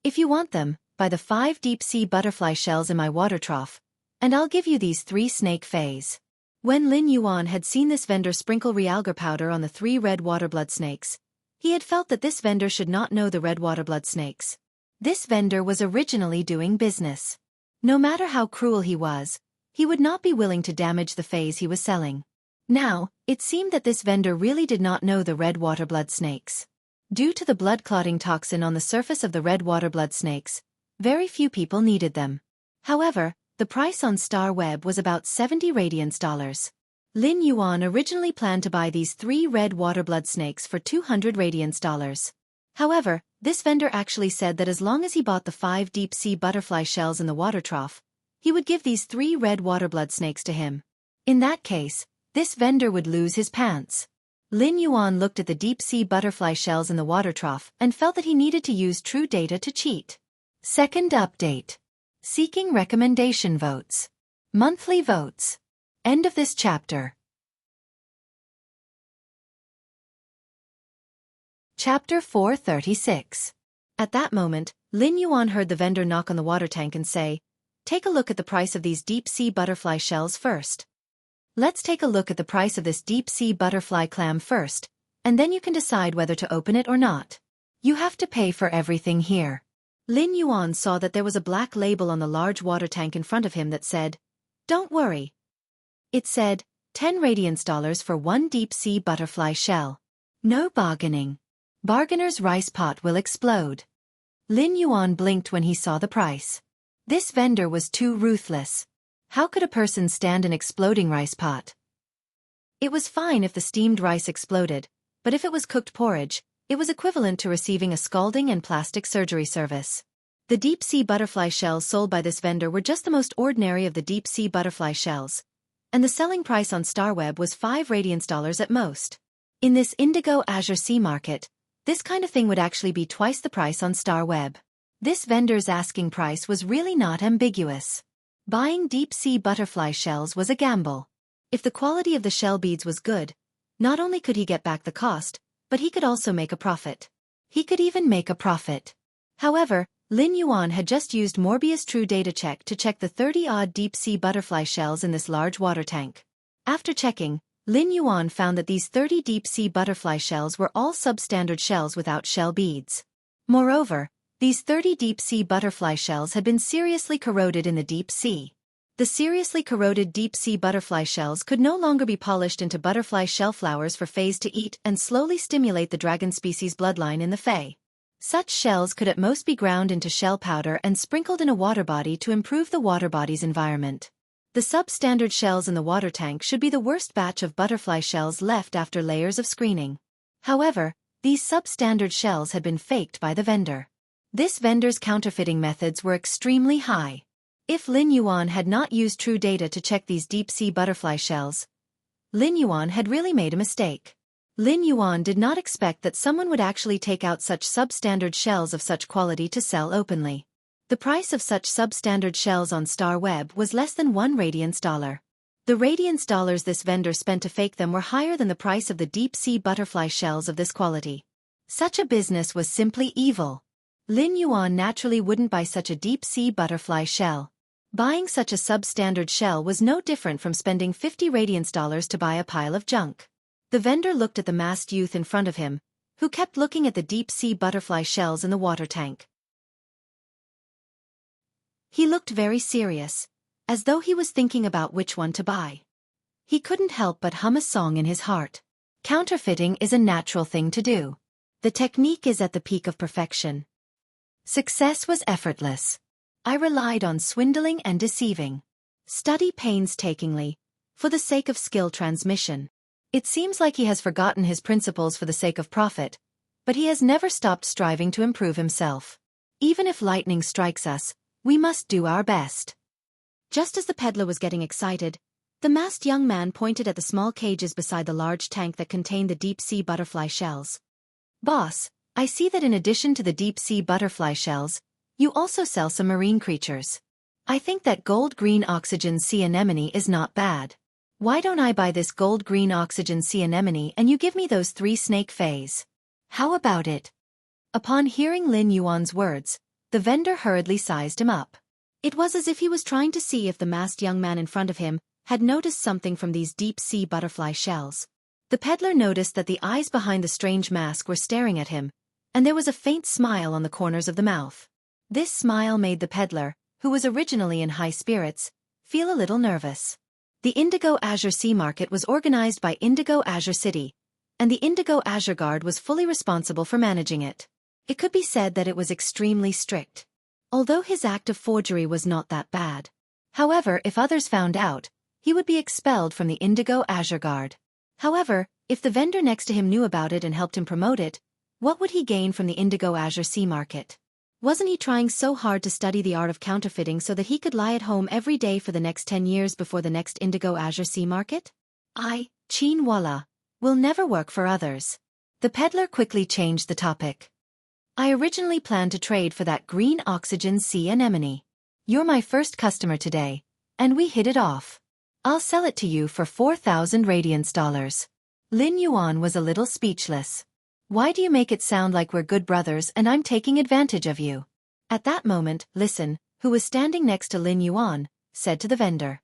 If you want them, buy the 5 deep-sea butterfly shells in my water trough, and I'll give you these 3 snake Faes." When Lin Yuan had seen this vendor sprinkle realgar powder on the 3 red water blood snakes, he had felt that this vendor should not know the red water blood snakes. This vendor was originally doing business. No matter how cruel he would not be willing to damage the fays he was selling. Now, it seemed that this vendor really did not know the red water blood snakes. Due to the blood-clotting toxin on the surface of the red water blood snakes, very few people needed them. However, the price on Star Web was about 70 radiance dollars. Lin Yuan originally planned to buy these 3 red water blood snakes for 200 radiance dollars. However, this vendor actually said that as long as he bought the 5 deep-sea butterfly shells in the water trough, he would give these 3 red water blood snakes to him. In that case, this vendor would lose his pants. Lin Yuan looked at the deep-sea butterfly shells in the water trough and felt that he needed to use true data to cheat. Second update. Seeking recommendation votes. Monthly votes. End of this chapter. Chapter 436. At that moment, Lin Yuan heard the vendor knock on the water tank and say, "Take a look at the price of these deep-sea butterfly shells first." Let's take a look at the price of this deep-sea butterfly clam first, and then you can decide whether to open it or not. You have to pay for everything here. Lin Yuan saw that there was a black label on the large water tank in front of him that said, "Don't worry." It said, 10 radiance dollars for 1 deep-sea butterfly shell. No bargaining. Bargainer's rice pot will explode. Lin Yuan blinked when he saw the price. This vendor was too ruthless. How could a person stand an exploding rice pot? It was fine if the steamed rice exploded, but if it was cooked porridge, it was equivalent to receiving a scalding and plastic surgery service. The deep-sea butterfly shells sold by this vendor were just the most ordinary of the deep-sea butterfly shells, and the selling price on StarWeb was 5 radiance dollars at most. In this indigo azure sea market, this kind of thing would actually be twice the price on StarWeb. This vendor's asking price was really not ambiguous. Buying deep-sea butterfly shells was a gamble. If the quality of the shell beads was good, not only could he get back the cost, but he could also make a profit. He could even make a profit. However, Lin Yuan had just used Morbius True Data Check to check the 30-odd deep-sea butterfly shells in this large water tank. After checking, Lin Yuan found that these 30 deep-sea butterfly shells were all substandard shells without shell beads. Moreover, these 30 deep-sea butterfly shells had been seriously corroded in the deep sea. The seriously corroded deep-sea butterfly shells could no longer be polished into butterfly shell flowers for fays to eat and slowly stimulate the dragon species bloodline in the fae. Such shells could at most be ground into shell powder and sprinkled in a water body to improve the water body's environment. The substandard shells in the water tank should be the worst batch of butterfly shells left after layers of screening. However, these substandard shells had been faked by the vendor. This vendor's counterfeiting methods were extremely high. If Lin Yuan had not used true data to check these deep-sea butterfly shells, Lin Yuan had really made a mistake. Lin Yuan did not expect that someone would actually take out such substandard shells of such quality to sell openly. The price of such substandard shells on StarWeb was less than 1 radiance dollar. The radiance dollars this vendor spent to fake them were higher than the price of the deep-sea butterfly shells of this quality. Such a business was simply evil. Lin Yuan naturally wouldn't buy such a deep-sea butterfly shell. Buying such a substandard shell was no different from spending 50 radiance dollars to buy a pile of junk. The vendor looked at the masked youth in front of him, who kept looking at the deep-sea butterfly shells in the water tank. He looked very serious, as though he was thinking about which one to buy. He couldn't help but hum a song in his heart. Counterfeiting is a natural thing to do. The technique is at the peak of perfection. Success was effortless. I relied on swindling and deceiving. Study painstakingly, for the sake of skill transmission. It seems like he has forgotten his principles for the sake of profit, but he has never stopped striving to improve himself. Even if lightning strikes us, we must do our best. Just as the peddler was getting excited, the masked young man pointed at the small cages beside the large tank that contained the deep-sea butterfly shells. "Boss, I see that in addition to the deep-sea butterfly shells, you also sell some marine creatures. I think that gold-green oxygen sea anemone is not bad. Why don't I buy this gold-green oxygen sea anemone and you give me those 3 snake fays? How about it?" Upon hearing Lin Yuan's words, the vendor hurriedly sized him up. It was as if he was trying to see if the masked young man in front of him had noticed something from these deep-sea butterfly shells. The peddler noticed that the eyes behind the strange mask were staring at him, and there was a faint smile on the corners of the mouth. This smile made the peddler, who was originally in high spirits, feel a little nervous. The Indigo Azure Sea Market was organized by Indigo Azure City, and the Indigo Azure Guard was fully responsible for managing it. It could be said that it was extremely strict. Although his act of forgery was not that bad. However, if others found out, he would be expelled from the Indigo Azure Guard. However, if the vendor next to him knew about it and helped him promote it, what would he gain from the Indigo Azure Sea Market? Wasn't he trying so hard to study the art of counterfeiting so that he could lie at home every day for the next 10 years before the next Indigo Azure Sea Market? Cheen Walla, will never work for others. The peddler quickly changed the topic. I originally planned to trade for that green oxygen sea anemone. You're my first customer today, and we hit it off. I'll sell it to you for 4,000 radiance dollars. Lin Yuan was a little speechless. Why do you make it sound like we're good brothers and I'm taking advantage of you? At that moment, Listen, who was standing next to Lin Yuan, said to the vendor.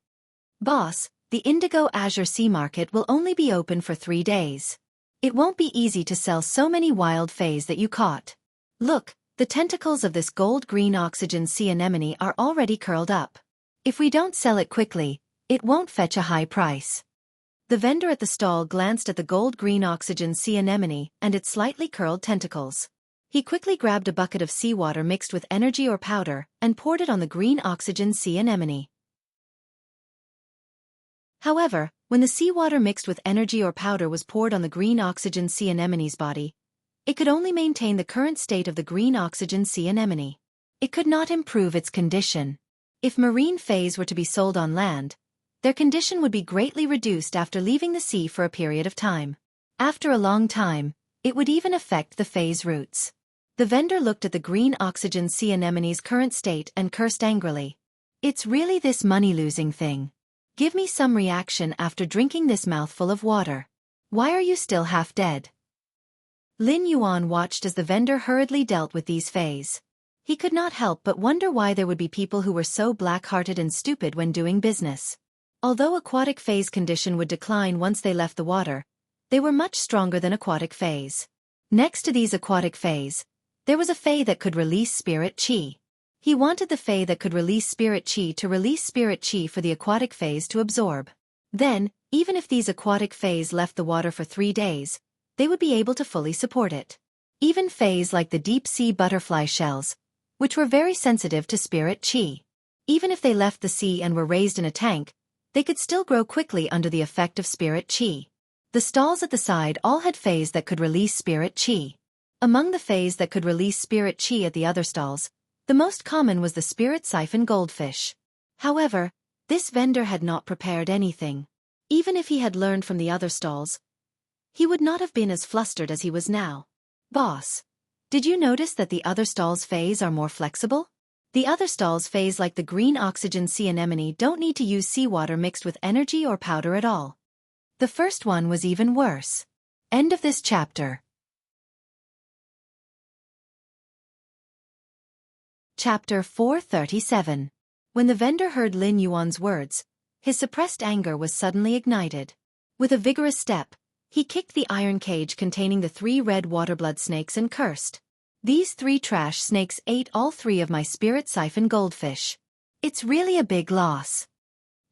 Boss, the Indigo Azure Sea Market will only be open for 3 days. It won't be easy to sell so many wild fays that you caught. Look, the tentacles of this gold-green oxygen sea anemone are already curled up. If we don't sell it quickly, it won't fetch a high price. The vendor at the stall glanced at the gold-green oxygen sea anemone and its slightly curled tentacles. He quickly grabbed a bucket of seawater mixed with energy or powder and poured it on the green oxygen sea anemone. However, when the seawater mixed with energy or powder was poured on the green oxygen sea anemone's body, it could only maintain the current state of the green oxygen sea anemone. It could not improve its condition. If marine fays were to be sold on land, their condition would be greatly reduced after leaving the sea for a period of time. After a long time, it would even affect the fay's roots. The vendor looked at the green oxygen sea anemone's current state and cursed angrily. It's really this money-losing thing. Give me some reaction after drinking this mouthful of water. Why are you still half dead? Lin Yuan watched as the vendor hurriedly dealt with these fays. He could not help but wonder why there would be people who were so black-hearted and stupid when doing business. Although aquatic fays' condition would decline once they left the water, they were much stronger than aquatic fays. Next to these aquatic fays, there was a fay that could release spirit chi. He wanted the fay that could release spirit chi to release spirit chi for the aquatic fays to absorb. Then, even if these aquatic fays left the water for 3 days, they would be able to fully support it. Even fays like the deep-sea butterfly shells, which were very sensitive to spirit chi. Even if they left the sea and were raised in a tank, they could still grow quickly under the effect of spirit chi. The stalls at the side all had fays that could release spirit chi. Among the fays that could release spirit chi at the other stalls, the most common was the spirit siphon goldfish. However, this vendor had not prepared anything. Even if he had learned from the other stalls, he would not have been as flustered as he was now. Boss, did you notice that the other stalls' fays are more flexible? The other stalls' fays like the green oxygen sea anemone don't need to use seawater mixed with energy or powder at all. The first one was even worse. End of this chapter. Chapter 437. When the vendor heard Lin Yuan's words, his suppressed anger was suddenly ignited. With a vigorous step, he kicked the iron cage containing the 3 red waterblood snakes and cursed. These 3 trash snakes ate all 3 of my spirit siphon goldfish. It's really a big loss.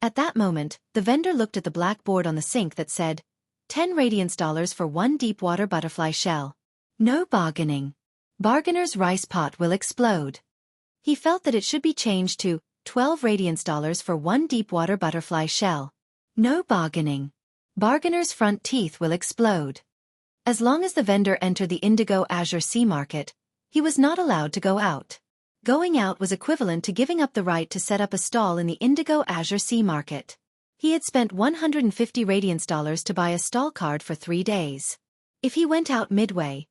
At that moment, the vendor looked at the black board on the sink that said, 10 radiance dollars for 1 deep water butterfly shell. No bargaining. Bargainer's rice pot will explode. He felt that it should be changed to 12 radiance dollars for 1 deep water butterfly shell. No bargaining. Bargainer's front teeth will explode. As long as the vendor entered the Indigo Azure Sea Market, he was not allowed to go out. Going out was equivalent to giving up the right to set up a stall in the Indigo Azure Sea Market. He had spent 150 radiance dollars to buy a stall card for 3 days. If he went out midway,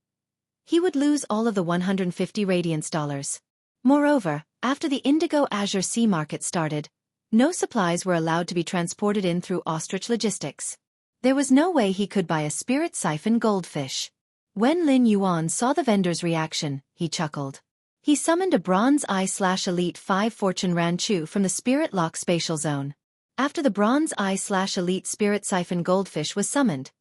he would lose all of the 150 radiance dollars. Moreover, after the Indigo Azure Sea Market started, no supplies were allowed to be transported in through ostrich logistics. There was no way he could buy a spirit siphon goldfish. When Lin Yuan saw the vendor's reaction, he chuckled. He summoned a Bronze Eye/Elite 5 Fortune Ranchu from the Spirit Lock Spatial Zone. After the Bronze Eye/Elite Spirit Siphon Goldfish was summoned,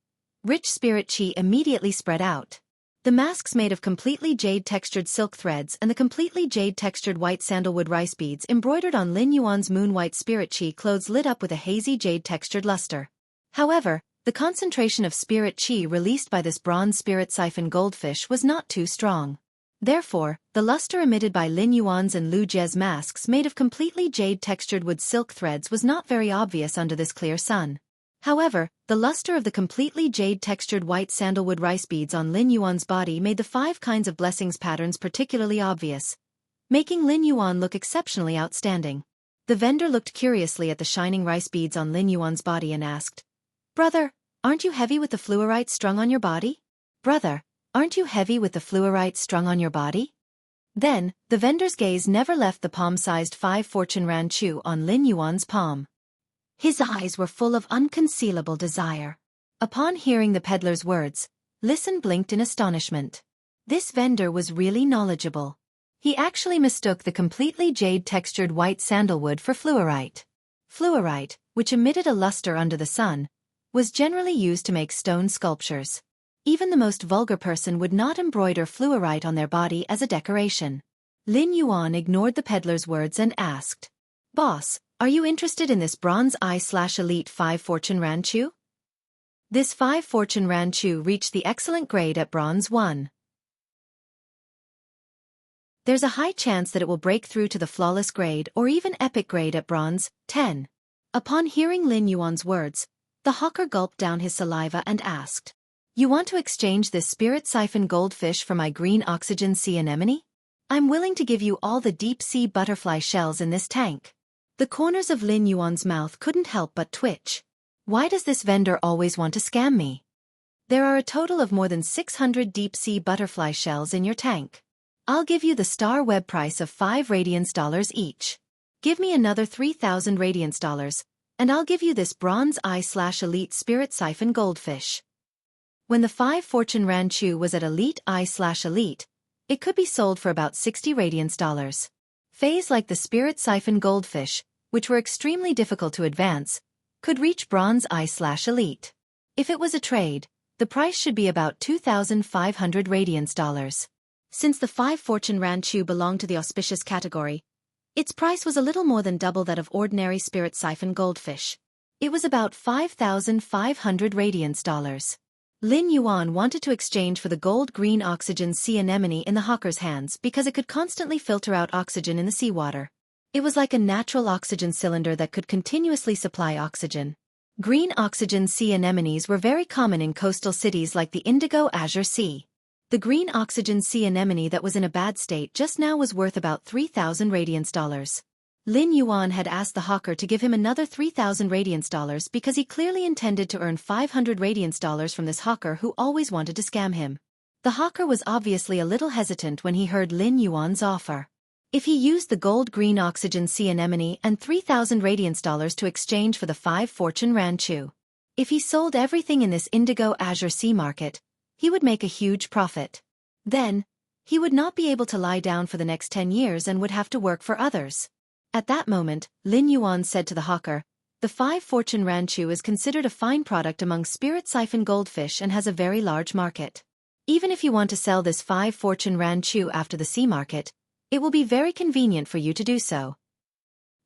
rich spirit chi immediately spread out. The masks made of completely jade-textured silk threads and the completely jade-textured white sandalwood rice beads embroidered on Lin Yuan's moon-white spirit chi clothes lit up with a hazy jade-textured luster. However, the concentration of spirit chi released by this bronze spirit siphon goldfish was not too strong. Therefore, the luster emitted by Lin Yuan's and Lu Jie's masks made of completely jade-textured wood silk threads was not very obvious under this clear sun. However, the luster of the completely jade-textured white sandalwood rice beads on Lin Yuan's body made the 5 kinds of blessings patterns particularly obvious, making Lin Yuan look exceptionally outstanding. The vendor looked curiously at the shining rice beads on Lin Yuan's body and asked, "Brother, aren't you heavy with the fluorite strung on your body? Brother, aren't you heavy with the fluorite strung on your body?" Then, the vendor's gaze never left the palm-sized 5 fortune ranchu on Lin Yuan's palm. His eyes were full of unconcealable desire. Upon hearing the peddler's words, Listen blinked in astonishment. This vendor was really knowledgeable. He actually mistook the completely jade-textured white sandalwood for fluorite. Fluorite, which emitted a luster under the sun, was generally used to make stone sculptures. Even the most vulgar person would not embroider fluorite on their body as a decoration. Lin Yuan ignored the peddler's words and asked, "Boss, are you interested in this bronze I/Elite 5 fortune ranchu?" This 5 fortune ranchu reached the excellent grade at bronze 1. There's a high chance that it will break through to the flawless grade or even epic grade at bronze 10. Upon hearing Lin Yuan's words, the hawker gulped down his saliva and asked, "You want to exchange this spirit siphon goldfish for my green oxygen sea anemone? I'm willing to give you all the deep-sea butterfly shells in this tank." The corners of Lin Yuan's mouth couldn't help but twitch. Why does this vendor always want to scam me? There are a total of more than 600 deep-sea butterfly shells in your tank. I'll give you the star web price of 5 radiance dollars each. Give me another 3,000 radiance dollars, and I'll give you this bronze I/Elite spirit siphon goldfish. When the 5 fortune ranchu was at Elite I/Elite, it could be sold for about 60 radiance dollars. Phase like the spirit siphon goldfish, which were extremely difficult to advance, could reach bronze I/Elite. If it was a trade, the price should be about 2,500 radiance dollars. Since the 5 fortune ranchu belonged to the auspicious category, its price was a little more than double that of ordinary spirit siphon goldfish. It was about 5,500 radiance dollars. Lin Yuan wanted to exchange for the gold-green oxygen sea anemone in the hawker's hands because it could constantly filter out oxygen in the seawater. It was like a natural oxygen cylinder that could continuously supply oxygen. Green oxygen sea anemones were very common in coastal cities like the Indigo Azure Sea. The green oxygen sea anemone that was in a bad state just now was worth about 3,000 radiance dollars. Lin Yuan had asked the hawker to give him another 3,000 radiance dollars because he clearly intended to earn 500 radiance dollars from this hawker who always wanted to scam him. The hawker was obviously a little hesitant when he heard Lin Yuan's offer. If he used the gold-green oxygen sea anemone and 3,000 radiance dollars to exchange for the 5 fortune ranchu. If he sold everything in this Indigo Azure Sea market, he would make a huge profit. Then, he would not be able to lie down for the next 10 years and would have to work for others. At that moment, Lin Yuan said to the hawker, "The 5 fortune ranchu is considered a fine product among spirit siphon goldfish and has a very large market. Even if you want to sell this 5 fortune ranchu after the sea market, it will be very convenient for you to do so.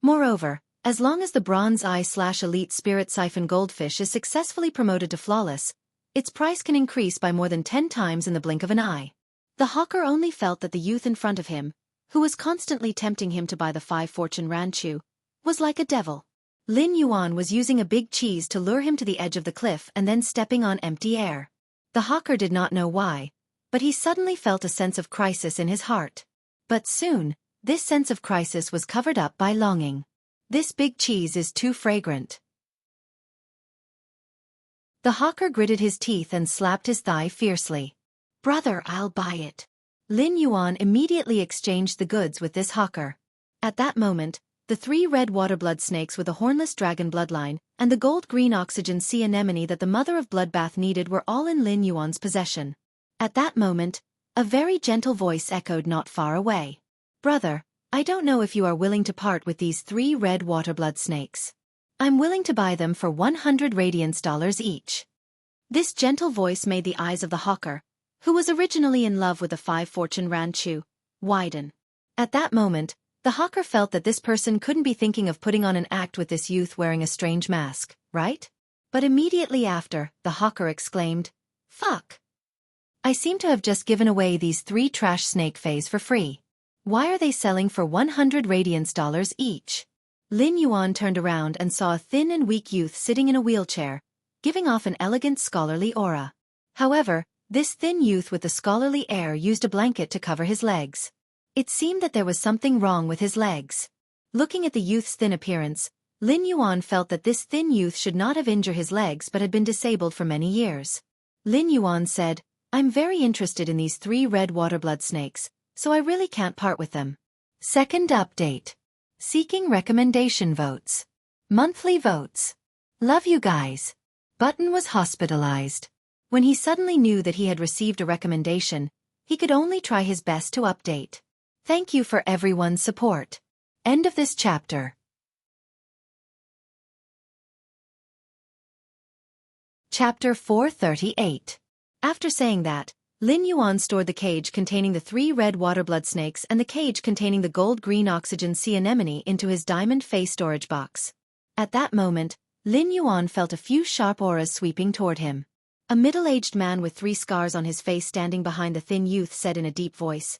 Moreover, as long as the bronze I/Elite spirit siphon goldfish is successfully promoted to flawless, its price can increase by more than 10 times in the blink of an eye." The hawker only felt that the youth in front of him, who was constantly tempting him to buy the 5 fortune ranchu, was like a devil. Lin Yuan was using a big cheese to lure him to the edge of the cliff and then stepping on empty air. The hawker did not know why, but he suddenly felt a sense of crisis in his heart. But soon, this sense of crisis was covered up by longing. This big cheese is too fragrant. The hawker gritted his teeth and slapped his thigh fiercely. "Brother, I'll buy it." Lin Yuan immediately exchanged the goods with this hawker. At that moment, the 3 red waterblood snakes with a hornless dragon bloodline and the gold-green oxygen sea anemone that the mother of bloodbath needed were all in Lin Yuan's possession. At that moment, a very gentle voice echoed not far away. "Brother, I don't know if you are willing to part with these 3 red waterblood snakes. I'm willing to buy them for 100 radiance dollars each." This gentle voice made the eyes of the hawker, who was originally in love with the 5-fortune ranchu, widen. At that moment, the hawker felt that this person couldn't be thinking of putting on an act with this youth wearing a strange mask, right? But immediately after, the hawker exclaimed, "Fuck! I seem to have just given away these 3 trash snake fays for free. Why are they selling for 100 radiance dollars each?" Lin Yuan turned around and saw a thin and weak youth sitting in a wheelchair, giving off an elegant scholarly aura. However, this thin youth with the scholarly air used a blanket to cover his legs. It seemed that there was something wrong with his legs. Looking at the youth's thin appearance, Lin Yuan felt that this thin youth should not have injured his legs but had been disabled for many years. Lin Yuan said, "I'm very interested in these 3 red water blood snakes, so I really can't part with them." Second update. Seeking recommendation votes. Monthly votes. Love you guys. Button was hospitalized. When he suddenly knew that he had received a recommendation, he could only try his best to update. Thank you for everyone's support. End of this chapter. Chapter 438. After saying that, Lin Yuan stored the cage containing the 3 red water blood snakes and the cage containing the gold-green oxygen sea anemone into his diamond face storage box. At that moment, Lin Yuan felt a few sharp auras sweeping toward him. A middle-aged man with 3 scars on his face standing behind the thin youth said in a deep voice,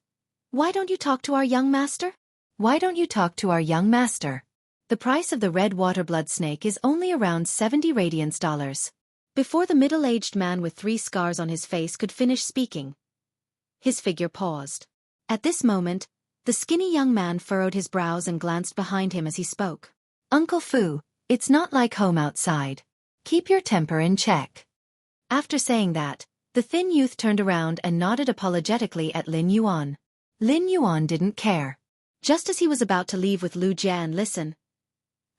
"Why don't you talk to our young master? Why don't you talk to our young master? The price of the red water blood snake is only around 70 radiance dollars." Before the middle-aged man with 3 scars on his face could finish speaking, his figure paused. At this moment, the skinny young man furrowed his brows and glanced behind him as he spoke. "Uncle Fu, it's not like home outside. Keep your temper in check." After saying that, the thin youth turned around and nodded apologetically at Lin Yuan. Lin Yuan didn't care. Just as he was about to leave with Lu Jia and listen,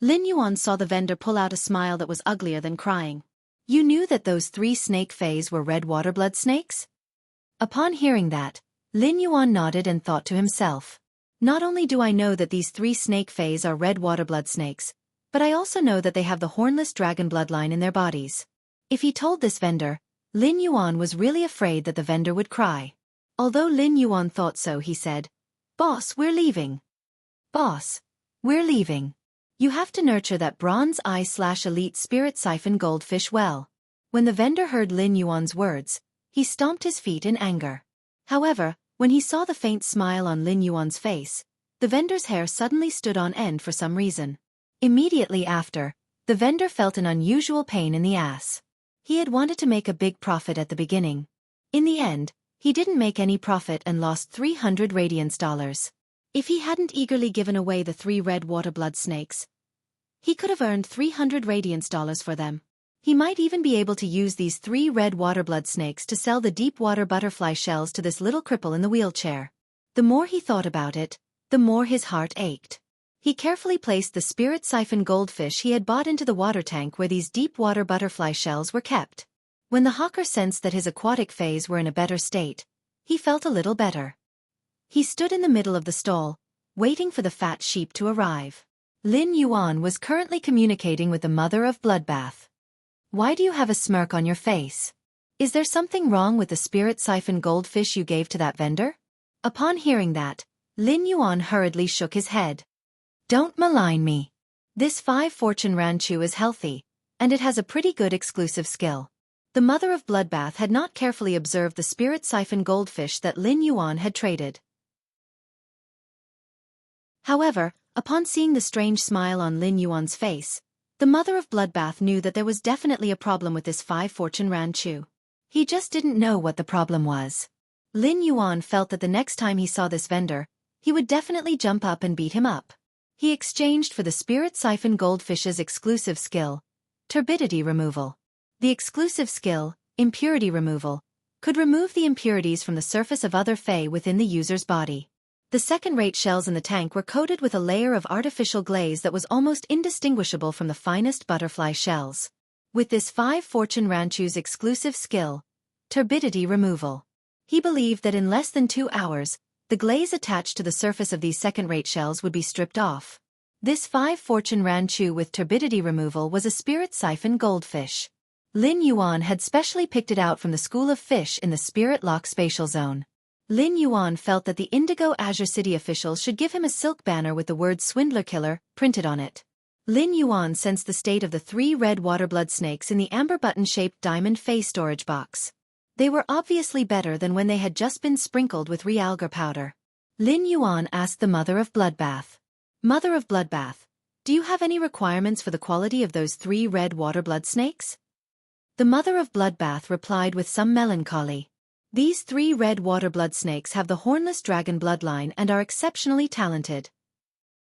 Lin Yuan saw the vendor pull out a smile that was uglier than crying. "You knew that those 3 snake fays were red water blood snakes?" Upon hearing that, Lin Yuan nodded and thought to himself, "Not only do I know that these 3 snake fays are red water blood snakes, but I also know that they have the hornless dragon bloodline in their bodies." If he told this vendor, Lin Yuan was really afraid that the vendor would cry. Although Lin Yuan thought so, he said, "Boss, we're leaving." "Boss, we're leaving. You have to nurture that bronze eye/elite spirit siphon goldfish well." When the vendor heard Lin Yuan's words, he stomped his feet in anger. However, when he saw the faint smile on Lin Yuan's face, the vendor's hair suddenly stood on end for some reason. Immediately after, the vendor felt an unusual pain in the ass. He had wanted to make a big profit at the beginning. In the end, he didn't make any profit and lost 300 radiance dollars. If he hadn't eagerly given away the 3 red water blood snakes, he could have earned 300 radiance dollars for them. He might even be able to use these 3 red water blood snakes to sell the deep water butterfly shells to this little cripple in the wheelchair. The more he thought about it, the more his heart ached. He carefully placed the spirit siphon goldfish he had bought into the water tank where these deep water butterfly shells were kept. When the hawker sensed that his aquatic fays were in a better state, he felt a little better. He stood in the middle of the stall, waiting for the fat sheep to arrive. Lin Yuan was currently communicating with the mother of Bloodbath. "Why do you have a smirk on your face? Is there something wrong with the spirit siphon goldfish you gave to that vendor?" Upon hearing that, Lin Yuan hurriedly shook his head. "Don't malign me. This 5-fortune ranchu is healthy, and it has a pretty good exclusive skill." The mother of Bloodbath had not carefully observed the spirit siphon goldfish that Lin Yuan had traded. However, upon seeing the strange smile on Lin Yuan's face, the mother of Bloodbath knew that there was definitely a problem with this 5-fortune ranchu. He just didn't know what the problem was. Lin Yuan felt that the next time he saw this vendor, he would definitely jump up and beat him up. He exchanged for the spirit siphon goldfish's exclusive skill, turbidity removal. The exclusive skill, impurity removal, could remove the impurities from the surface of other fae within the user's body. The second-rate shells in the tank were coated with a layer of artificial glaze that was almost indistinguishable from the finest butterfly shells. With this 5-fortune ranchu's exclusive skill, turbidity removal, he believed that in less than 2 hours, the glaze attached to the surface of these second-rate shells would be stripped off. This 5-fortune ranchu with turbidity removal was a spirit siphon goldfish. Lin Yuan had specially picked it out from the School of Fish in the Spirit Lock Spatial Zone. Lin Yuan felt that the Indigo Azure City officials should give him a silk banner with the word Swindler Killer printed on it. Lin Yuan sensed the state of the 3 red waterblood snakes in the amber button-shaped diamond face storage box. They were obviously better than when they had just been sprinkled with realgar powder. Lin Yuan asked the Mother of Bloodbath. Mother of Bloodbath, do you have any requirements for the quality of those 3 red waterblood snakes? The Mother of Bloodbath replied with some melancholy. These 3 red waterblood snakes have the hornless dragon bloodline and are exceptionally talented.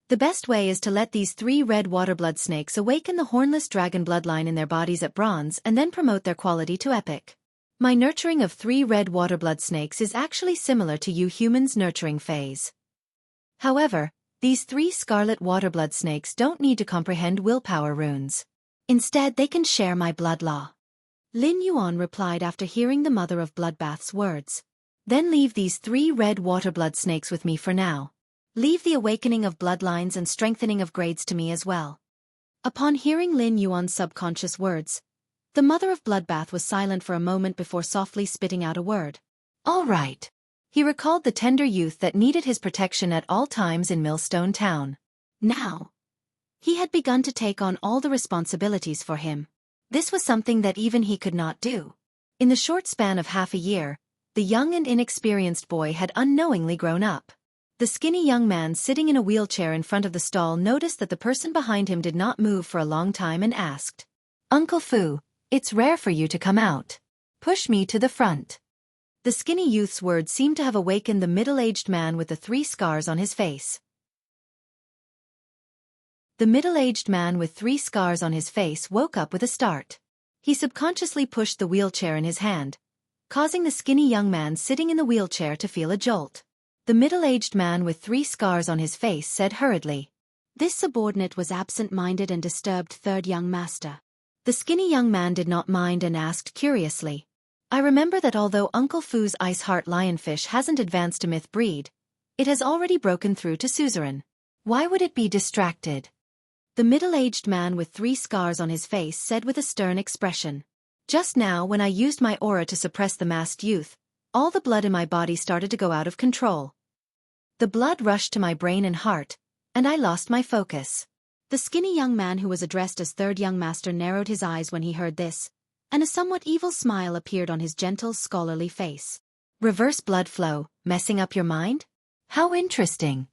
The best way is to let these 3 red waterblood snakes awaken the hornless dragon bloodline in their bodies at bronze and then promote their quality to epic. My nurturing of 3 red waterblood snakes is actually similar to you humans' nurturing phase. However, these 3 scarlet waterblood snakes don't need to comprehend willpower runes. Instead, they can share my blood law. Lin Yuan replied after hearing the Mother of Bloodbath's words. Then leave these 3 red waterblood snakes with me for now. Leave the awakening of bloodlines and strengthening of grades to me as well. Upon hearing Lin Yuan's subconscious words, the Mother of Bloodbath was silent for a moment before softly spitting out a word. All right. He recalled the tender youth that needed his protection at all times in Millstone Town. Now, he had begun to take on all the responsibilities for him. This was something that even he could not do. In the short span of half a year, the young and inexperienced boy had unknowingly grown up. The skinny young man sitting in a wheelchair in front of the stall noticed that the person behind him did not move for a long time and asked, "Uncle Fu, it's rare for you to come out. Push me to the front." The skinny youth's words seemed to have awakened the middle-aged man with the 3 scars on his face. The middle-aged man with 3 scars on his face woke up with a start. He subconsciously pushed the wheelchair in his hand, causing the skinny young man sitting in the wheelchair to feel a jolt. The middle-aged man with 3 scars on his face said hurriedly, "This subordinate was absent-minded and disturbed third young master." The skinny young man did not mind and asked curiously, "I remember that although Uncle Fu's Ice Heart Lionfish hasn't advanced to myth breed, it has already broken through to suzerain. Why would it be distracted?" The middle-aged man with 3 scars on his face said with a stern expression, "Just now when I used my aura to suppress the masked youth, all the blood in my body started to go out of control. The blood rushed to my brain and heart, and I lost my focus." The skinny young man who was addressed as third young master narrowed his eyes when he heard this, and a somewhat evil smile appeared on his gentle, scholarly face. "Reverse blood flow, messing up your mind? How interesting."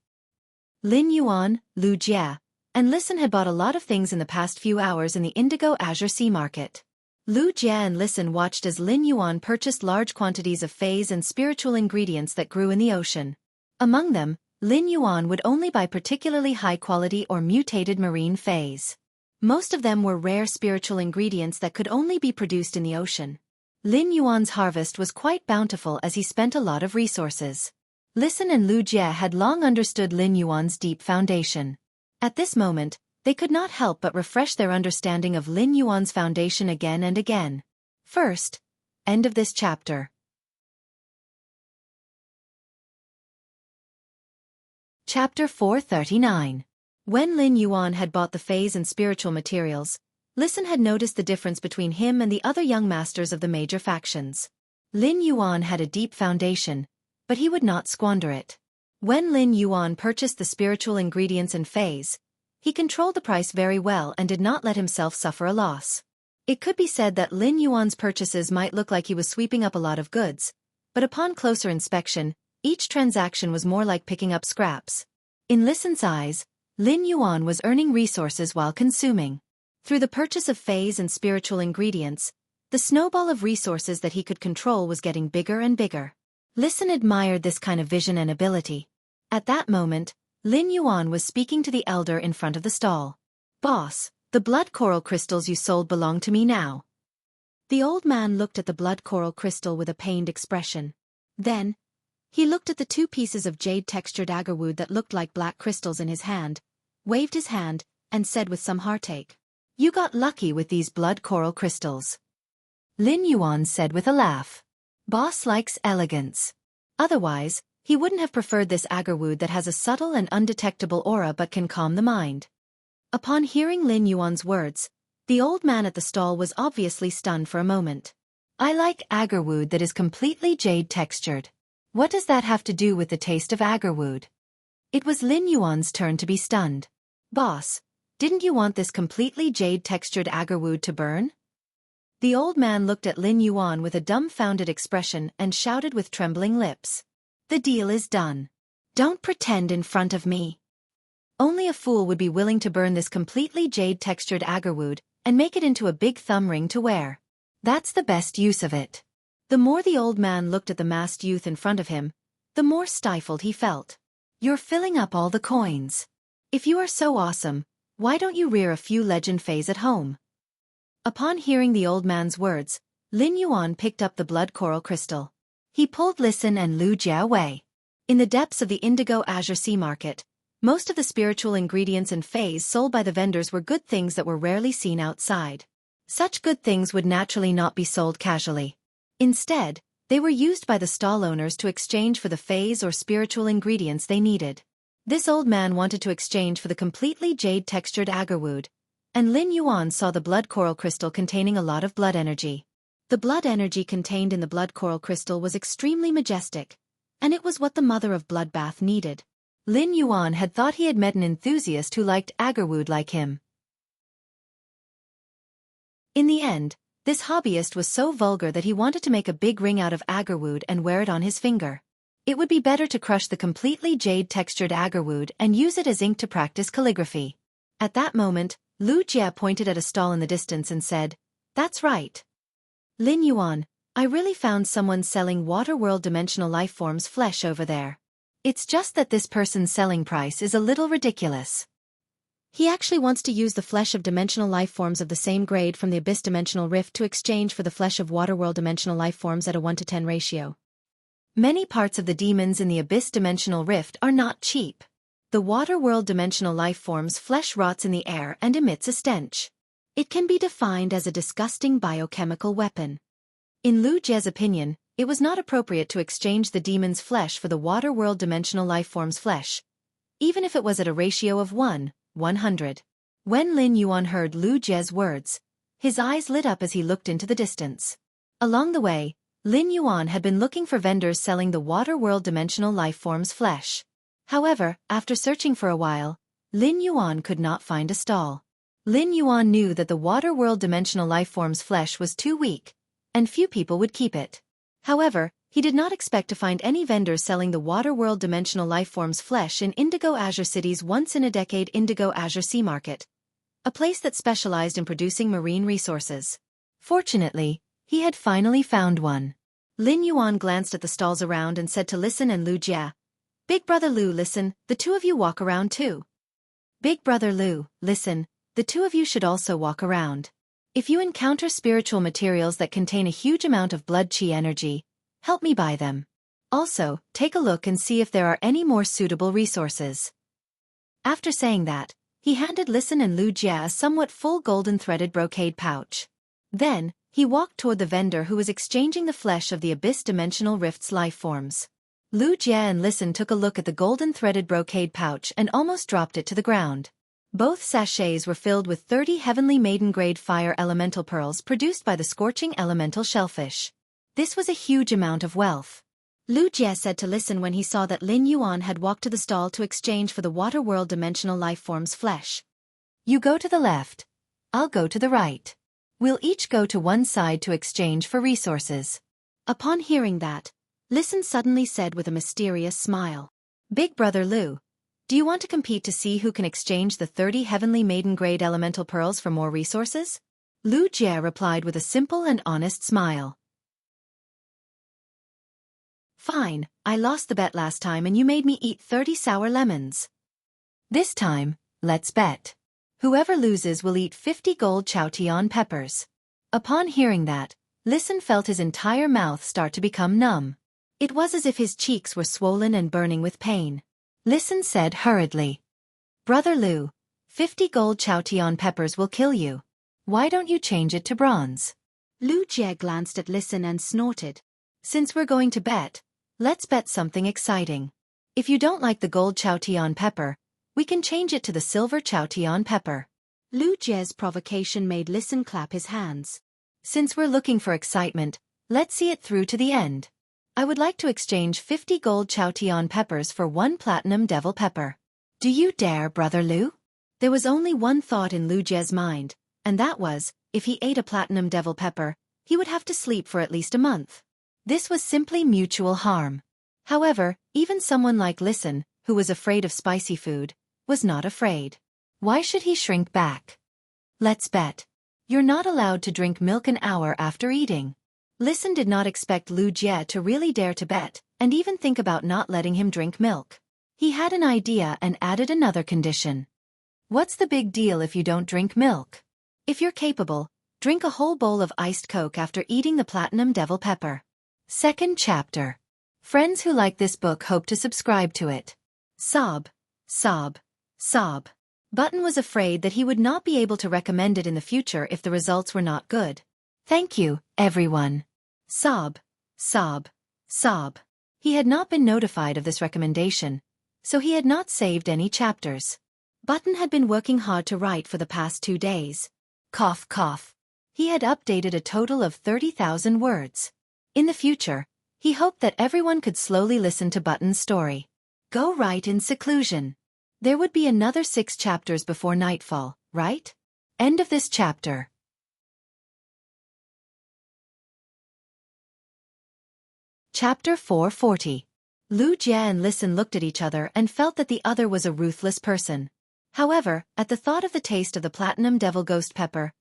Lin Yuan, Lu Jia, and Listen had bought a lot of things in the past few hours in the Indigo Azure Sea Market. Lu Jia and Listen watched as Lin Yuan purchased large quantities of phase and spiritual ingredients that grew in the ocean. Among them, Lin Yuan would only buy particularly high-quality or mutated marine phase. Most of them were rare spiritual ingredients that could only be produced in the ocean. Lin Yuan's harvest was quite bountiful as he spent a lot of resources. Listen and Lu Jia had long understood Lin Yuan's deep foundation. At this moment, they could not help but refresh their understanding of Lin Yuan's foundation again and again. First, end of this chapter. Chapter 439. When Lin Yuan had bought the phase and spiritual materials, Listen had noticed the difference between him and the other young masters of the major factions. Lin Yuan had a deep foundation, but he would not squander it. When Lin Yuan purchased the spiritual ingredients and phase, he controlled the price very well and did not let himself suffer a loss. It could be said that Lin Yuan's purchases might look like he was sweeping up a lot of goods, but upon closer inspection, each transaction was more like picking up scraps. In Listen's eyes, Lin Yuan was earning resources while consuming. Through the purchase of phase and spiritual ingredients, the snowball of resources that he could control was getting bigger and bigger. Listen admired this kind of vision and ability. At that moment, Lin Yuan was speaking to the elder in front of the stall. "Boss, the blood coral crystals you sold belong to me now." The old man looked at the blood coral crystal with a pained expression. Then, he looked at the 2 pieces of jade-textured agarwood that looked like black crystals in his hand, waved his hand, and said with some heartache, "You got lucky with these blood coral crystals." Lin Yuan said with a laugh, "Boss likes elegance. Otherwise, he wouldn't have preferred this agarwood that has a subtle and undetectable aura but can calm the mind." Upon hearing Lin Yuan's words, The old man at the stall was obviously stunned for a moment. I like agarwood that is completely jade textured. What does that have to do with the taste of agarwood? It was Lin Yuan's turn to be stunned. Boss, didn't you want this completely jade textured agarwood to burn? The old man looked at Lin Yuan with a dumbfounded expression and shouted with trembling lips. The deal is done. Don't pretend in front of me. Only a fool would be willing to burn this completely jade-textured agarwood and make it into a big thumb ring to wear. That's the best use of it. The more the old man looked at the masked youth in front of him, the more stifled he felt. You're filling up all the coins. If you are so awesome, why don't you rear a few legend fays at home? Upon hearing the old man's words, Lin Yuan picked up the blood coral crystal. He pulled Listen and Lu Jia away. In the depths of the Indigo Azure Sea Market, most of the spiritual ingredients and fays sold by the vendors were good things that were rarely seen outside. Such good things would naturally not be sold casually. Instead, they were used by the stall owners to exchange for the fays or spiritual ingredients they needed. This old man wanted to exchange for the completely jade-textured agarwood, and Lin Yuan saw the blood coral crystal containing a lot of blood energy. The blood energy contained in the blood coral crystal was extremely majestic, and it was what the mother of bloodbath needed. Lin Yuan had thought he had met an enthusiast who liked agarwood like him. In the end, this hobbyist was so vulgar that he wanted to make a big ring out of agarwood and wear it on his finger. It would be better to crush the completely jade-textured agarwood and use it as ink to practice calligraphy. At that moment, Lu Jia pointed at a stall in the distance and said, "That's right. Lin Yuan, I really found someone selling water-world dimensional lifeforms flesh over there. It's just that this person's selling price is a little ridiculous. He actually wants to use the flesh of dimensional lifeforms of the same grade from the Abyss Dimensional Rift to exchange for the flesh of water-world dimensional lifeforms at a 1:10 ratio. Many parts of the demons in the Abyss Dimensional Rift are not cheap. The water-world dimensional lifeforms' flesh rots in the air and emits a stench. It can be defined as a disgusting biochemical weapon." In Lu Jie's opinion, it was not appropriate to exchange the demon's flesh for the water-world dimensional lifeform's flesh, even if it was at a ratio of 1:100. When Lin Yuan heard Lu Jie's words, his eyes lit up as he looked into the distance. Along the way, Lin Yuan had been looking for vendors selling the water-world dimensional lifeform's flesh. However, after searching for a while, Lin Yuan could not find a stall. Lin Yuan knew that the water-world dimensional lifeform's flesh was too weak, and few people would keep it. However, he did not expect to find any vendors selling the water-world dimensional lifeform's flesh in Indigo Azure City's once-in-a-decade Indigo Azure Sea Market, a place that specialized in producing marine resources. Fortunately, he had finally found one. Lin Yuan glanced at the stalls around and said to Listen and Lu Jia, "Big brother Lu, Listen, the two of you walk around too. Big brother Lu, Listen, the two of you should also walk around. If you encounter spiritual materials that contain a huge amount of blood chi energy, help me buy them. Also, take a look and see if there are any more suitable resources." After saying that, he handed Listen and Lu Jia a somewhat full golden-threaded brocade pouch. Then, he walked toward the vendor who was exchanging the flesh of the Abyss Dimensional Rift's life forms. Lu Jia and Listen took a look at the golden-threaded brocade pouch and almost dropped it to the ground. Both sachets were filled with 30 heavenly maiden-grade fire elemental pearls produced by the scorching elemental shellfish. This was a huge amount of wealth. Lu Jie said to Listen when he saw that Lin Yuan had walked to the stall to exchange for the water-world dimensional lifeform's flesh. "You go to the left. I'll go to the right. We'll each go to one side to exchange for resources." Upon hearing that, Listen suddenly said with a mysterious smile, "Big brother Lu, do you want to compete to see who can exchange the 30 heavenly maiden-grade elemental pearls for more resources?" Lu Jie replied with a simple and honest smile. "Fine, I lost the bet last time and you made me eat 30 sour lemons. This time, let's bet. Whoever loses will eat 50 gold Chaotian peppers." Upon hearing that, Listen felt his entire mouth start to become numb. It was as if his cheeks were swollen and burning with pain. Listen said hurriedly, "Brother Lu, 50 gold Chaotian peppers will kill you. Why don't you change it to bronze?" Lu Jie glanced at Listen and snorted, "Since we're going to bet, let's bet something exciting. If you don't like the gold Chaotian pepper, we can change it to the silver Chaotian pepper." Lu Jie's provocation made Listen clap his hands. Since we're looking for excitement, let's see it through to the end. I would like to exchange 50 gold Chaotian peppers for 1 platinum devil pepper. Do you dare, Brother Lu? There was only one thought in Lu Jie's mind, and that was, if he ate a platinum devil pepper, he would have to sleep for at least a month. This was simply mutual harm. However, even someone like Listen, who was afraid of spicy food, was not afraid. Why should he shrink back? Let's bet. You're not allowed to drink milk an hour after eating. Listen did not expect Lu Jie to really dare to bet, and even think about not letting him drink milk. He had an idea and added another condition. What's the big deal if you don't drink milk? If you're capable, drink a whole bowl of iced Coke after eating the platinum devil pepper. Second chapter. Friends who like this book hope to subscribe to it. Sob, sob, sob. Button was afraid that he would not be able to recommend it in the future if the results were not good. Thank you, everyone. Sob, sob, sob. He had not been notified of this recommendation, so he had not saved any chapters. Button had been working hard to write for the past 2 days. Cough, cough. He had updated a total of 30,000 words. In the future, he hoped that everyone could slowly listen to Button's story. Go write in seclusion. There would be another 6 chapters before nightfall, right? End of this chapter. Chapter 440. Lu Jie and Listen looked at each other and felt that the other was a ruthless person. However, at the thought of the taste of the platinum devil ghost pepper,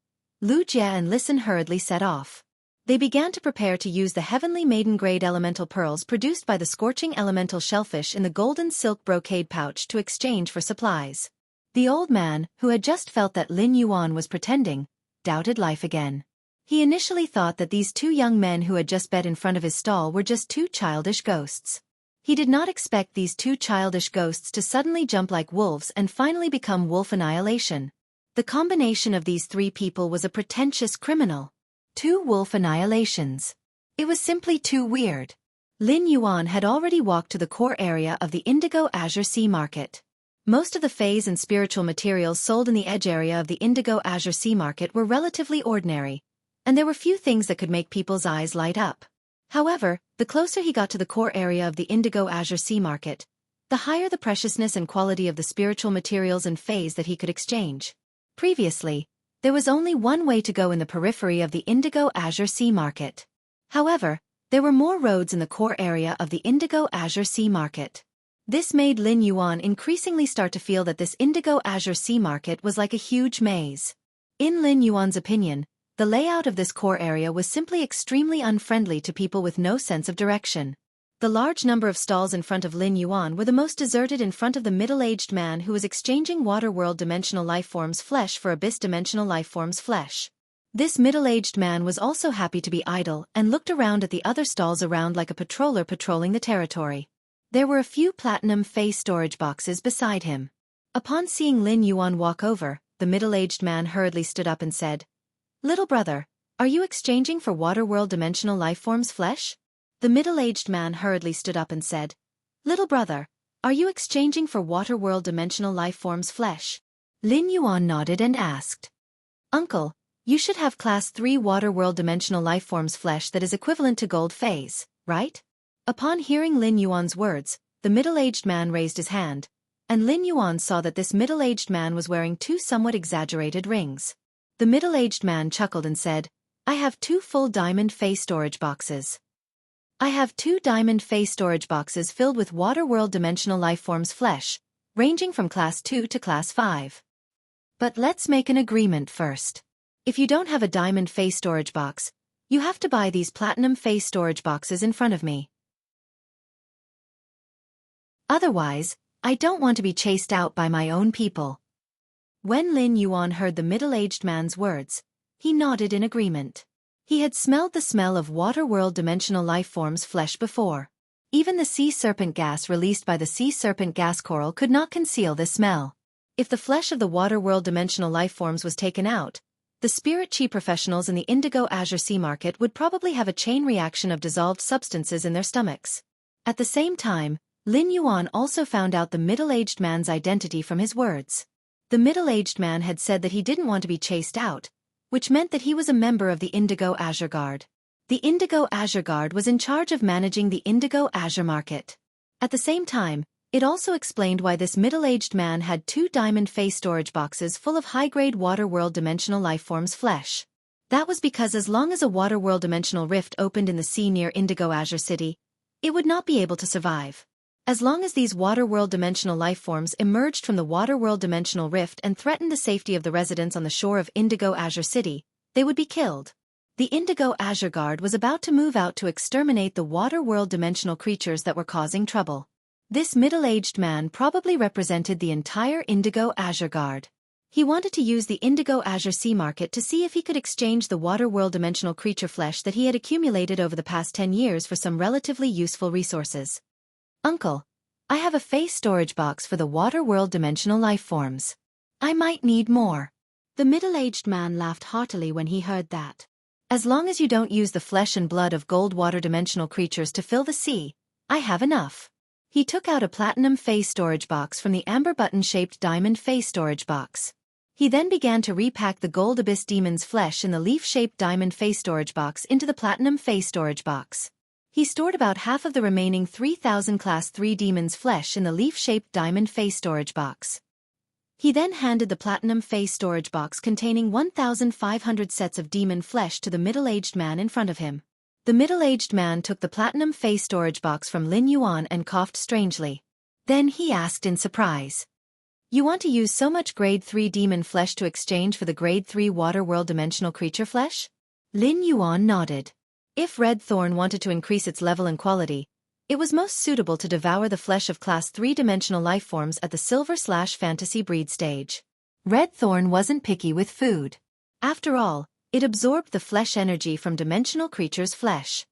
Lu Jie and Listen hurriedly set off. They began to prepare to use the heavenly maiden-grade elemental pearls produced by the scorching elemental shellfish in the golden silk brocade pouch to exchange for supplies. The old man, who had just felt that Lin Yuan was pretending, doubted life again. He initially thought that these 2 young men who had just bet in front of his stall were just 2 childish ghosts. He did not expect these 2 childish ghosts to suddenly jump like wolves and finally become wolf annihilation. The combination of these 3 people was a pretentious criminal. 2 wolf annihilations. It was simply too weird. Lin Yuan had already walked to the core area of the Indigo Azure Sea Market. Most of the phase and spiritual materials sold in the edge area of the Indigo Azure Sea Market were relatively ordinary, and there were few things that could make people's eyes light up. However, the closer he got to the core area of the Indigo Azure Sea Market, the higher the preciousness and quality of the spiritual materials and phase that he could exchange. Previously, there was only one way to go in the periphery of the Indigo Azure Sea Market. However, there were more roads in the core area of the Indigo Azure Sea Market. This made Lin Yuan increasingly start to feel that this Indigo Azure Sea Market was like a huge maze. In Lin Yuan's opinion, the layout of this core area was simply extremely unfriendly to people with no sense of direction. The large number of stalls in front of Lin Yuan were the most deserted in front of the middle-aged man who was exchanging water-world dimensional lifeforms flesh for abyss-dimensional lifeforms flesh. This middle-aged man was also happy to be idle and looked around at the other stalls around like a patroller patrolling the territory. There were a few platinum phase storage boxes beside him. Upon seeing Lin Yuan walk over, the middle-aged man hurriedly stood up and said, "Little brother, are you exchanging for water-world dimensional lifeforms flesh?" The middle-aged man hurriedly stood up and said, "Little brother, are you exchanging for water-world dimensional lifeforms flesh?" Lin Yuan nodded and asked, "Uncle, you should have class 3 water-world dimensional lifeforms flesh that is equivalent to gold phase, right?" Upon hearing Lin Yuan's words, the middle-aged man raised his hand, and Lin Yuan saw that this middle-aged man was wearing 2 somewhat exaggerated rings. The middle-aged man chuckled and said, "I have 2 full diamond phase storage boxes. I have 2 diamond phase storage boxes filled with water-world dimensional lifeforms flesh, ranging from class 2 to class 5. But let's make an agreement first. If you don't have a diamond phase storage box, you have to buy these platinum phase storage boxes in front of me. Otherwise, I don't want to be chased out by my own people." When Lin Yuan heard the middle-aged man's words, he nodded in agreement. He had smelled the smell of water-world dimensional lifeforms flesh before. Even the sea serpent gas released by the sea serpent gas coral could not conceal this smell. If the flesh of the water-world dimensional lifeforms was taken out, the spirit chi professionals in the Indigo Azure Sea Market would probably have a chain reaction of dissolved substances in their stomachs. At the same time, Lin Yuan also found out the middle-aged man's identity from his words. The middle-aged man had said that he didn't want to be chased out, which meant that he was a member of the Indigo Azure Guard. The Indigo Azure Guard was in charge of managing the Indigo Azure market. At the same time, it also explained why this middle-aged man had 2 diamond face storage boxes full of high-grade water-world dimensional lifeforms flesh. That was because as long as a water-world dimensional rift opened in the sea near Indigo Azure City, it would not be able to survive. As long as these water-world dimensional lifeforms emerged from the water-world dimensional rift and threatened the safety of the residents on the shore of Indigo Azure City, they would be killed. The Indigo Azure Guard was about to move out to exterminate the water-world dimensional creatures that were causing trouble. This middle-aged man probably represented the entire Indigo Azure Guard. He wanted to use the Indigo Azure Sea market to see if he could exchange the water-world dimensional creature flesh that he had accumulated over the past 10 years for some relatively useful resources. Uncle, I have a face storage box for the water-world dimensional lifeforms. I might need more. The middle-aged man laughed heartily when he heard that. As long as you don't use the flesh and blood of gold water dimensional creatures to fill the sea, I have enough. He took out a platinum face storage box from the amber button-shaped diamond face storage box. He then began to repack the gold abyss demon's flesh in the leaf-shaped diamond face storage box into the platinum face storage box. He stored about half of the remaining 3000 Class 3 demon's flesh in the leaf-shaped diamond face storage box. He then handed the platinum face storage box containing 1,500 sets of demon flesh to the middle-aged man in front of him. The middle-aged man took the platinum face storage box from Lin Yuan and coughed strangely. Then he asked in surprise, "You want to use so much grade 3 demon flesh to exchange for the grade 3 water world dimensional creature flesh?" Lin Yuan nodded. If Red Thorn wanted to increase its level and quality, it was most suitable to devour the flesh of Class 3 dimensional lifeforms at the Silver/Fantasy breed stage. Red Thorn wasn't picky with food. After all, it absorbed the flesh energy from dimensional creatures' flesh.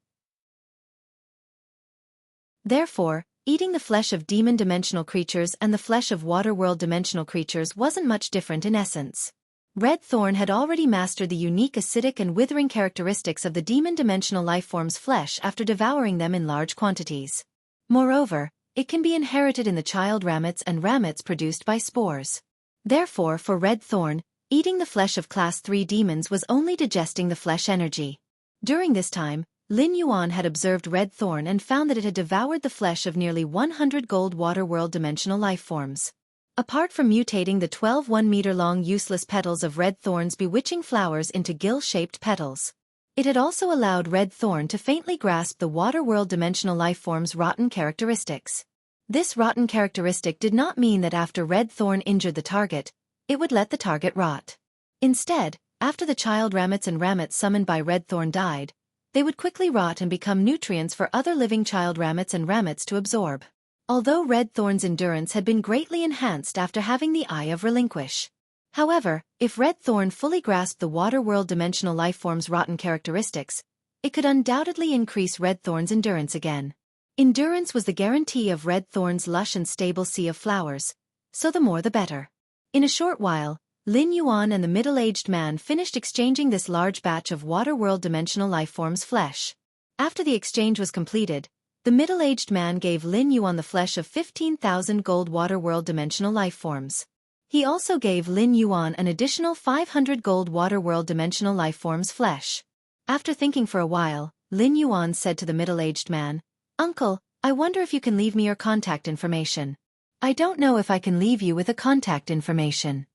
Therefore, eating the flesh of demon dimensional creatures and the flesh of water world dimensional creatures wasn't much different in essence. Red Thorn had already mastered the unique acidic and withering characteristics of the demon dimensional lifeforms' flesh after devouring them in large quantities. Moreover, it can be inherited in the child ramets and ramets produced by spores. Therefore, for Red Thorn, eating the flesh of Class 3 demons was only digesting the flesh energy. During this time, Lin Yuan had observed Red Thorn and found that it had devoured the flesh of nearly 100 gold water world dimensional lifeforms. Apart from mutating the 12 1-meter-long useless petals of Red Thorn's bewitching flowers into gill-shaped petals, it had also allowed Red Thorn to faintly grasp the water world dimensional lifeform's rotten characteristics. This rotten characteristic did not mean that after Red Thorn injured the target, it would let the target rot. Instead, after the child ramets and ramets summoned by Red Thorn died, they would quickly rot and become nutrients for other living child ramets and ramets to absorb. Although Red Thorn's endurance had been greatly enhanced after having the Eye of Relinquish. However, if Red Thorn fully grasped the water world dimensional lifeform's rotten characteristics, it could undoubtedly increase Red Thorn's endurance again. Endurance was the guarantee of Red Thorn's lush and stable sea of flowers, so the more the better. In a short while, Lin Yuan and the middle-aged man finished exchanging this large batch of water world dimensional lifeforms' flesh. After the exchange was completed, the middle-aged man gave Lin Yuan the flesh of 15,000 gold water world dimensional lifeforms. He also gave Lin Yuan an additional 500 gold water world dimensional lifeforms' flesh. After thinking for a while, Lin Yuan said to the middle-aged man, "Uncle, I wonder if you can leave me your contact information." "I don't know if I can leave you with a contact information.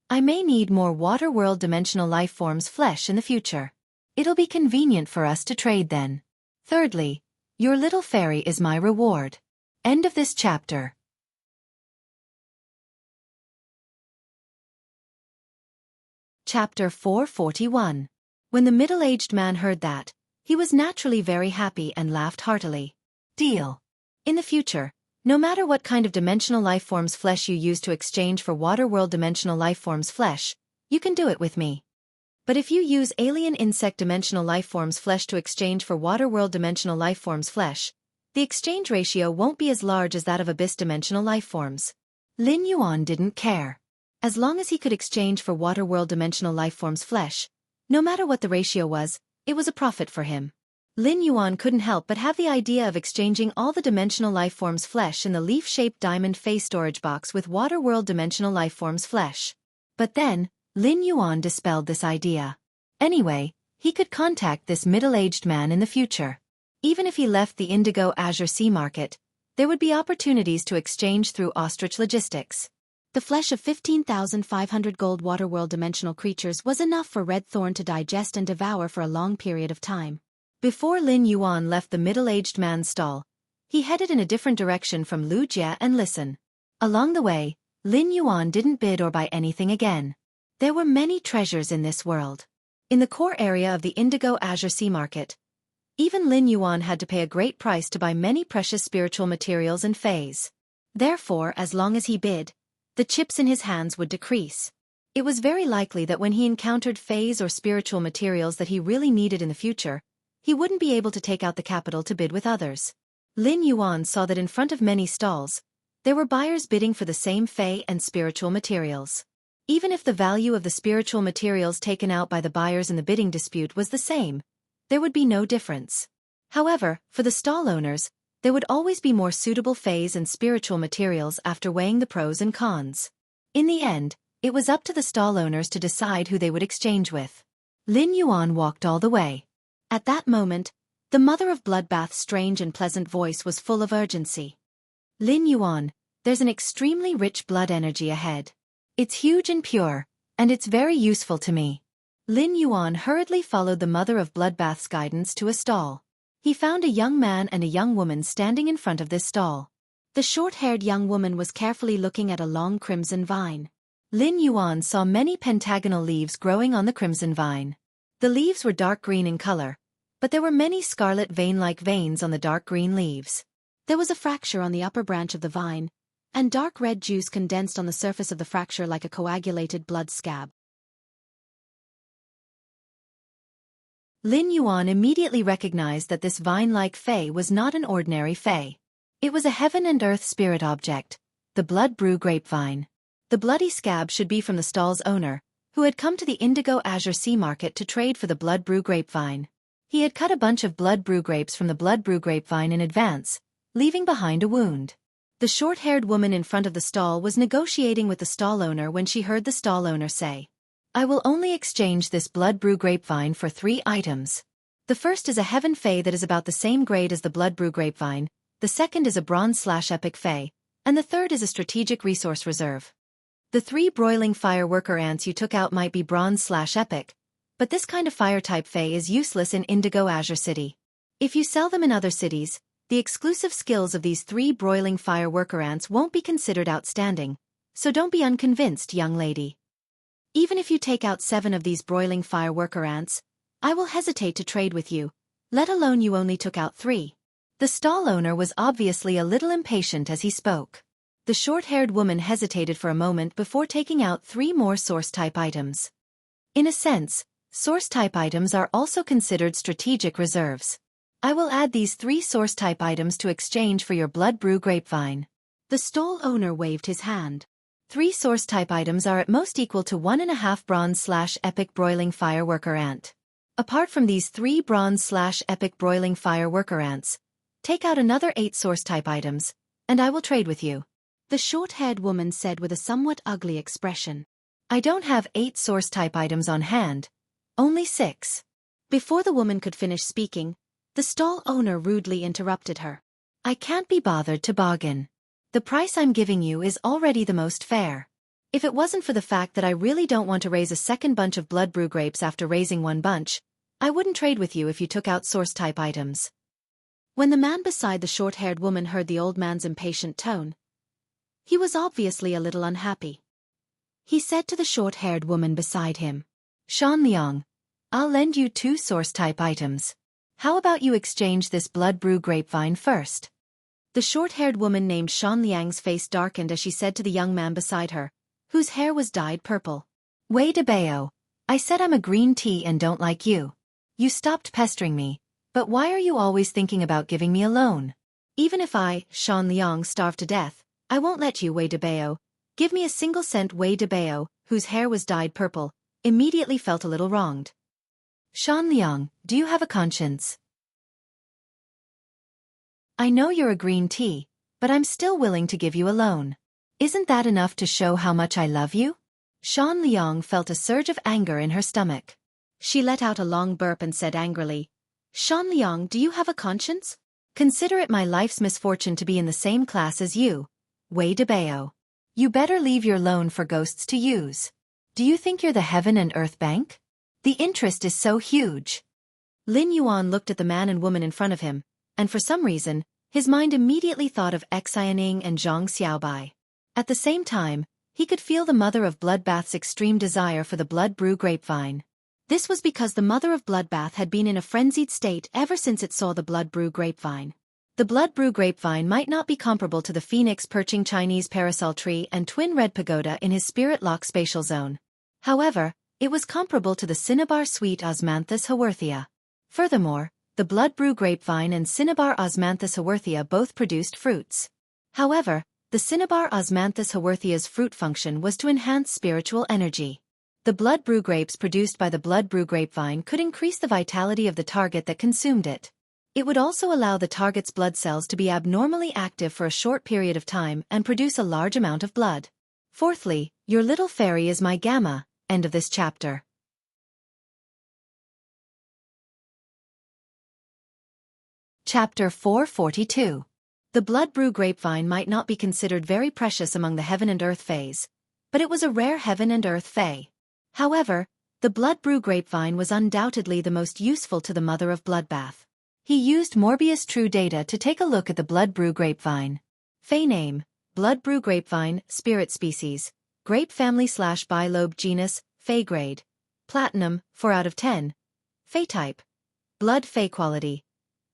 I may need more water world dimensional lifeforms' flesh in the future. It'll be convenient for us to trade then. Thirdly, your little fairy is my reward." End of this chapter. Chapter 441. When the middle-aged man heard that, he was naturally very happy and laughed heartily. Deal. In the future, no matter what kind of dimensional lifeforms flesh you use to exchange for water world dimensional lifeforms flesh, you can do it with me. But if you use alien insect dimensional lifeforms flesh to exchange for water world dimensional lifeforms flesh, the exchange ratio won't be as large as that of abyss dimensional lifeforms. Lin Yuan didn't care. As long as he could exchange for water world dimensional lifeforms flesh, no matter what the ratio was, it was a profit for him. Lin Yuan couldn't help but have the idea of exchanging all the dimensional lifeforms' flesh in the leaf-shaped diamond face storage box with Waterworld dimensional lifeforms' flesh. But then, Lin Yuan dispelled this idea. Anyway, he could contact this middle-aged man in the future. Even if he left the Indigo Azure Sea Market, there would be opportunities to exchange through ostrich logistics. The flesh of 15,500 gold Waterworld dimensional creatures was enough for Red Thorn to digest and devour for a long period of time. Before Lin Yuan left the middle-aged man's stall, he headed in a different direction from Lu Jie and listened. Along the way, Lin Yuan didn't bid or buy anything again. There were many treasures in this world. In the core area of the Indigo Azure Sea Market, even Lin Yuan had to pay a great price to buy many precious spiritual materials and fays. Therefore, as long as he bid, the chips in his hands would decrease. It was very likely that when he encountered fays or spiritual materials that he really needed in the future, he wouldn't be able to take out the capital to bid with others. Lin Yuan saw that in front of many stalls, there were buyers bidding for the same fey and spiritual materials. Even if the value of the spiritual materials taken out by the buyers in the bidding dispute was the same, there would be no difference. However, for the stall owners, there would always be more suitable fays and spiritual materials after weighing the pros and cons. In the end, it was up to the stall owners to decide who they would exchange with. Lin Yuan walked all the way. At that moment, the mother of Bloodbath's strange and pleasant voice was full of urgency. Lin Yuan, there's an extremely rich blood energy ahead. It's huge and pure, and it's very useful to me. Lin Yuan hurriedly followed the mother of Bloodbath's guidance to a stall. He found a young man and a young woman standing in front of this stall. The short-haired young woman was carefully looking at a long crimson vine. Lin Yuan saw many pentagonal leaves growing on the crimson vine. The leaves were dark green in color, but there were many scarlet vein-like veins on the dark green leaves. There was a fracture on the upper branch of the vine, and dark red juice condensed on the surface of the fracture like a coagulated blood scab. Lin Yuan immediately recognized that this vine-like fey was not an ordinary fey. It was a heaven and earth spirit object, the Blood Brew grapevine. The bloody scab should be from the stall's owner, who had come to the Indigo Azure Sea Market to trade for the Blood Brew grapevine. He had cut a bunch of Blood Brew grapes from the Blood Brew grapevine in advance, leaving behind a wound. The short-haired woman in front of the stall was negotiating with the stall owner when she heard the stall owner say, "I will only exchange this Blood Brew grapevine for 3 items. The first is a heaven fey that is about the same grade as the Blood Brew grapevine, the second is a bronze/epic fey, and the third is a strategic resource reserve. The 3 broiling fire worker ants you took out might be bronze/epic, but this kind of fire-type fey is useless in Indigo Azure City. If you sell them in other cities, the exclusive skills of these 3 broiling fire worker ants won't be considered outstanding, so don't be unconvinced, young lady. Even if you take out 7 of these broiling fire worker ants, I will hesitate to trade with you, let alone you only took out 3. The stall owner was obviously a little impatient as he spoke. The short-haired woman hesitated for a moment before taking out 3 more source-type items. In a sense, source-type items are also considered strategic reserves. I will add these 3 source-type items to exchange for your Blood Brew grapevine. The stall owner waved his hand. 3 source-type items are at most equal to 1.5 bronze/epic broiling fire worker ant. Apart from these 3 bronze/epic broiling fire worker ants, take out another 8 source-type items, and I will trade with you. The short-haired woman said with a somewhat ugly expression. I don't have 8 source-type items on hand, only 6. Before the woman could finish speaking, the stall owner rudely interrupted her. I can't be bothered to bargain. The price I'm giving you is already the most fair. If it wasn't for the fact that I really don't want to raise a second bunch of Blood Brew grapes after raising one bunch, I wouldn't trade with you if you took out source-type items. When the man beside the short-haired woman heard the old man's impatient tone, he was obviously a little unhappy. He said to the short-haired woman beside him, Shan Liang, I'll lend you 2 source-type items. How about you exchange this Blood Brew grapevine first? The short-haired woman named Shan Liang's face darkened as she said to the young man beside her, whose hair was dyed purple. Wei Debao, I said I'm a green tea and don't like you. You stopped pestering me, but why are you always thinking about giving me a loan? Even if I, Shan Liang, starve to death, I won't let you, Wei Debao. Give me a single cent. Wei Debao, whose hair was dyed purple, immediately felt a little wronged. Shan Liang, do you have a conscience? I know you're a green tea, but I'm still willing to give you a loan. Isn't that enough to show how much I love you? Shan Liang felt a surge of anger in her stomach. She let out a long burp and said angrily, Shan Liang, do you have a conscience? Consider it my life's misfortune to be in the same class as you, Wei Debao. You better leave your loan for ghosts to use. Do you think you're the Heaven and Earth Bank? The interest is so huge. Lin Yuan looked at the man and woman in front of him, and for some reason, his mind immediately thought of Xianing and Zhang Xiaobai. At the same time, he could feel the mother of Bloodbath's extreme desire for the blood brew grapevine. This was because the mother of Bloodbath had been in a frenzied state ever since it saw the blood brew grapevine. The blood brew grapevine might not be comparable to the phoenix perching Chinese parasol tree and twin red pagoda in his spirit lock spatial zone. However, it was comparable to the cinnabar sweet Osmanthus haworthia. Furthermore, the blood brew grapevine and cinnabar Osmanthus haworthia both produced fruits. However, the cinnabar Osmanthus haworthia's fruit function was to enhance spiritual energy. The blood brew grapes produced by the blood brew grapevine could increase the vitality of the target that consumed it. It would also allow the target's blood cells to be abnormally active for a short period of time and produce a large amount of blood. Fourthly, your little fairy is my gamma. End of this chapter. Chapter 442. The blood brew grapevine might not be considered very precious among the heaven and earth fays, but it was a rare heaven and earth fay. However, the blood brew grapevine was undoubtedly the most useful to the mother of Bloodbath. He used Morbius True Data to take a look at the blood brew grapevine. Fay name, blood brew grapevine, spirit species, grape family / bilobe genus, Fay grade, platinum, 4 out of 10. Fay type, blood fay quality.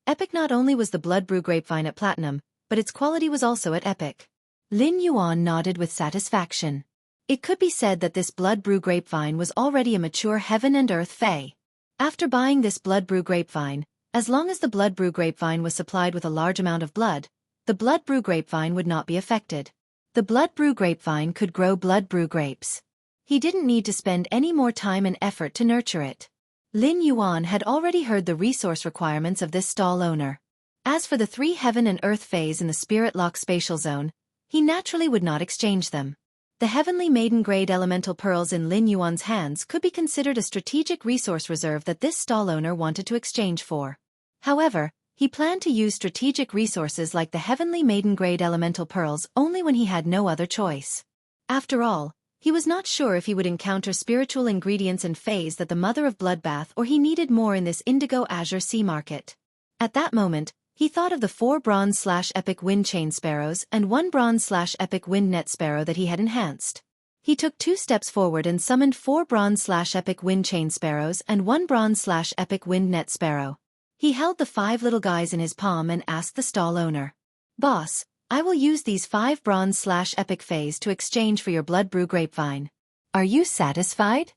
Epic. Not only was the blood brew grapevine at platinum, but its quality was also at epic. Lin Yuan nodded with satisfaction. It could be said that this blood brew grapevine was already a mature heaven and earth fay. After buying this blood brew grapevine, as long as the blood brew grapevine was supplied with a large amount of blood, the blood brew grapevine would not be affected. The blood brew grapevine could grow blood brew grapes. He didn't need to spend any more time and effort to nurture it. Lin Yuan had already heard the resource requirements of this stall owner. As for the 3 heaven and earth fays in the spirit lock spatial zone, he naturally would not exchange them. The heavenly maiden grade elemental pearls in Lin Yuan's hands could be considered a strategic resource reserve that this stall owner wanted to exchange for. However, he planned to use strategic resources like the heavenly maiden grade elemental pearls only when he had no other choice. After all, he was not sure if he would encounter spiritual ingredients and fays that the mother of Bloodbath or he needed more in this indigo azure sea market. At that moment, he thought of the 4 bronze/epic wind chain sparrows and 1 bronze/epic wind net sparrow that he had enhanced. He took 2 steps forward and summoned 4 bronze/epic wind chain sparrows and 1 bronze/epic wind net sparrow. He held the 5 little guys in his palm and asked the stall owner, "Boss, I will use these 5 bronze/epic fays to exchange for your blood brew grapevine. Are you satisfied?"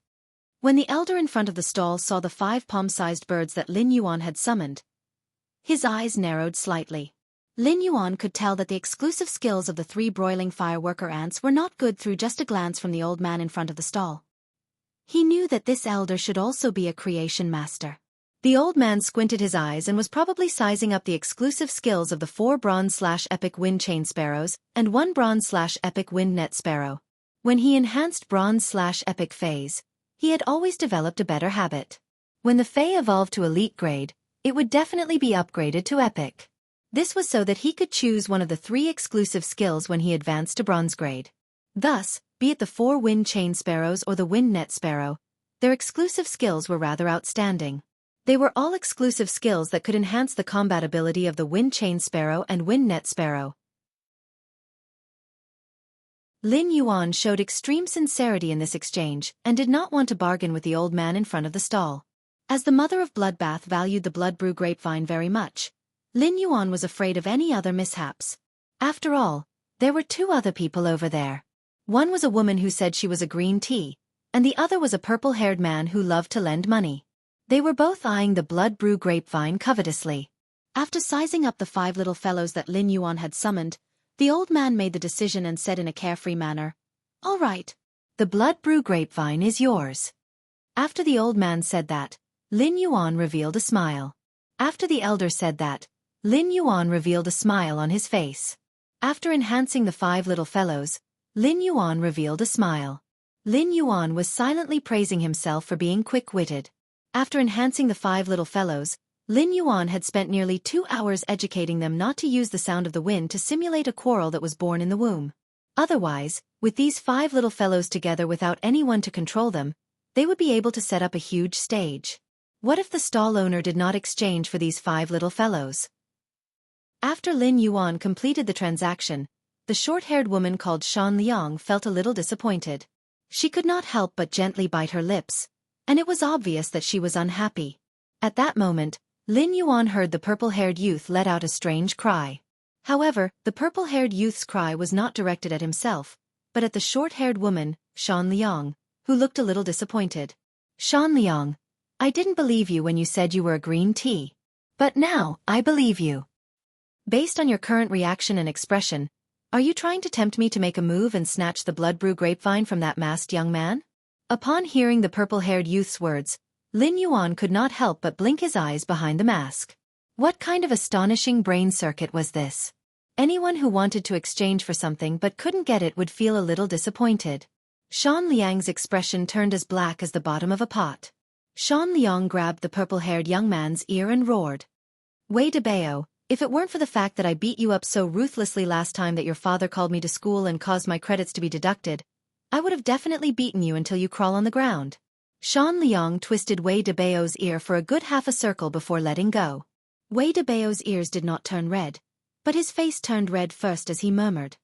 When the elder in front of the stall saw the 5 palm-sized birds that Lin Yuan had summoned, his eyes narrowed slightly. Lin Yuan could tell that the exclusive skills of the 3 broiling fireworker ants were not good through just a glance from the old man in front of the stall. He knew that this elder should also be a creation master. The old man squinted his eyes and was probably sizing up the exclusive skills of the 4 bronze/epic wind chain sparrows and 1 bronze/epic wind net sparrow. When he enhanced bronze/epic fays, he had always developed a better habit. When the fay evolved to elite grade, it would definitely be upgraded to epic. This was so that he could choose one of the 3 exclusive skills when he advanced to bronze grade. Thus, be it the 4 wind chain sparrows or the wind net sparrow, their exclusive skills were rather outstanding. They were all exclusive skills that could enhance the combat ability of the wind chain sparrow and wind net sparrow. Lin Yuan showed extreme sincerity in this exchange and did not want to bargain with the old man in front of the stall. As the mother of Bloodbath valued the blood brew grapevine very much, Lin Yuan was afraid of any other mishaps. After all, there were 2 other people over there. One was a woman who said she was a green tea, and the other was a purple-haired man who loved to lend money. They were both eyeing the blood brew grapevine covetously. After sizing up the 5 little fellows that Lin Yuan had summoned, the old man made the decision and said in a carefree manner, "All right. The blood brew grapevine is yours." After the old man said that, Lin Yuan revealed a smile. After the elder said that, Lin Yuan revealed a smile on his face. After enhancing the 5 little fellows, Lin Yuan revealed a smile. Lin Yuan was silently praising himself for being quick-witted. After enhancing the 5 little fellows, Lin Yuan had spent nearly 2 hours educating them not to use the sound of the wind to simulate a quarrel that was born in the womb. Otherwise, with these 5 little fellows together without anyone to control them, they would be able to set up a huge stage. What if the stall owner did not exchange for these 5 little fellows? After Lin Yuan completed the transaction, the short-haired woman called Shan Liang felt a little disappointed. She could not help but gently bite her lips, and it was obvious that she was unhappy. At that moment, Lin Yuan heard the purple-haired youth let out a strange cry. However, the purple-haired youth's cry was not directed at himself, but at the short-haired woman, Shan Liang, who looked a little disappointed. Shan Liang, I didn't believe you when you said you were a green tea. But now, I believe you. Based on your current reaction and expression, are you trying to tempt me to make a move and snatch the blood brew grapevine from that masked young man? Upon hearing the purple-haired youth's words, Lin Yuan could not help but blink his eyes behind the mask. What kind of astonishing brain circuit was this? Anyone who wanted to exchange for something but couldn't get it would feel a little disappointed. Shan Liang's expression turned as black as the bottom of a pot. Shan Liang grabbed the purple-haired young man's ear and roared. Wei Debao, if it weren't for the fact that I beat you up so ruthlessly last time that your father called me to school and caused my credits to be deducted, I would have definitely beaten you until you crawl on the ground. Shan Liang twisted Wei Debao's ear for a good half a circle before letting go. Wei Debao's ears did not turn red, but his face turned red first as he murmured.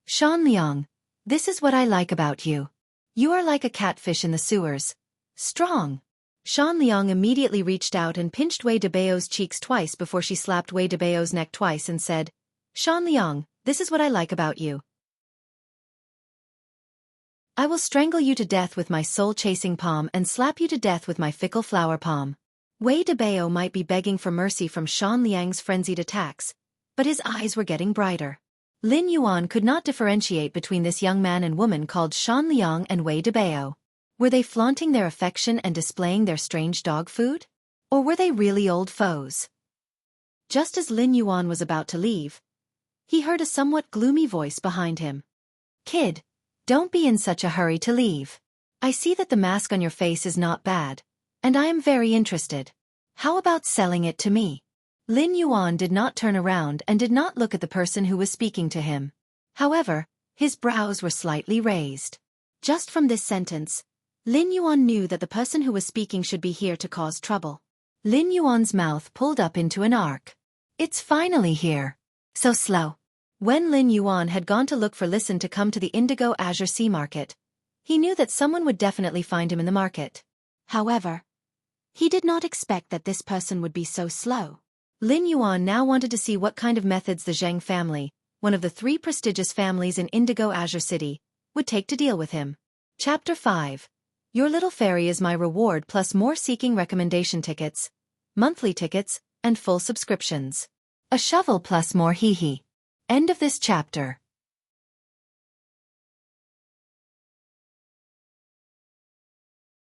Shan Liang, this is what I like about you. You are like a catfish in the sewers. Strong. Shan Liang immediately reached out and pinched Wei Debao's cheeks twice before she slapped Wei Debao's neck twice and said, Shan Liang, this is what I like about you. I will strangle you to death with my soul-chasing palm and slap you to death with my fickle flower palm. Wei Debao might be begging for mercy from Shan Liang's frenzied attacks, but his eyes were getting brighter. Lin Yuan could not differentiate between this young man and woman called Shan Liang and Wei Debao. Were they flaunting their affection and displaying their strange dog food? Or were they really old foes? Just as Lin Yuan was about to leave, he heard a somewhat gloomy voice behind him. Kid, don't be in such a hurry to leave. I see that the mask on your face is not bad, and I am very interested. How about selling it to me? Lin Yuan did not turn around and did not look at the person who was speaking to him. However, his brows were slightly raised. Just from this sentence, Lin Yuan knew that the person who was speaking should be here to cause trouble. Lin Yuan's mouth pulled up into an arc. It's finally here. So slow. When Lin Yuan had gone to look for Listen to come to the Indigo Azure Sea Market, he knew that someone would definitely find him in the market. However, he did not expect that this person would be so slow. Lin Yuan now wanted to see what kind of methods the Zheng family, one of the 3 prestigious families in Indigo Azure City, would take to deal with him. Chapter 5. Your little fairy is my reward plus more seeking recommendation tickets, monthly tickets, and full subscriptions. A shovel plus more hee-hee. End of this chapter.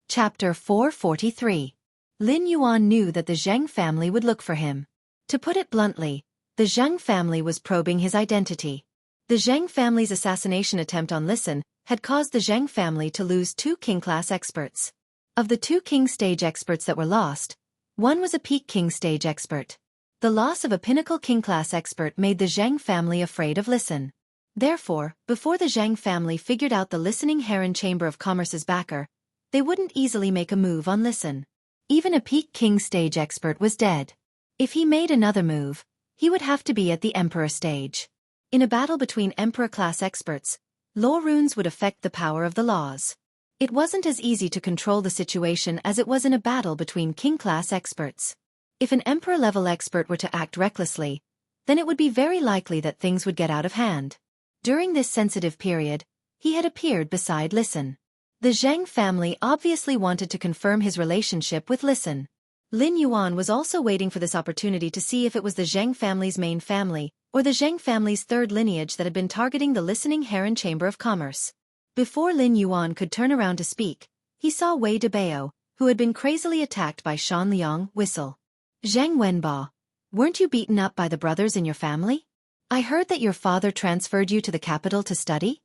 Chapter 443. Lin Yuan knew that the Zheng family would look for him. To put it bluntly, the Zheng family was probing his identity. The Zheng family's assassination attempt on Listen had caused the Zheng family to lose 2 king-class experts. Of the 2 king-stage experts that were lost, one was a peak king-stage expert. The loss of a pinnacle king-class expert made the Zheng family afraid of Listen. Therefore, before the Zheng family figured out the Listening Heron Chamber of Commerce's backer, they wouldn't easily make a move on Listen. Even a peak king-stage expert was dead. If he made another move, he would have to be at the Emperor stage. In a battle between Emperor-class experts, law runes would affect the power of the laws. It wasn't as easy to control the situation as it was in a battle between king-class experts. If an Emperor-level expert were to act recklessly, then it would be very likely that things would get out of hand. During this sensitive period, he had appeared beside Listen. The Zheng family obviously wanted to confirm his relationship with Listen. Lin Yuan was also waiting for this opportunity to see if it was the Zheng family's main family, or the Zheng family's 3rd lineage that had been targeting the Listening Heron Chamber of Commerce. Before Lin Yuan could turn around to speak, he saw Wei Debao, who had been crazily attacked by Shan Liang, whistle. Zheng Wenba. Weren't you beaten up by the brothers in your family? I heard that your father transferred you to the capital to study?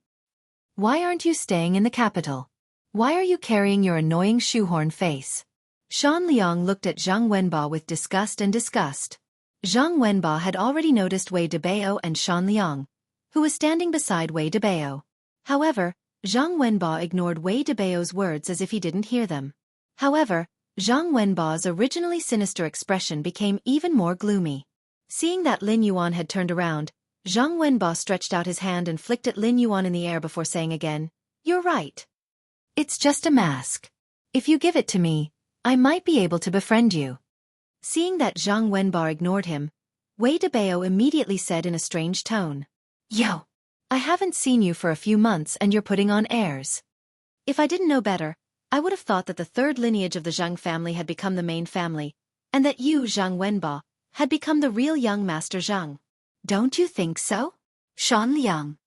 Why aren't you staying in the capital? Why are you carrying your annoying shoehorn face? Shan Liang looked at Zhang Wenba with disgust and disgust. Zhang Wenba had already noticed Wei Debao and Shan Liang, who was standing beside Wei Debao. However, Zhang Wenba ignored Wei Debao's words as if he didn't hear them. However, Zhang Wenba's originally sinister expression became even more gloomy. Seeing that Lin Yuan had turned around, Zhang Wenba stretched out his hand and flicked at Lin Yuan in the air before saying again, "You're right. It's just a mask. If you give it to me, I might be able to befriend you." Seeing that Zhang Wenba ignored him, Wei Debao immediately said in a strange tone, "Yo, I haven't seen you for a few months and you're putting on airs. If I didn't know better, I would have thought that the third lineage of the Zhang family had become the main family, and that you, Zhang Wenba, had become the real young Master Zhang. Don't you think so? Shan Liang."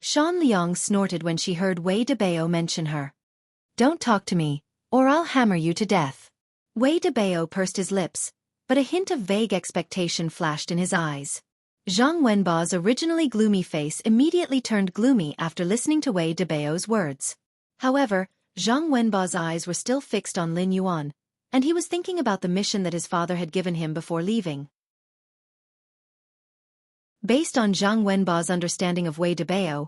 Shan Liang snorted when she heard Wei Debao mention her. "Don't talk to me, or I'll hammer you to death." Wei Debao pursed his lips, but a hint of vague expectation flashed in his eyes. Zhang Wenba's originally gloomy face immediately turned gloomy after listening to Wei Debao's words. However, Zhang Wenba's eyes were still fixed on Lin Yuan, and he was thinking about the mission that his father had given him before leaving. Based on Zhang Wenba's understanding of Wei Debao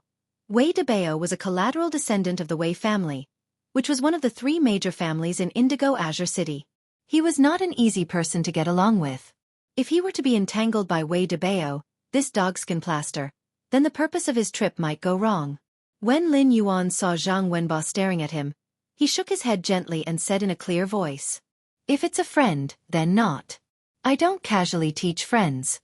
was a collateral descendant of the Wei family, which was one of the three major families in Indigo Azure City. He was not an easy person to get along with. If he were to be entangled by Wei Debao, this dogskin plaster, then the purpose of his trip might go wrong. When Lin Yuan saw Zhang Wenba staring at him, he shook his head gently and said in a clear voice, "If it's a friend, then not. I don't casually teach friends.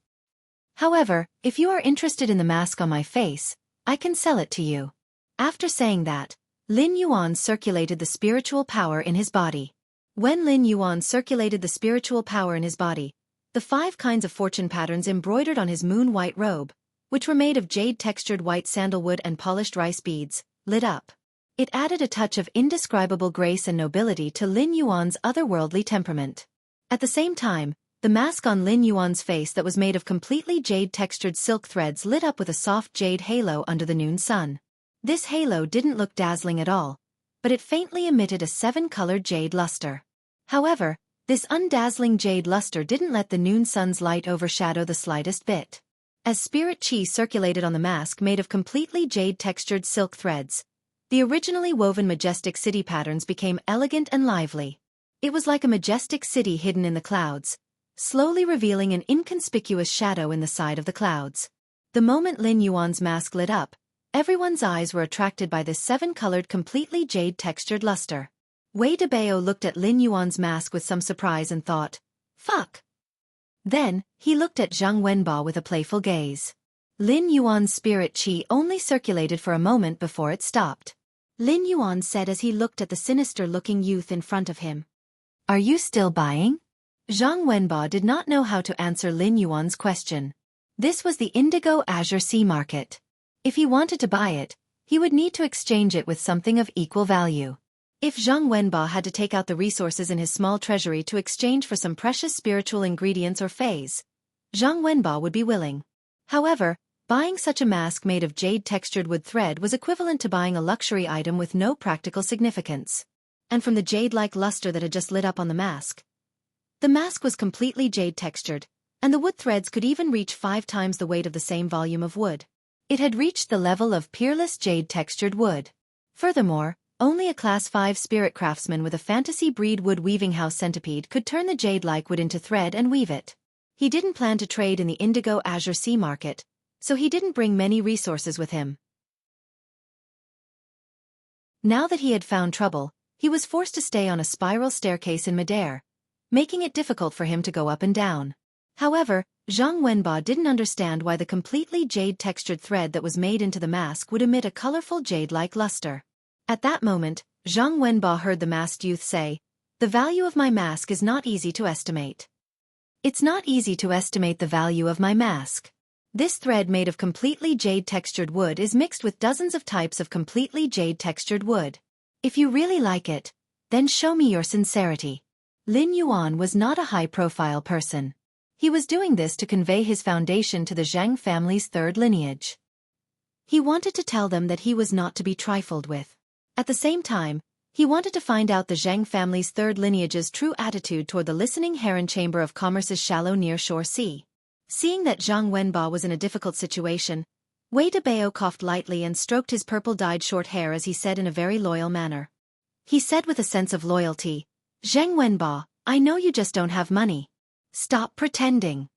However, if you are interested in the mask on my face, I can sell it to you." After saying that, Lin Yuan circulated the spiritual power in his body. When Lin Yuan circulated the spiritual power in his body, the 5 kinds of fortune patterns embroidered on his moon-white robe, which were made of jade-textured white sandalwood and polished rice beads, lit up. It added a touch of indescribable grace and nobility to Lin Yuan's otherworldly temperament. At the same time, the mask on Lin Yuan's face that was made of completely jade-textured silk threads lit up with a soft jade halo under the noon sun. This halo didn't look dazzling at all, but it faintly emitted a 7-colored jade luster. However, this undazzling jade luster didn't let the noon sun's light overshadow the slightest bit. As spirit chi circulated on the mask made of completely jade-textured silk threads, the originally woven majestic city patterns became elegant and lively. It was like a majestic city hidden in the clouds, slowly revealing an inconspicuous shadow in the side of the clouds. The moment Lin Yuan's mask lit up, everyone's eyes were attracted by this 7-colored completely jade-textured luster. Wei Debao looked at Lin Yuan's mask with some surprise and thought, "Fuck." Then, he looked at Zhang Wenba with a playful gaze. Lin Yuan's spirit chi only circulated for a moment before it stopped. Lin Yuan said as he looked at the sinister-looking youth in front of him, "Are you still buying?" Zhang Wenba did not know how to answer Lin Yuan's question. This was the Indigo Azure Sea market. If he wanted to buy it, he would need to exchange it with something of equal value. If Zhang Wenba had to take out the resources in his small treasury to exchange for some precious spiritual ingredients or phase, Zhang Wenba would be willing. However, buying such a mask made of jade-textured wood thread was equivalent to buying a luxury item with no practical significance. And from the jade-like luster that had just lit up on the mask was completely jade-textured, and the wood threads could even reach 5 times the weight of the same volume of wood. It had reached the level of peerless jade-textured wood. Furthermore, only a Class 5 spirit craftsman with a fantasy breed wood weaving house centipede could turn the jade-like wood into thread and weave it. He didn't plan to trade in the Indigo Azure Sea market, so he didn't bring many resources with him. Now that he had found trouble, he was forced to stay on a spiral staircase in midair, making it difficult for him to go up and down. However, Zhang Wenba didn't understand why the completely jade-textured thread that was made into the mask would emit a colorful jade-like luster. At that moment, Zhang Wenba heard the masked youth say, "The value of my mask is not easy to estimate." "It's not easy to estimate the value of my mask. This thread made of completely jade-textured wood is mixed with dozens of types of completely jade-textured wood. If you really like it, then show me your sincerity." Lin Yuan was not a high-profile person. He was doing this to convey his foundation to the Zhang family's third lineage. He wanted to tell them that he was not to be trifled with. At the same time, he wanted to find out the Zhang family's third lineage's true attitude toward the listening heron chamber of commerce's shallow near-shore sea. Seeing that Zhang Wenba was in a difficult situation, Wei Debao coughed lightly and stroked his purple-dyed short hair as he said in a very loyal manner. He said with a sense of loyalty, "Zhang Wenba, I know you just don't have money. Stop pretending.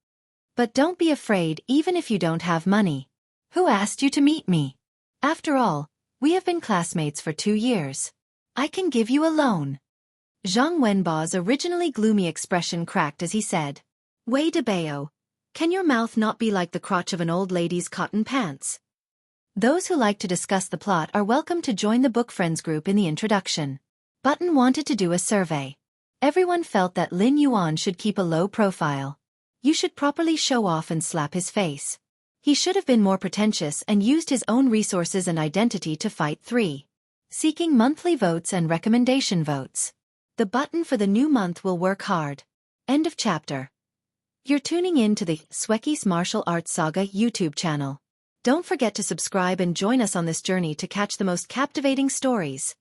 But don't be afraid even if you don't have money. Who asked you to meet me? After all, we have been classmates for 2 years. I can give you a loan." Zhang Wenba's originally gloomy expression cracked as he said, "Wei Debao, can your mouth not be like the crotch of an old lady's cotton pants?" Those who like to discuss the plot are welcome to join the Book Friends group in the introduction. Button wanted to do a survey. Everyone felt that Lin Yuan should keep a low profile. You should properly show off and slap his face. He should have been more pretentious and used his own resources and identity to fight 3. Seeking monthly votes and recommendation votes. The button for the new month will work hard. End of chapter. You're tuning in to the Xueqi's Martial Arts Saga YouTube channel. Don't forget to subscribe and join us on this journey to catch the most captivating stories.